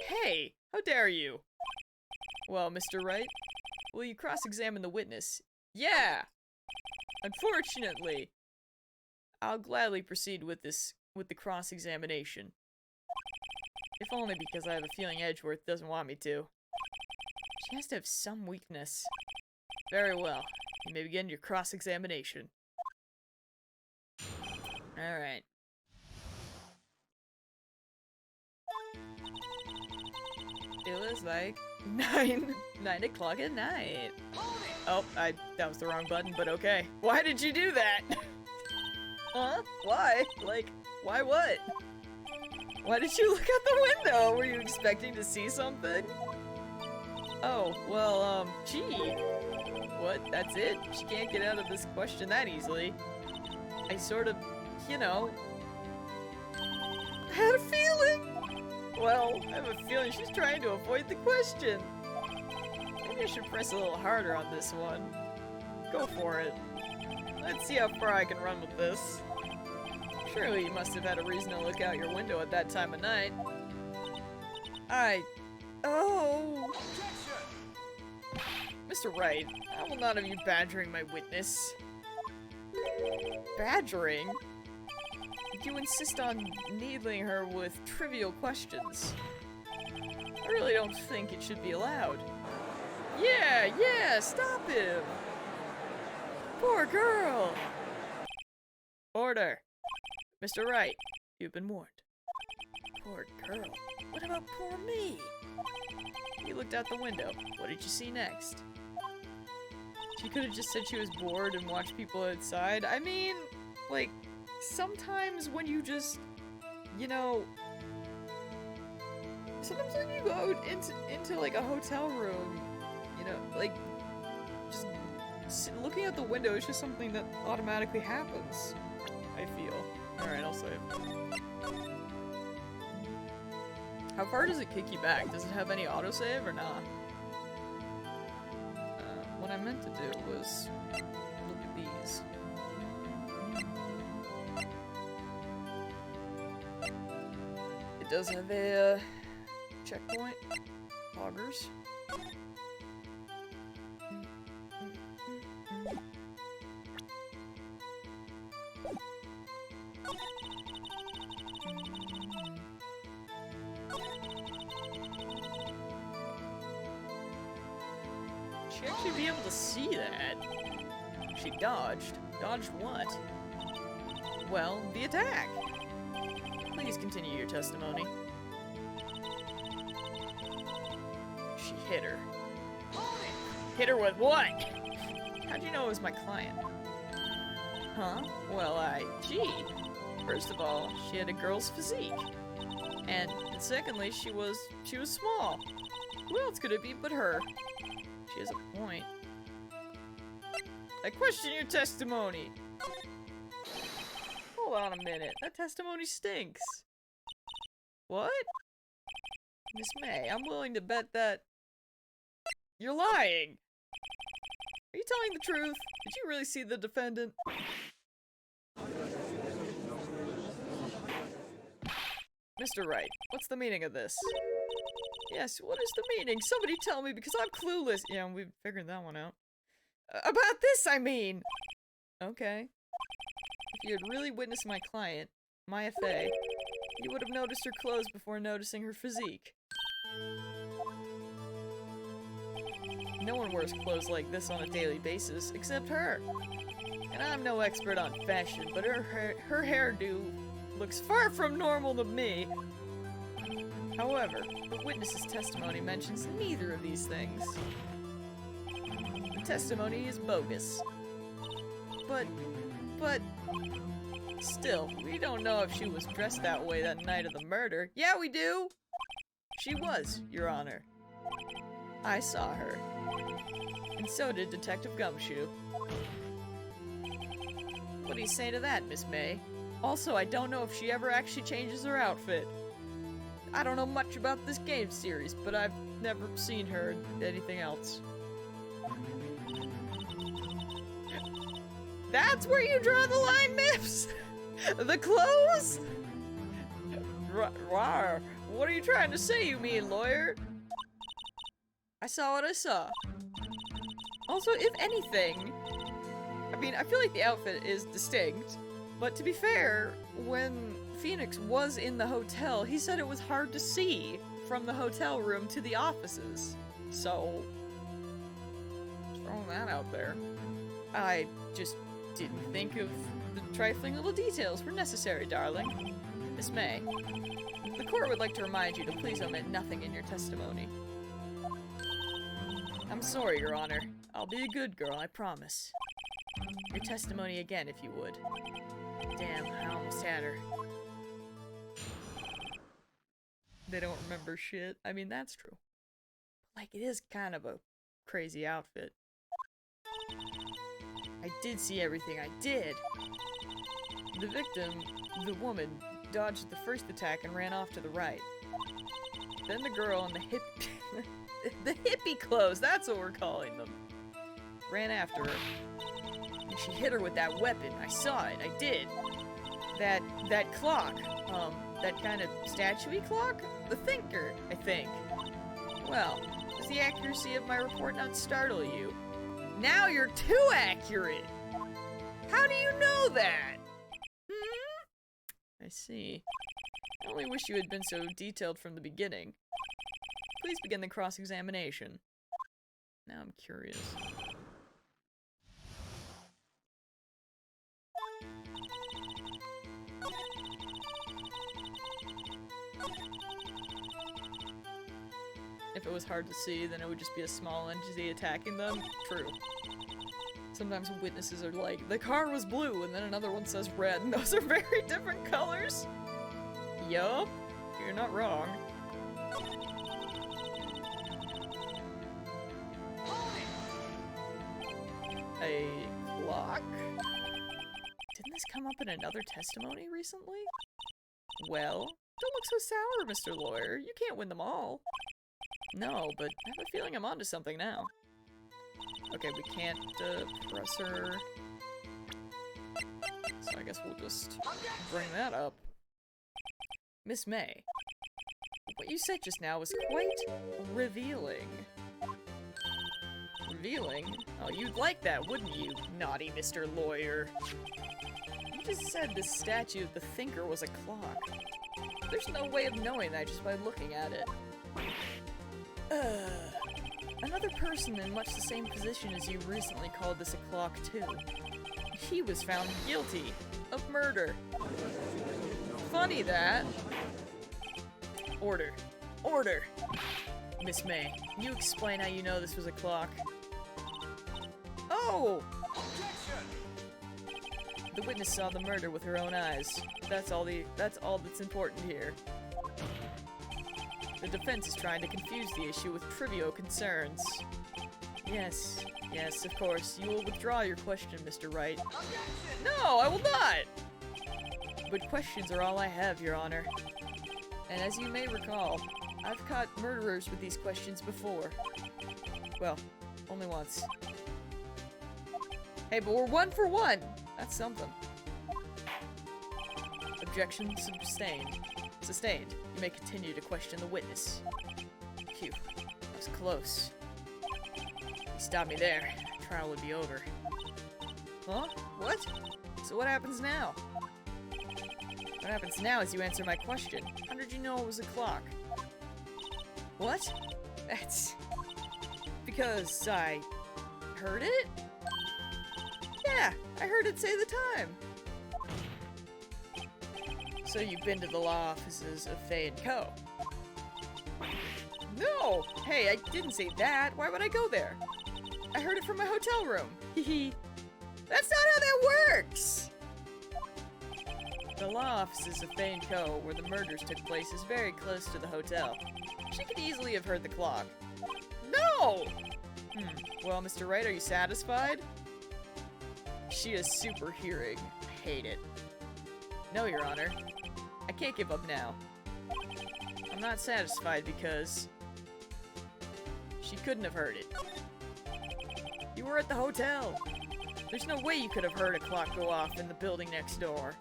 Hey, how dare you? Well, Mr. Wright, will you cross-examine the witness? Yeah! Unfortunately, I'll gladly proceed with the cross-examination. If only because I have a feeling Edgeworth doesn't want me to. She has to have some weakness. Very well. You may begin your cross-examination. Alright. It was like 9 o'clock at night. Oh, that was the wrong button, but okay. Why did you do that? Huh? Why? Like, why what? Why did you look out the window? Were you expecting to see something? Oh, well, gee. What? That's it? She can't get out of this question that easily. I sort of, you know, had a feeling. Well, I have a feeling she's trying to avoid the question. Maybe I should press a little harder on this one. Go for it. Let's see how far I can run with this. Surely you must have had a reason to look out your window at that time of night. Oh! Mr. Wright, I will not have you badgering my witness. Badgering? You insist on needling her with trivial questions. I really don't think it should be allowed. Yeah, stop him! Poor girl! Order! Mr. Wright, you've been warned. Poor girl. What about poor me? You looked out the window. What did you see next? She could have just said she was bored and watched people outside. I mean, like, sometimes when you just, you know, sometimes when you go into like a hotel room, you know, like, just looking out the window is just something that automatically happens, I feel. Alright, I'll save. How far does it kick you back? Does it have any autosave or not? What I meant to do was look at these. It does have a checkpoint. Augers. She actually be able to see that? She dodged. Dodged what? Well, the attack. Please continue your testimony. She hit her. Hit her with what? How'd you know it was my client? Huh? Well, gee. First of all, she had a girl's physique. And secondly, she was small. Who else could it be but her? She has a point. I question your testimony! Hold on a minute, that testimony stinks. What? Miss May, I'm willing to bet that you're lying! Are you telling the truth? Did you really see the defendant? Mr. Wright, what's the meaning of this? Yes, what is the meaning? Somebody tell me, because I'm clueless. Yeah, we figured that one out. About this, I mean! Okay. If you had really witnessed my client, my FA, you would have noticed her clothes before noticing her physique. No one wears clothes like this on a daily basis, except her. And I'm no expert on fashion, but her hairdo looks far from normal to me. However, the witness's testimony mentions neither of these things. The testimony is bogus. But, still, we don't know if she was dressed that way that night of the murder. Yeah, we do! She was, Your Honor. I saw her. And so did Detective Gumshoe. What do you say to that, Miss May? Also, I don't know if she ever actually changes her outfit. I don't know much about this game series, but I've never seen her in anything else. That's where you draw the line, Miffs? The clothes? Rawr. What are you trying to say, you mean, lawyer? I saw what I saw. Also, if anything, I mean, I feel like the outfit is distinct, but to be fair, when Phoenix was in the hotel, he said it was hard to see from the hotel room to the offices. So, just throwing that out there. I just didn't think of the trifling little details were necessary, darling. Miss May, the court would like to remind you to please omit nothing in your testimony. I'm sorry, Your Honor. I'll be a good girl, I promise. Your testimony again, if you would. Damn, I almost had her. They don't remember shit. I mean, that's true. Like, it is kind of a crazy outfit. I did see everything, I did! The victim, the woman, dodged the first attack and ran off to the right. Then the girl in the the hippie clothes, that's what we're calling them, ran after her. And she hit her with that weapon. I saw it, I did. That clock, that kind of statue-y clock? The Thinker, I think. Well, does the accuracy of my report not startle you? Now you're too accurate! How do you know that? I see. I only wish you had been so detailed from the beginning. Please begin the cross-examination. Now I'm curious. If it was hard to see, then it would just be a small entity attacking them. True. Sometimes witnesses are like, the car was blue, and then another one says red, and those are very different colors. Yup, you're not wrong. A clock? Didn't this come up in another testimony recently? Well, don't look so sour, Mr. Lawyer. You can't win them all. No, but I have a feeling I'm onto something now. Okay, we can't press her. So I guess we'll just bring that up. Miss May, what you said just now was quite revealing. Revealing? Oh, you'd like that, wouldn't you, naughty Mr. Lawyer? You just said the statue of the thinker was a clock. There's no way of knowing that just by looking at it. Another person in much the same position as you recently called this a clock, too. He was found guilty of murder. Funny that. Order. Order! Miss May, can you explain how you know this was a clock? Oh! The witness saw the murder with her own eyes. That's all that's important here. The defense is trying to confuse the issue with trivial concerns. Yes, yes, of course. You will withdraw your question, Mr. Wright. No, I will not! But questions are all I have, Your Honor. And as you may recall, I've caught murderers with these questions before. Well, only once. Hey, but we're 1 for 1! That's something. Objection sustained. Sustained. You may continue to question the witness. Phew. That was close. You stopped me there. Trial would be over. Huh? What? So what happens now? What happens now is you answer my question. How did you know it was a clock? What? That's... because I... heard it? Yeah, I heard it say the time. So you've been to the law offices of Faye & Co. No! Hey, I didn't say that. Why would I go there? I heard it from my hotel room. Hehe. That's not how that works! The law offices of Faye & Co., where the murders took place, is very close to the hotel. She could easily have heard the clock. No! Well, Mr. Wright, are you satisfied? She has super hearing. I hate it. No, Your Honor. I can't give up now. I'm not satisfied because... she couldn't have heard it. You were at the hotel. There's no way you could have heard a clock go off in the building next door.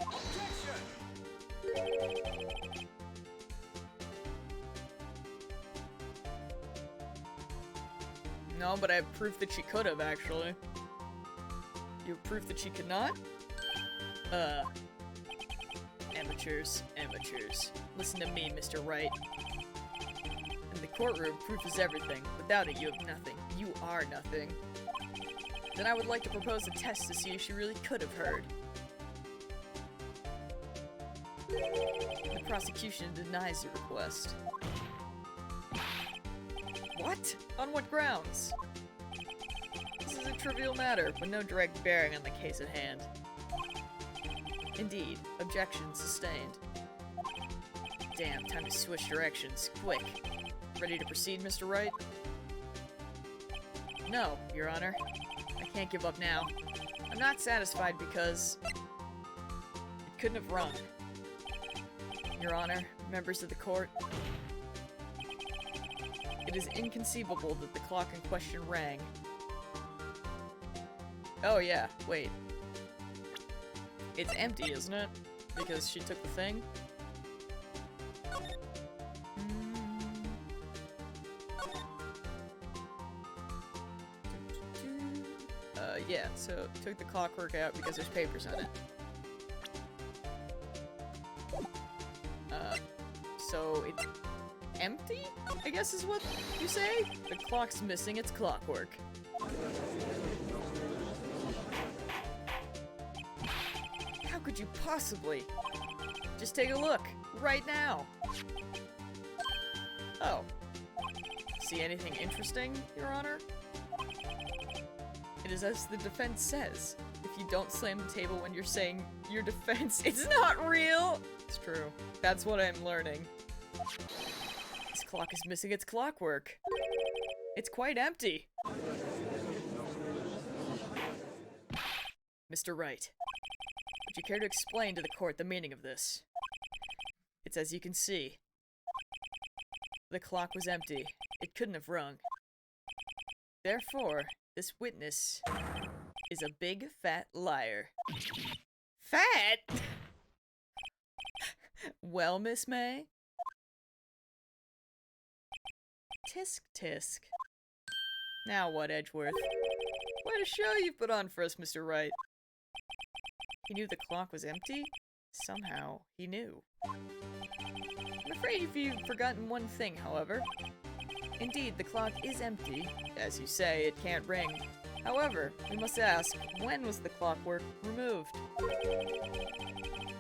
No, but I have proof that she could have, actually. You have proof that she could not? Amateurs, amateurs. Listen to me, Mr. Wright. In the courtroom, proof is everything. Without it, you have nothing. You are nothing. Then I would like to propose a test to see if she really could have heard. The prosecution denies your request. What? On what grounds? This is a trivial matter, but no direct bearing on the case at hand. Indeed. Objection sustained. Damn, time to switch directions. Quick. Ready to proceed, Mr. Wright? No, Your Honor. I can't give up now. I'm not satisfied because... it couldn't have rung. Your Honor, members of the court, it is inconceivable that the clock in question rang. Oh yeah, wait. It's empty, isn't it? Because she took the thing? Yeah, so took the clockwork out because there's papers on it. Wait. Empty? I guess is what you say? The clock's missing its clockwork. How could you possibly? Just take a look. Right now. Oh. See anything interesting, Your Honor? It is as the defense says. If you don't slam the table when you're saying your defense, it's not real! It's true. That's what I'm learning. This clock is missing its clockwork. It's quite empty. Mr. Wright, would you care to explain to the court the meaning of this? It's as you can see. The clock was empty. It couldn't have rung. Therefore, this witness is a big fat liar. Fat? Well, Miss May? Tisk tisk. Now what, Edgeworth? What a show you've put on for us, Mr. Wright. He knew the clock was empty? Somehow, he knew. I'm afraid you've forgotten one thing, however. Indeed, the clock is empty. As you say, it can't ring. However, we must ask, when was the clockwork removed?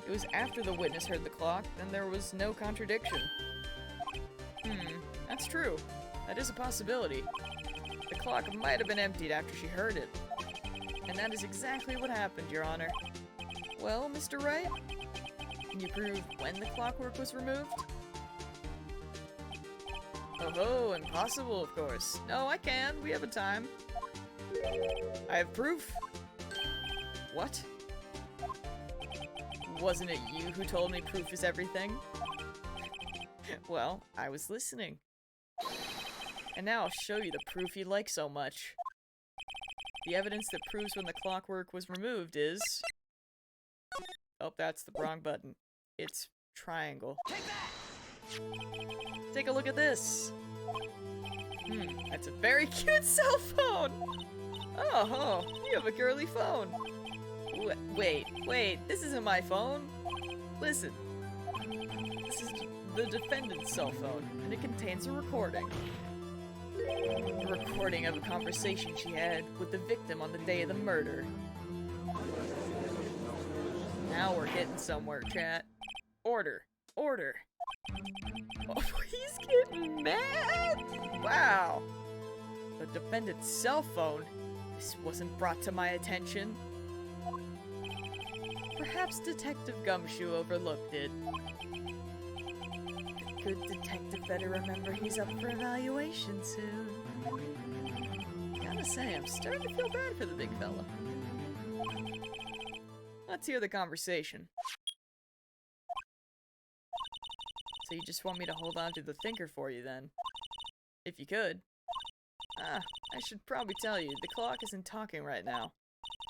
It was after the witness heard the clock, then there was no contradiction. That's true. That is a possibility. The clock might have been emptied after she heard it. And that is exactly what happened, Your Honor. Well, Mr. Wright? Can you prove when the clockwork was removed? Oh, impossible, of course. No, I can. We have a time. I have proof. What? Wasn't it you who told me proof is everything? Well, I was listening. And now I'll show you the proof you like so much. The evidence that proves when the clockwork was removed is... Oh, that's the wrong button. It's triangle. Take a look at this. That's a very cute cell phone. Oh, you have a girly phone. Wait, this isn't my phone. Listen. This is the defendant's cell phone, and it contains a recording. A recording of a conversation she had with the victim on the day of the murder. Now we're getting somewhere, chat. Order. Oh, he's getting mad! Wow. The defendant's cell phone? This wasn't brought to my attention. Perhaps Detective Gumshoe overlooked it. The good detective better remember he's up for evaluation soon. Gotta say, I'm starting to feel bad for the big fella. Let's hear the conversation. So you just want me to hold on to the thinker for you then? If you could. I should probably tell you, the clock isn't talking right now.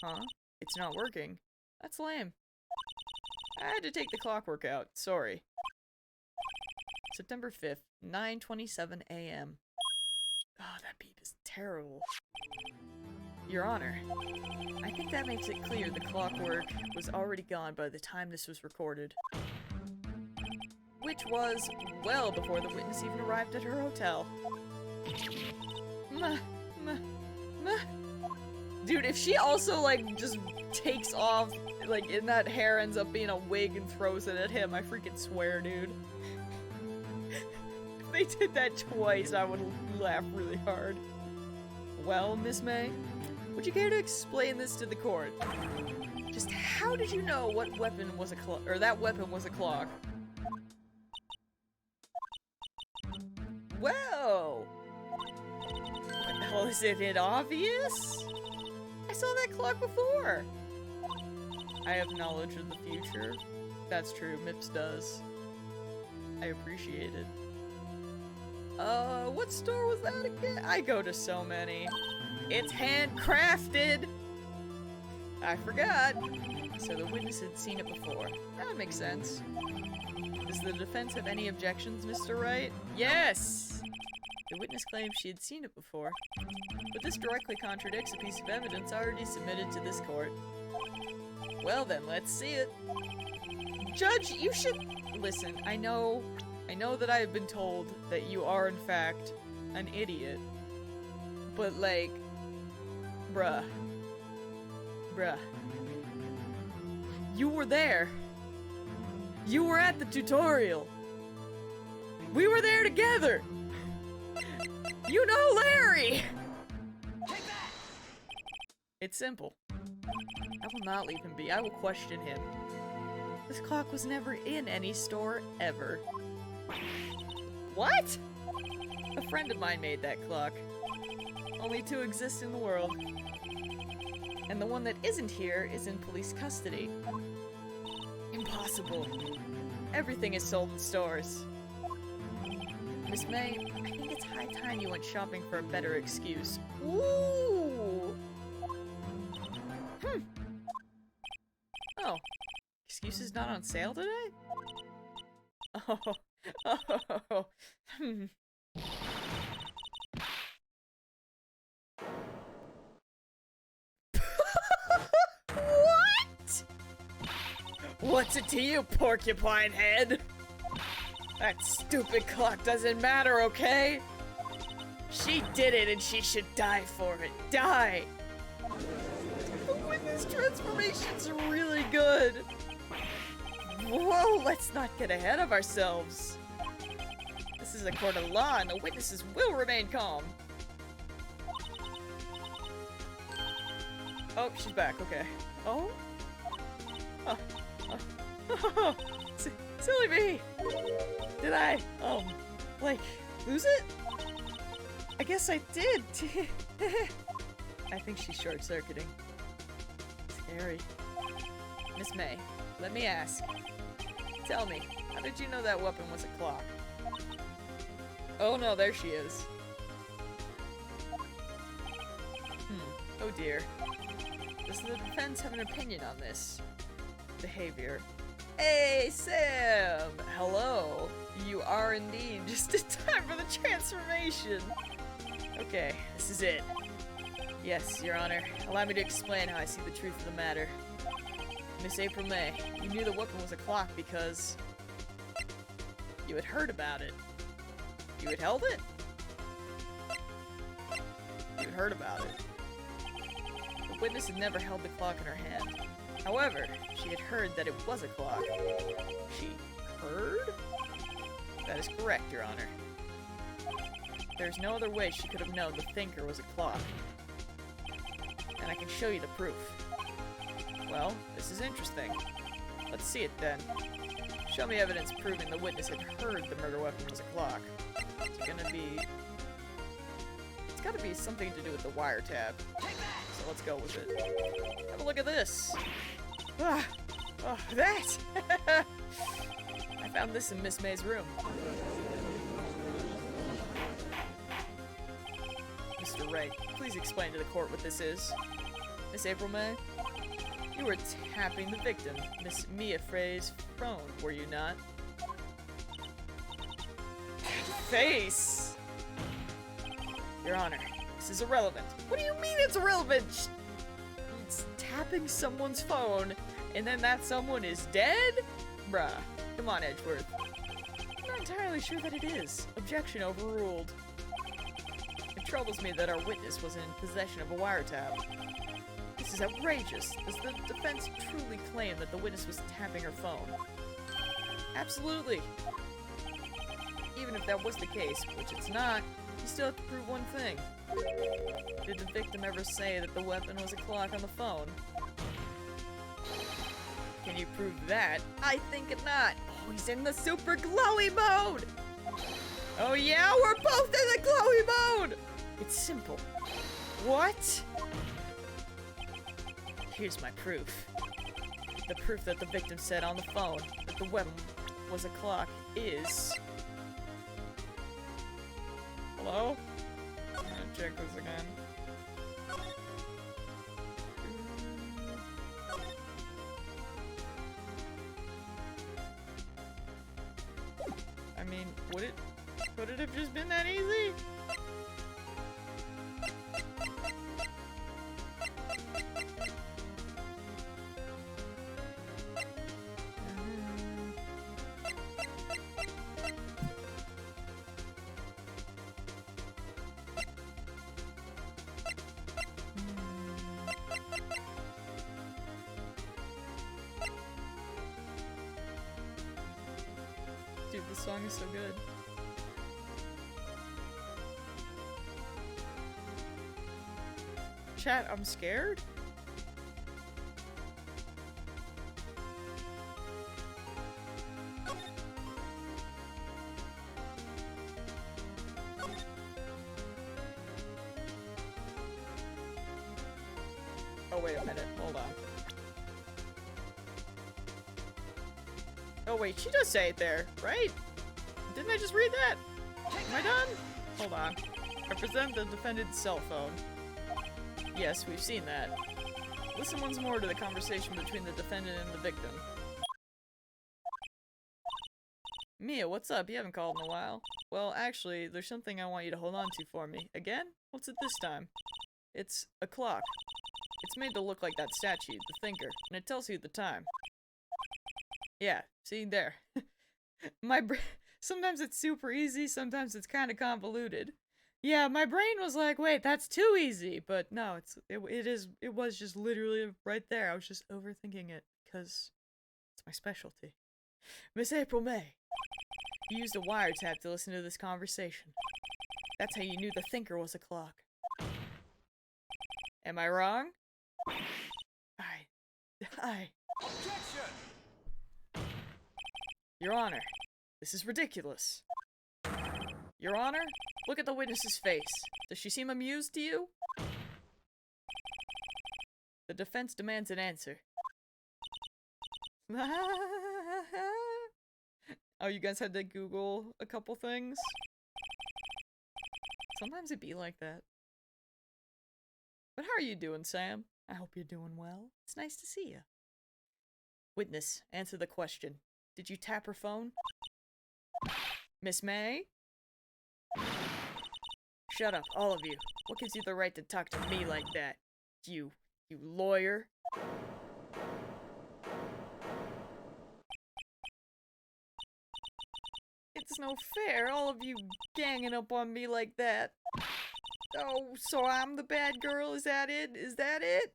Huh? It's not working. That's lame. I had to take the clockwork out, sorry. September 5th, 9:27 a.m. Oh, that beep is terrible. Your Honor, I think that makes it clear the clockwork was already gone by the time this was recorded. Which was well before the witness even arrived at her hotel. Dude, if she also, like, just takes off, like, and that hair ends up being a wig and throws it at him, I freaking swear, dude. If they did that twice, I would laugh really hard. Well, Miss May, would you care to explain this to the court? Just how did you know what weapon was a clock, or that weapon was a clock? Well, isn't it obvious? I saw that clock before. I have knowledge of the future. That's true, Mips does. I appreciate it. What store was that again? I go to so many. It's handcrafted! I forgot. So the witness had seen it before. That makes sense. Does the defense have any objections, Mr. Wright? Yes! The witness claims she had seen it before. But this directly contradicts a piece of evidence already submitted to this court. Well then, let's see it. Judge, you should... Listen, I know I know that I have been told that you are, in fact, an idiot. But, like, bruh. You were there. You were at the tutorial. We were there together. You know Larry. It's simple. I will not leave him be. I will question him. This clock was never in any store ever. What? A friend of mine made that clock. Only two exist in the world. And the one that isn't here is in police custody. Impossible. Everything is sold in stores. Miss May, I think it's high time you went shopping for a better excuse. Ooh! Oh. Excuses not on sale today? Oh. What? What's it to you, porcupine head? That stupid clock doesn't matter, okay? She did it and she should die for it. Die! The witness transformation's really good. Whoa, let's not get ahead of ourselves. This is a court of law and the witnesses will remain calm. Oh, she's back, okay. Oh? Silly me! Did I, like, lose it? I guess I did. I think she's short-circuiting. Scary. Miss May, let me ask. Tell me, how did you know that weapon was a clock? Oh no, there she is. Oh dear. Does the defense have an opinion on this behavior? Hey, Sam! Hello. You are indeed just in time for the transformation. Okay, this is it. Yes, Your Honor. Allow me to explain how I see the truth of the matter. Miss April May, you knew the weapon was a clock because you had heard about it. You had held it? You had heard about it. The witness had never held the clock in her hand. However, she had heard that it was a clock. She heard? That is correct, Your Honor. There's no other way she could have known the thinker was a clock. And I can show you the proof. Well, this is interesting. Let's see it then. Show me evidence proving the witness had heard the murder weapon was a clock. It's gonna be... It's gotta be something to do with the wiretap. So let's go with it. Have a look at this! Ah! Oh, that! I found this in Miss May's room. Mr. Wright, please explain to the court what this is. Miss April May? You were tapping the victim, Miss Mia Frey's phone, were you not? Face! Your Honor, this is irrelevant. What do you mean it's irrelevant? It's tapping someone's phone, and then that someone is dead? Bruh. Come on, Edgeworth. I'm not entirely sure that it is. Objection overruled. It troubles me that our witness was in possession of a wiretap. This is outrageous. Does the defense truly claim that the witness was tapping her phone? Absolutely. Even if that was the case, which it's not, you still have to prove one thing. Did the victim ever say that the weapon was a clock on the phone? Can you prove that? I think not. Oh, he's in the super glowy mode! Oh yeah, we're both in the glowy mode! It's simple. What? Here's my proof. The proof that the victim said on the phone that the weapon was a clock is... Hello? I'm gonna check this again. I mean, would it have just been that easy? This song is so good. Chat, I'm scared? Oh, wait a minute. Hold on. Oh, wait. She does say it there, right? Didn't I just read that? Am I done? Hold on. I present the defendant's cell phone. Yes, we've seen that. Listen once more to the conversation between the defendant and the victim. Mia, what's up? You haven't called in a while. Well, actually, there's something I want you to hold on to for me. Again? What's it this time? It's a clock. It's made to look like that statue, the thinker, and it tells you the time. Yeah, see, there. Sometimes it's super easy, sometimes it's kind of convoluted. Yeah, my brain was like, wait, that's too easy, but no, it was just literally right there. I was just overthinking it, because it's my specialty. Miss April May, you used a wiretap to listen to this conversation. That's how you knew the thinker was a clock. Am I wrong? I. Objection! Your Honor, this is ridiculous. Your Honor, look at the witness's face. Does she seem amused to you? The defense demands an answer. Oh, you guys had to Google a couple things? Sometimes it be like that. But how are you doing, Sam? I hope you're doing well. It's nice to see you. Witness, answer the question. Did you tap her phone? Miss May? Shut up, all of you. What gives you the right to talk to me like that? You lawyer? It's no fair, all of you ganging up on me like that. Oh, so I'm the bad girl, is that it? Is that it?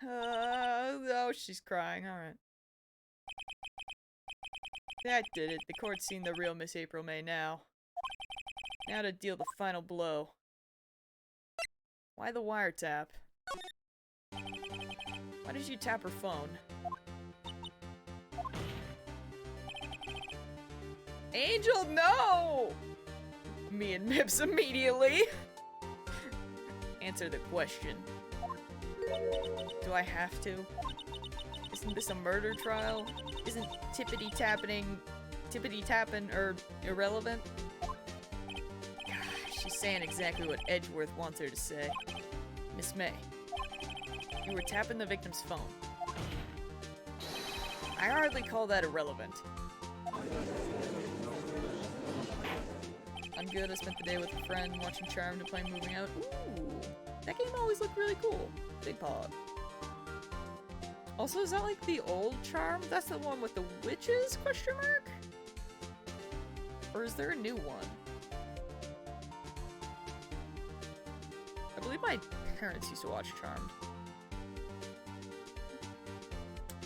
Oh, she's crying, alright. That did it. The court's seen the real Miss April May now. Now to deal the final blow. Why the wiretap? Why did you tap her phone? Angel, no! Me and Mips immediately. Answer the question. Do I have to? Isn't this a murder trial? Isn't tippity-tapping irrelevant? She's saying exactly what Edgeworth wants her to say. Miss May, you were tapping the victim's phone. I hardly call that irrelevant. I'm good. I spent the day with a friend watching Charmed and playing Moving Out. Ooh, that game always looked really cool. Big paw up. Also, is that like the old Charmed? That's the one with the witches? Question mark? Or is there a new one? I believe my parents used to watch Charmed.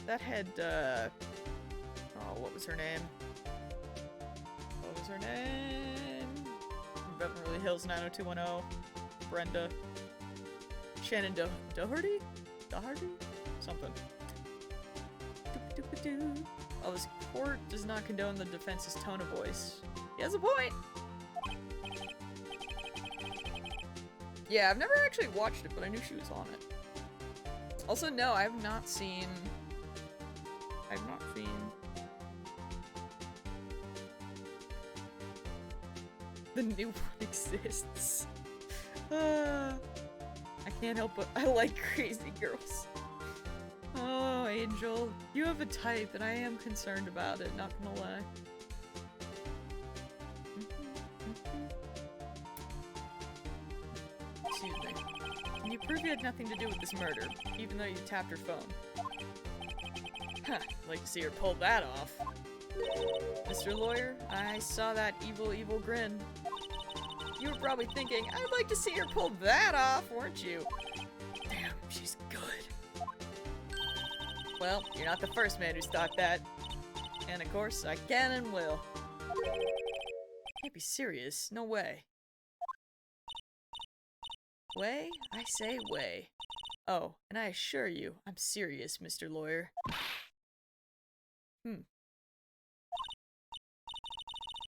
That had, oh, what was her name? What was her name? Beverly Hills 90210. Brenda. Shannon Doherty? Doherty? Something. Oh, this court does not condone the defense's tone of voice. He has a point! Yeah, I've never actually watched it, but I knew she was on it. Also, no, I have not seen... The new one exists. I can't help but I like crazy girls. Oh, Angel, you have a type, and I am concerned about it, not gonna lie. Excuse me. Can you prove you had nothing to do with this murder, even though you tapped her phone? Huh, like to see her pull that off. Mr. Lawyer, I saw that evil grin. You were probably thinking, I'd like to see her pull that off, weren't you? Damn, she's good. Well, you're not the first man who's thought that. And of course, I can and will. Can't be serious. No way. Way? I say way. Oh, and I assure you, I'm serious, Mr. Lawyer.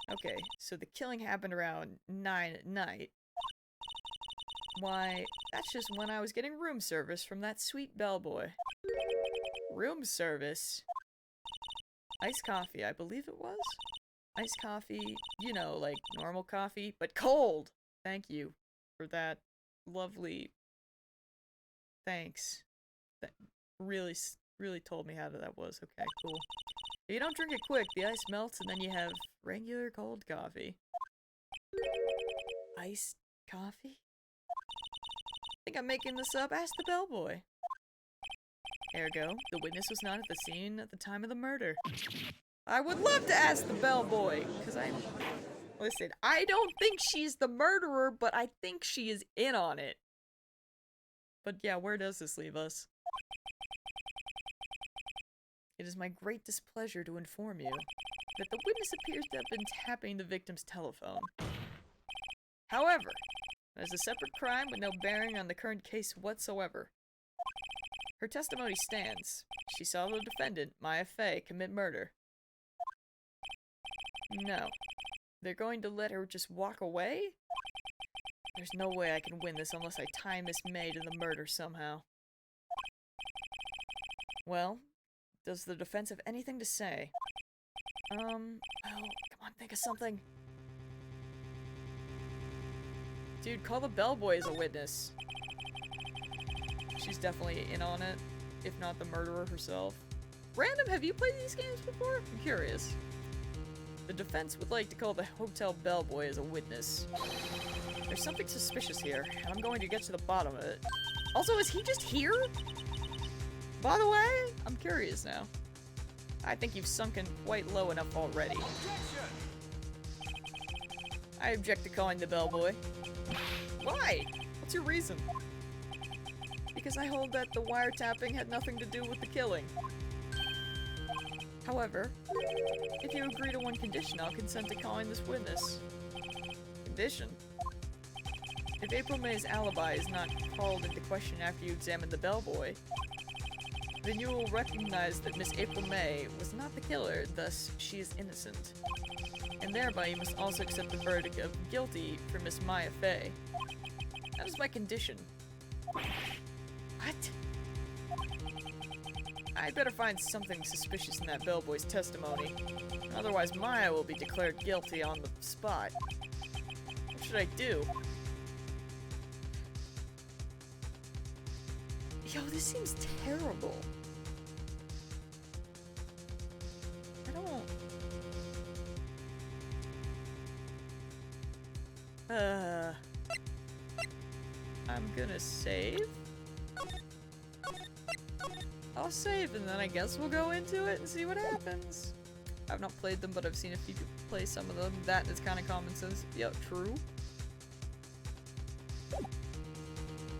Okay, so the killing happened around 9 at night. Why, that's just when I was getting room service from that sweet bellboy. Room service? Iced coffee, I believe it was? Iced coffee, you know, like normal coffee, but cold! Thank you for that lovely... Thanks. That really told me how that was. Okay, cool. If you don't drink it quick, the ice melts and then you have regular cold coffee. Iced coffee? I think I'm making this up. Ask the bellboy. Ergo, the witness was not at the scene at the time of the murder. I would love to ask the bellboy, because listen, I don't think she's the murderer, but I think she is in on it. But yeah, where does this leave us? It is my great displeasure to inform you that the witness appears to have been tapping the victim's telephone. However, that is a separate crime with no bearing on the current case whatsoever. Her testimony stands. She saw the defendant, Maya Fey, commit murder. No. They're going to let her just walk away? There's no way I can win this unless I tie Miss May to the murder somehow. Well, does the defense have anything to say? Oh, come on, think of something. Dude, call the bellboy as a witness. She's definitely in on it, if not the murderer herself. Random, have you played these games before? I'm curious. The defense would like to call the hotel bellboy as a witness. There's something suspicious here, and I'm going to get to the bottom of it. Also, is he just here? By the way, I'm curious now. I think you've sunken quite low enough already. I object to calling the bellboy. Why? What's your reason? Because I hold that the wiretapping had nothing to do with the killing. However, if you agree to one condition, I'll consent to calling this witness. Condition? If April May's alibi is not called into question after you examine the bellboy, then you will recognize that Miss April May was not the killer, thus she is innocent. And thereby you must also accept the verdict of guilty for Miss Maya Fey. That is my condition. What? I'd better find something suspicious in that bellboy's testimony. Otherwise Maya will be declared guilty on the spot. What should I do? Yo, this seems terrible. I don't... I'm gonna save? I'll save and then I guess we'll go into it and see what happens. I've not played them, but I've seen a few people play some of them. That is kind of common sense. Yep, true.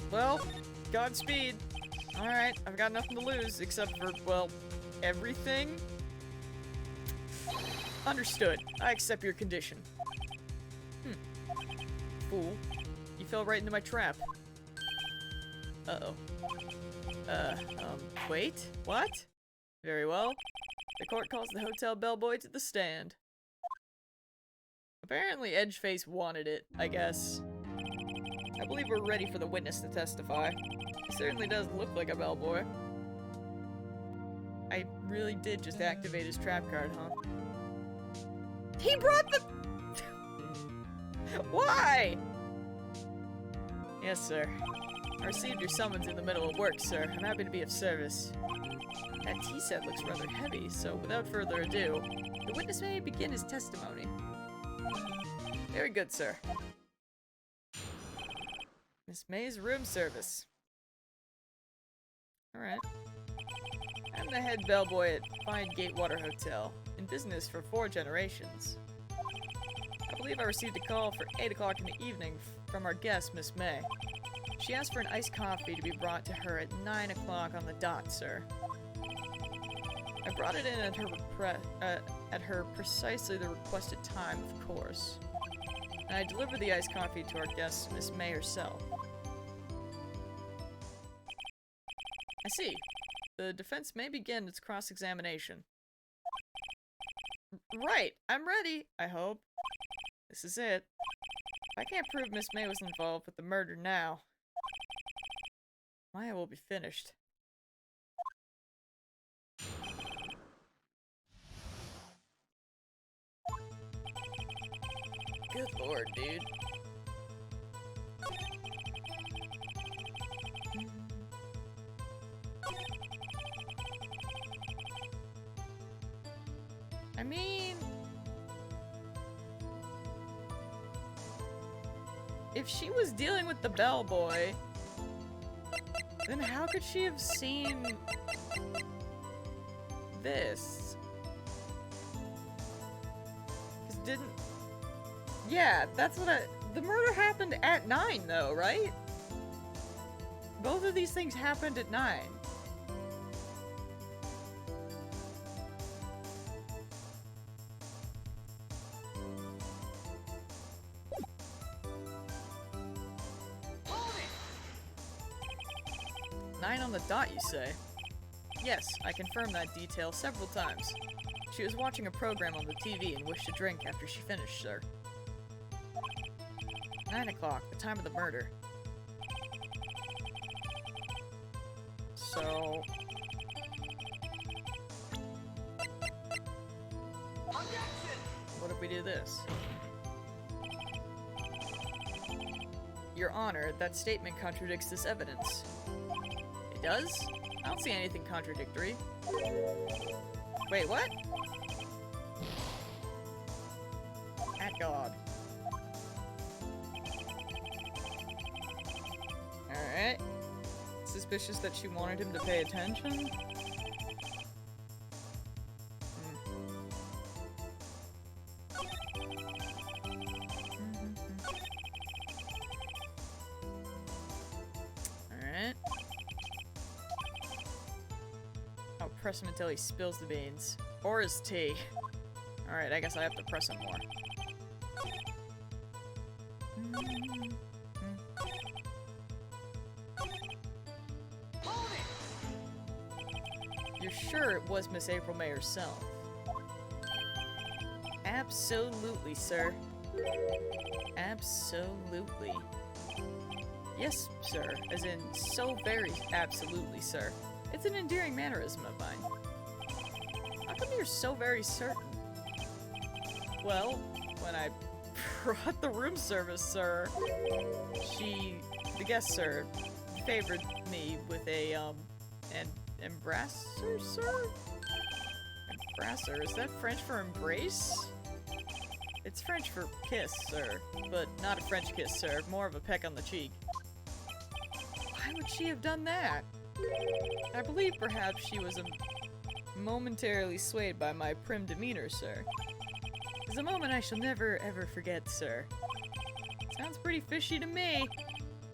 Well, Godspeed. Alright, I've got nothing to lose except for, well, everything. Understood. I accept your condition. Fool. You fell right into my trap. Uh-oh. Wait? What? Very well. The court calls the hotel bellboy to the stand. Apparently Edgeface wanted it, I guess. I believe we're ready for the witness to testify. He certainly does look like a bellboy. I really did just activate his trap card, huh? He brought the... Why? Yes, sir. I received your summons in the middle of work, sir. I'm happy to be of service. That tea set looks rather heavy, so without further ado, the witness may begin his testimony. Very good, sir. Miss May's room service. Alright. I'm the head bellboy at Fine Gatewater Hotel, in business for 4 generations. I believe I received a call for 8 o'clock in the evening from our guest, Miss May. She asked for an iced coffee to be brought to her at 9 o'clock on the dot, sir. I brought it in at her precisely the requested time, of course. And I delivered the iced coffee to our guest, Miss May herself. I see. The defense may begin its cross-examination. Right, I'm ready, I hope. This is it. If I can't prove Miss May was involved with the murder now, Maya will be finished. Good lord, dude. I mean, if she was dealing with the bellboy, then how could she have seen this? 'Cause didn't... Yeah, that's what the murder happened at 9, though, right? Both of these things happened at 9. On the dot, you say? Yes, I confirmed that detail several times. She was watching a program on the TV and wished to drink after she finished, sir. 9 o'clock, the time of the murder. So... what if we do this? Your Honor, that statement contradicts this evidence. It does? I don't see anything contradictory. Wait, what? At God. Alright. Suspicious that she wanted him to pay attention? Alright. I'll press him until he spills the beans. Or his tea. Alright, I guess I have to press him more. You're sure it was Miss April May herself? Absolutely, sir. Absolutely. Yes, sir. As in, so very absolutely, sir. It's an endearing mannerism of mine. How come you're so very certain? Well, when I brought the room service, sir, the guest, sir, favored me with a, an embrasser, sir? Embrasser, is that French for embrace? It's French for kiss, sir, but not a French kiss, sir, more of a peck on the cheek. Why would she have done that? I believe perhaps she was momentarily swayed by my prim demeanor, sir. It's a moment I shall never ever forget, sir. Sounds pretty fishy to me.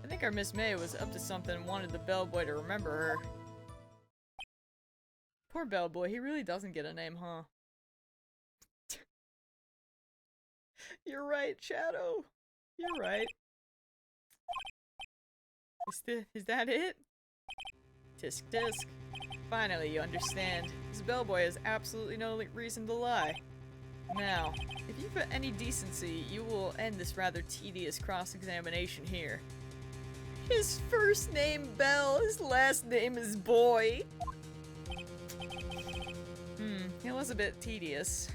I think our Miss May was up to something and wanted the bellboy to remember her. Poor bellboy, he really doesn't get a name, huh? You're right, Shadow. You're right. Is that it? Tisk tisk. Finally, you understand. This bellboy has absolutely no reason to lie. Now, if you've got any decency, you will end this rather tedious cross-examination here. His first name Bell, his last name is Boy. It was a bit tedious.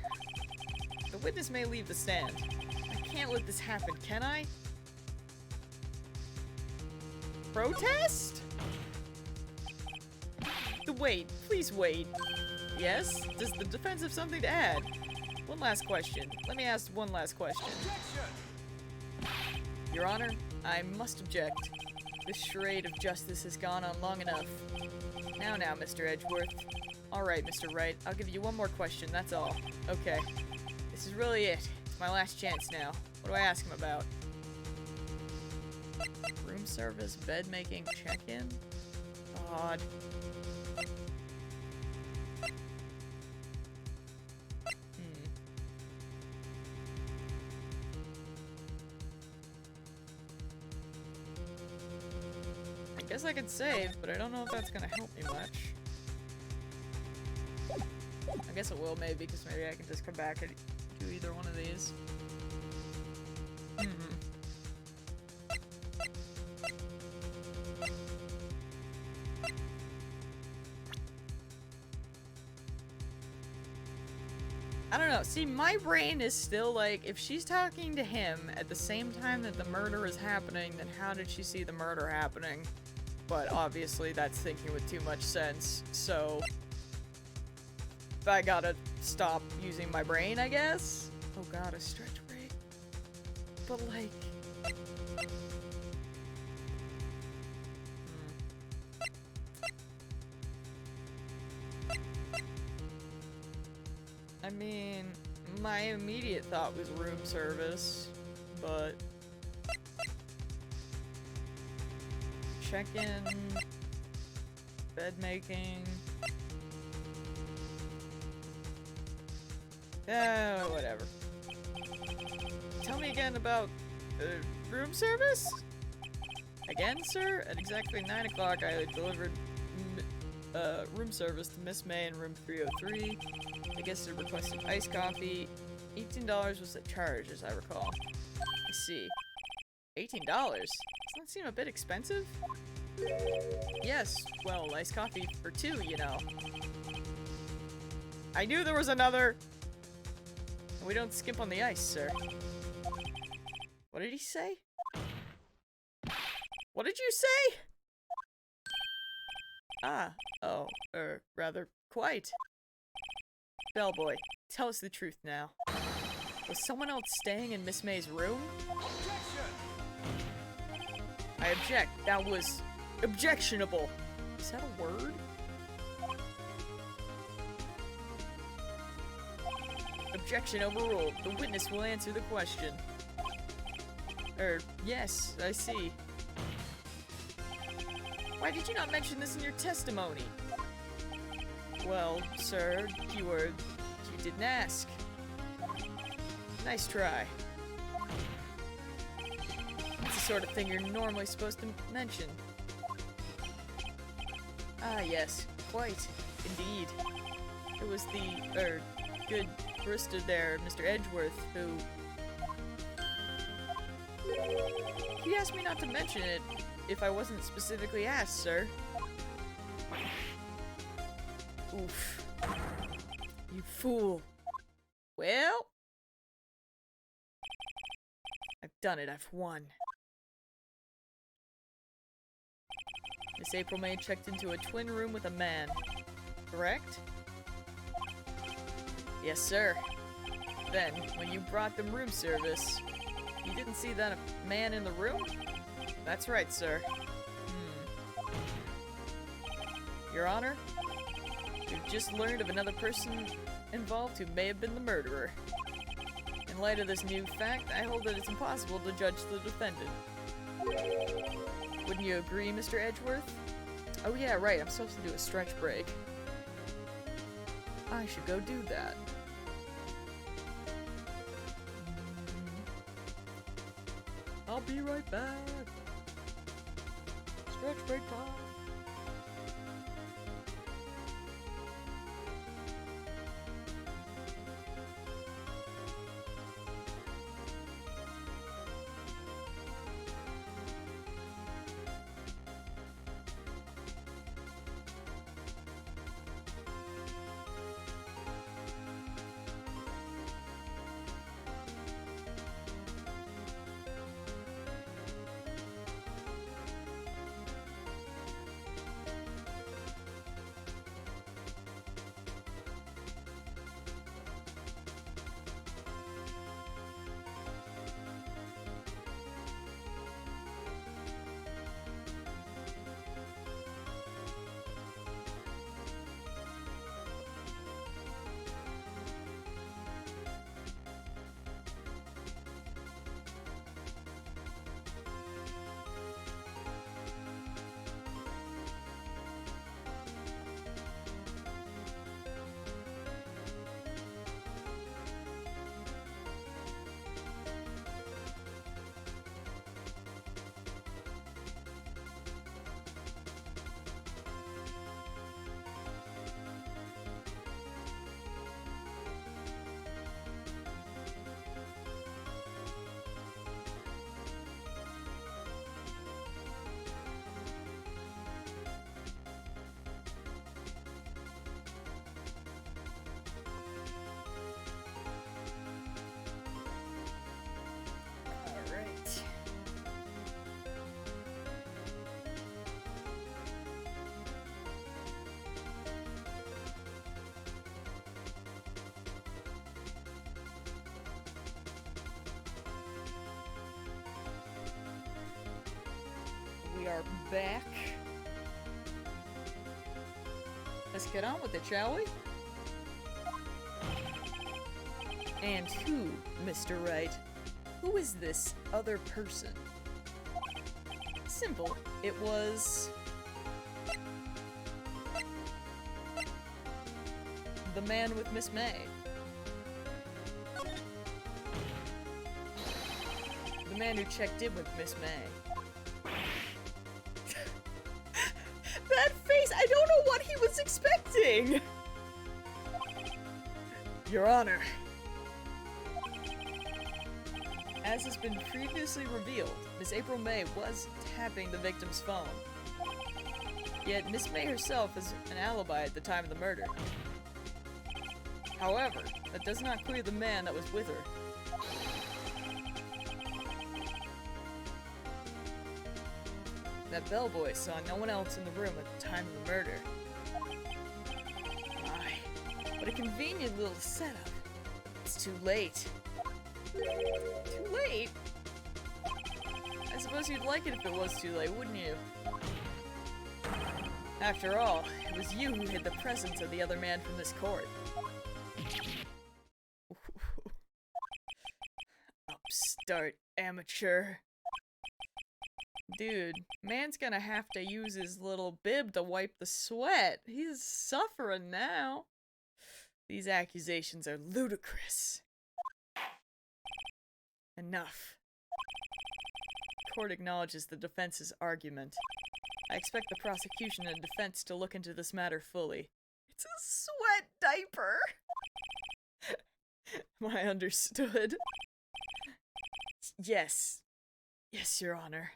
The witness may leave the stand. I can't let this happen, can I? Protest? Wait, please wait. Yes? Does the defense have something to add? One last question. Let me ask one last question. Your Honor, I must object. This charade of justice has gone on long enough. Now, Mr. Edgeworth. Alright, Mr. Wright, I'll give you one more question, that's all. Okay. This is really it. It's my last chance now. What do I ask him about? Room service, bed making, check-in? Odd. Guess I could save, but I don't know if that's gonna help me much. I guess it will, maybe, because maybe I can just come back and do either one of these. I don't know. See, my brain is still like, if she's talking to him at the same time that the murder is happening, then how did she see the murder happening? But obviously that's thinking with too much sense, so I gotta stop using my brain, I guess? Oh god, a stretch break. But like... I mean, my immediate thought was room service, but... check-in... bed making... whatever. Tell me again about room service? Again, sir? At exactly 9 o'clock, I delivered room service to Miss May in room 303. The guest had requested iced coffee. $18 was the charge, as I recall. I see. $18? Doesn't that seem a bit expensive? Yes, well, iced coffee for two, you know. I knew there was another! We don't skimp on the ice, sir. What did he say? What did you say? Ah, oh, rather, quite. Bellboy, tell us the truth now. Was someone else staying in Miss May's room? Objection! I object. That was objectionable. Is that a word? Objection overruled. The witness will answer the question. Yes, I see. Why did you not mention this in your testimony? Well, sir, you didn't ask. Nice try. It's the sort of thing you're normally supposed to mention. Ah, yes, quite, indeed. It was the, good barista there, Mr. Edgeworth, who... He asked me not to mention it if I wasn't specifically asked, sir. Oof. You fool. Well... I've done it, I've won. Miss April May checked into a twin room with a man. Correct? Yes, sir. Then, when you brought them room service, you didn't see that man in the room? That's right, sir. Your Honor, we've just learned of another person involved who may have been the murderer. In light of this new fact, I hold that it's impossible to judge the defendant. Wouldn't you agree, Mr. Edgeworth? Oh yeah, right, I'm supposed to do a stretch break. I should go do that. I'll be right back. Stretch break time. are back. Let's get on with it, shall we? And who, Mr. Wright? Who is this other person? Simple. It was... the man with Miss May. The man who checked in with Miss May. That face! I don't know what he was expecting! Your Honor. As has been previously revealed, Miss April May was tapping the victim's phone. Yet Miss May herself has an alibi at the time of the murder. However, that does not clear the man that was with her. That bellboy saw no one else in the room at the time of the murder. My, what a convenient little setup. It's too late. Too late? I suppose you'd like it if it was too late, wouldn't you? After all, it was you who hid the presence of the other man from this court. Upstart amateur. Dude, man's gonna have to use his little bib to wipe the sweat. He's suffering now. These accusations are ludicrous. Enough. Court acknowledges the defense's argument. I expect the prosecution and defense to look into this matter fully. It's a sweat diaper! I understood. Yes. Yes, Your Honor.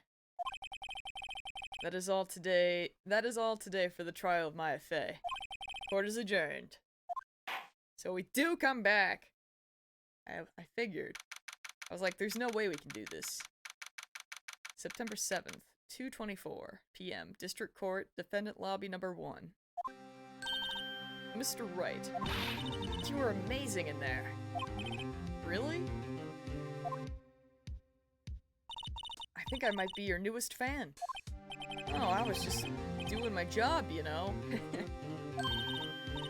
That is all today for the trial of Maya Fey. Court is adjourned. So we do come back. I figured. I was like, there's no way we can do this. September 7th, 2:24 p.m. District Court, Defendant Lobby Number 1. Mr. Wright, you were amazing in there. Really? I think I might be your newest fan. Oh, I was just doing my job, you know.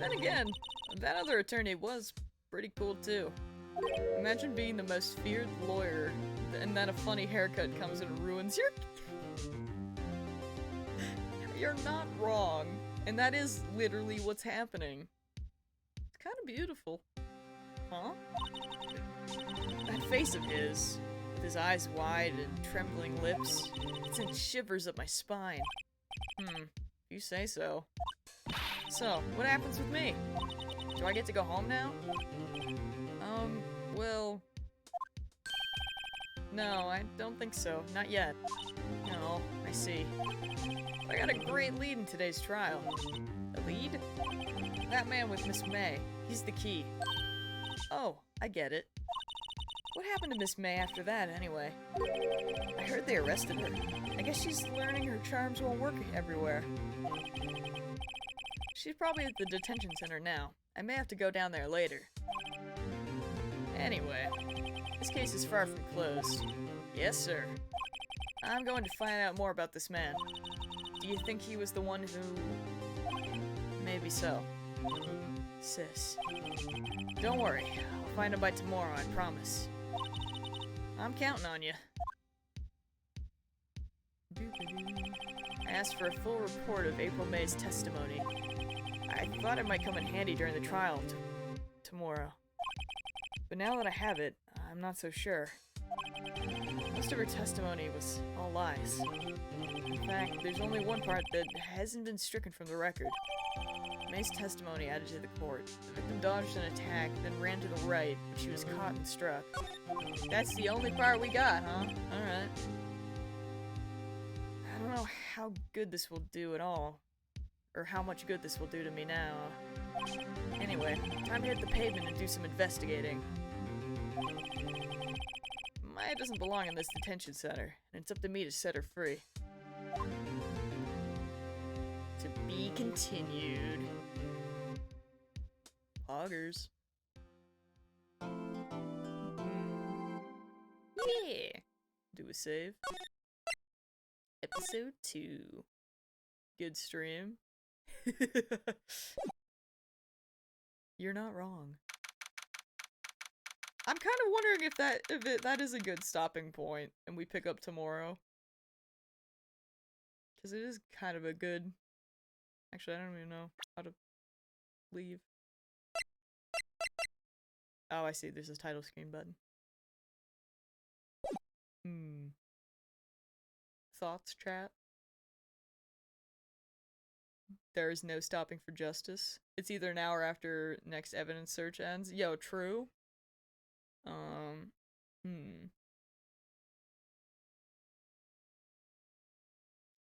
Then again, that other attorney was pretty cool too. Imagine being the most feared lawyer, and then a funny haircut comes and ruins your... You're not wrong. And that is literally what's happening. It's kind of beautiful. Huh? That face of his, with his eyes wide and trembling lips, it sends shivers up my spine. You say so. So, what happens with me? Do I get to go home now? Well... No, I don't think so. Not yet. No, I see. I got a great lead in today's trial. A lead? That man with Miss May. He's the key. Oh, I get it. What happened to Miss May after that, anyway? I heard they arrested her. I guess she's learning her charms won't work everywhere. She's probably at the detention center now. I may have to go down there later. Anyway, this case is far from closed. Yes, sir. I'm going to find out more about this man. Do you think he was the one who... Maybe so. Sis. Don't worry. I'll find him by tomorrow, I promise. I'm counting on you. I asked for a full report of April May's testimony. I thought it might come in handy during the trial tomorrow. But now that I have it, I'm not so sure. Most of her testimony was all lies. In fact, there's only one part that hasn't been stricken from the record. May's testimony added to the court. The victim dodged an attack, then ran to the right, but she was caught and struck. That's the only part we got, huh? Alright. I don't know how good this will do at all. Or how much good this will do to me now. Anyway, time to hit the pavement and do some investigating. Maya doesn't belong in this detention center, and it's up to me to set her free. To be continued. Poggers. Yeah. Do a save. Yep. episode 2. Good stream. You're not wrong. I'm kind of wondering if that is a good stopping point and we pick up tomorrow. Because it is kind of a good... Actually, I don't even know how to leave. Oh, I see. There's this title screen button. Thoughts, chat? There is no stopping for justice. It's either now or after next evidence search ends. Yo, true.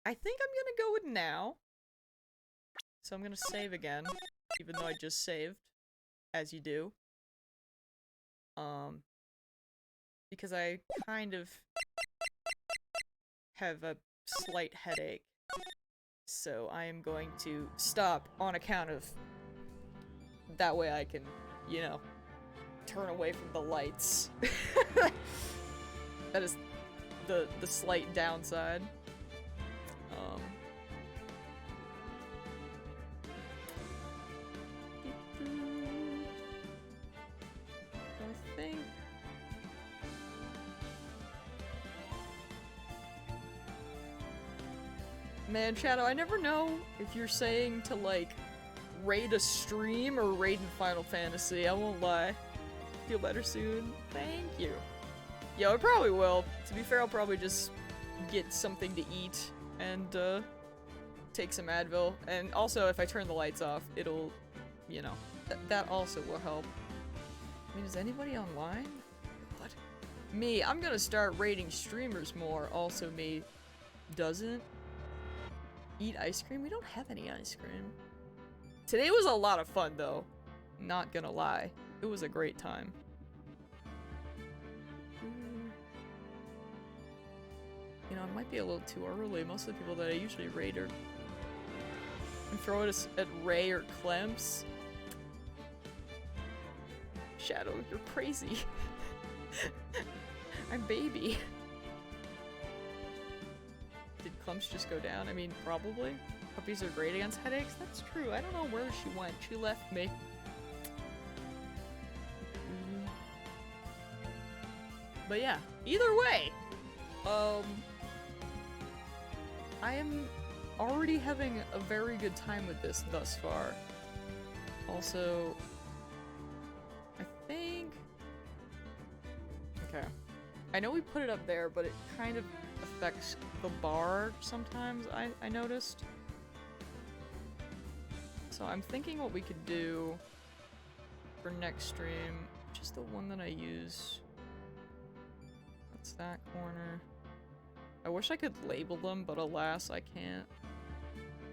I think I'm gonna go with now. So I'm gonna save again, even though I just saved, as you do. Because I kind of have a slight headache. So I am going to stop on account of... That way I can, you know, turn away from the lights. That is the slight downside. I think... Man, Shadow, I never know if you're saying to, like, raid a stream or raid in Final Fantasy. I won't lie. Feel better soon. Thank you. Yo, I probably will. To be fair, I'll probably just get something to eat and, take some Advil. And also, if I turn the lights off, it'll, you know, that also will help. I mean, is anybody online? What? Me, I'm gonna start raiding streamers more. Also me doesn't. Eat ice cream? We don't have any ice cream. Today was a lot of fun, though. Not gonna lie. It was a great time. You know, it might be a little too early. Most of the people that I usually raid are... and throw it at Ray or Clemps. Shadow, you're crazy. I'm baby. Did Clumps just go down? I mean, probably. Puppies are great against headaches? That's true. I don't know where she went. She left me. But yeah, either way, I am already having a very good time with this thus far. Also, I think... Okay. I know we put it up there, but it kind of affects the bar sometimes, I noticed. So I'm thinking what we could do for next stream, just the one that I use. That's that corner. I wish I could label them, but alas, I can't.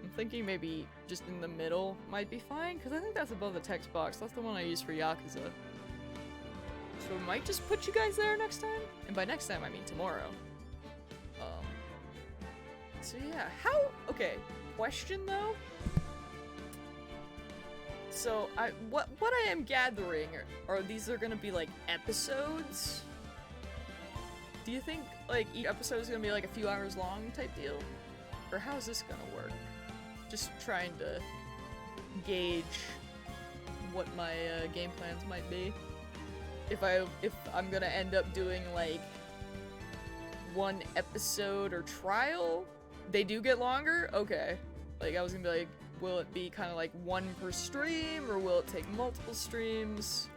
I'm thinking maybe just in the middle might be fine, because I think that's above the text box. That's the one I use for Yakuza. So I might just put you guys there next time? And by next time, I mean tomorrow. So yeah, okay, question though? So, what I am gathering are these are gonna be like episodes? Do you think like each episode is gonna be like a few hours long type deal? Or how is this gonna work? Just trying to gauge what my game plans might be. If I'm gonna end up doing like one episode or trial, they do get longer? Okay. Like I was gonna be like, will it be kind of like one per stream, or will it take multiple streams?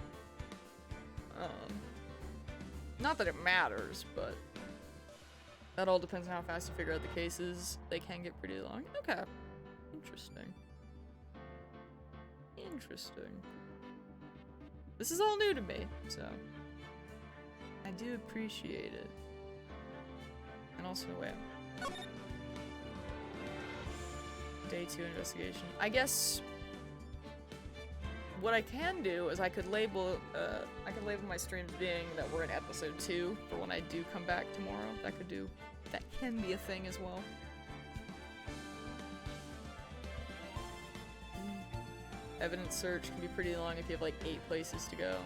Not that it matters, but that all depends on how fast you figure out the cases. They can get pretty long. Okay. Interesting. Interesting. This is all new to me, so I do appreciate it. And also, wait. Day 2 investigation. I guess what I can do is I could label my streams being that we're in episode 2 for when I do come back tomorrow. That can be a thing as well. Evidence search can be pretty long if you have like 8 places to go.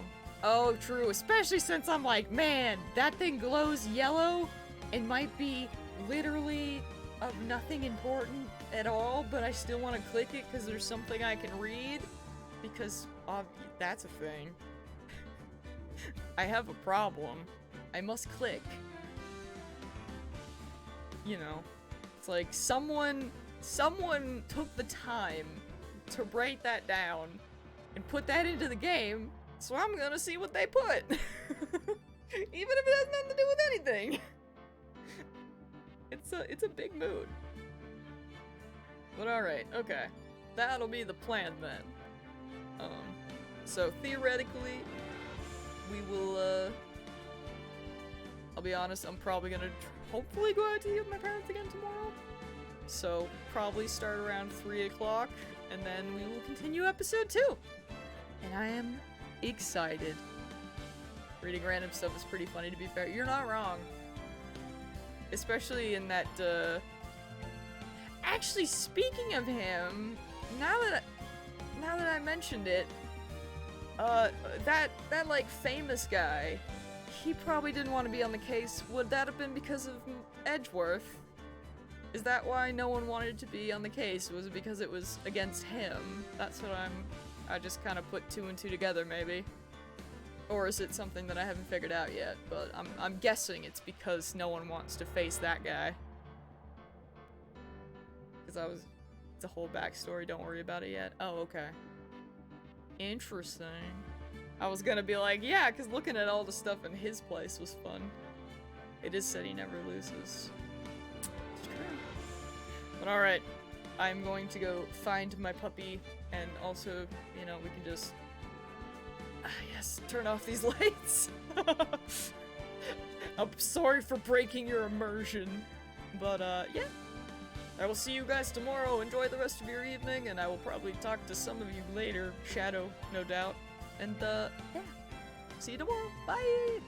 Oh, true, especially since I'm like, man, that thing glows yellow and might be literally of nothing important at all, but I still want to click it because there's something I can read, because that's a thing. I have a problem. I must click. You know, it's like someone took the time to write that down and put that into the game, so I'm gonna see what they put. Even if it has nothing to do with anything. It's a big mood. But alright, okay. That'll be the plan then. So theoretically, we will, I'll be honest, I'm probably gonna hopefully go out to eat with my parents again tomorrow. So, probably start around 3 o'clock, and then we will continue episode 2. And I am excited. Reading random stuff is pretty funny, to be fair. You're not wrong. Especially in that, Actually, speaking of him, now that I mentioned it, that like famous guy, he probably didn't want to be on the case. Would that have been because of Edgeworth? Is that why no one wanted to be on the case? Was it because it was against him? That's what I just kind of put 2 and 2 together, maybe. Or is it something that I haven't figured out yet? But I'm guessing it's because no one wants to face that guy. Because it's a whole backstory, don't worry about it yet. Oh, okay. Interesting. I was gonna be like, yeah, because looking at all the stuff in his place was fun. It is said he never loses. It's true. But alright, I'm going to go find my puppy, and also, you know, we can just... yes, turn off these lights. I'm sorry for breaking your immersion. But, yeah. I will see you guys tomorrow. Enjoy the rest of your evening, and I will probably talk to some of you later. Shadow, no doubt. And, yeah. See you tomorrow. Bye!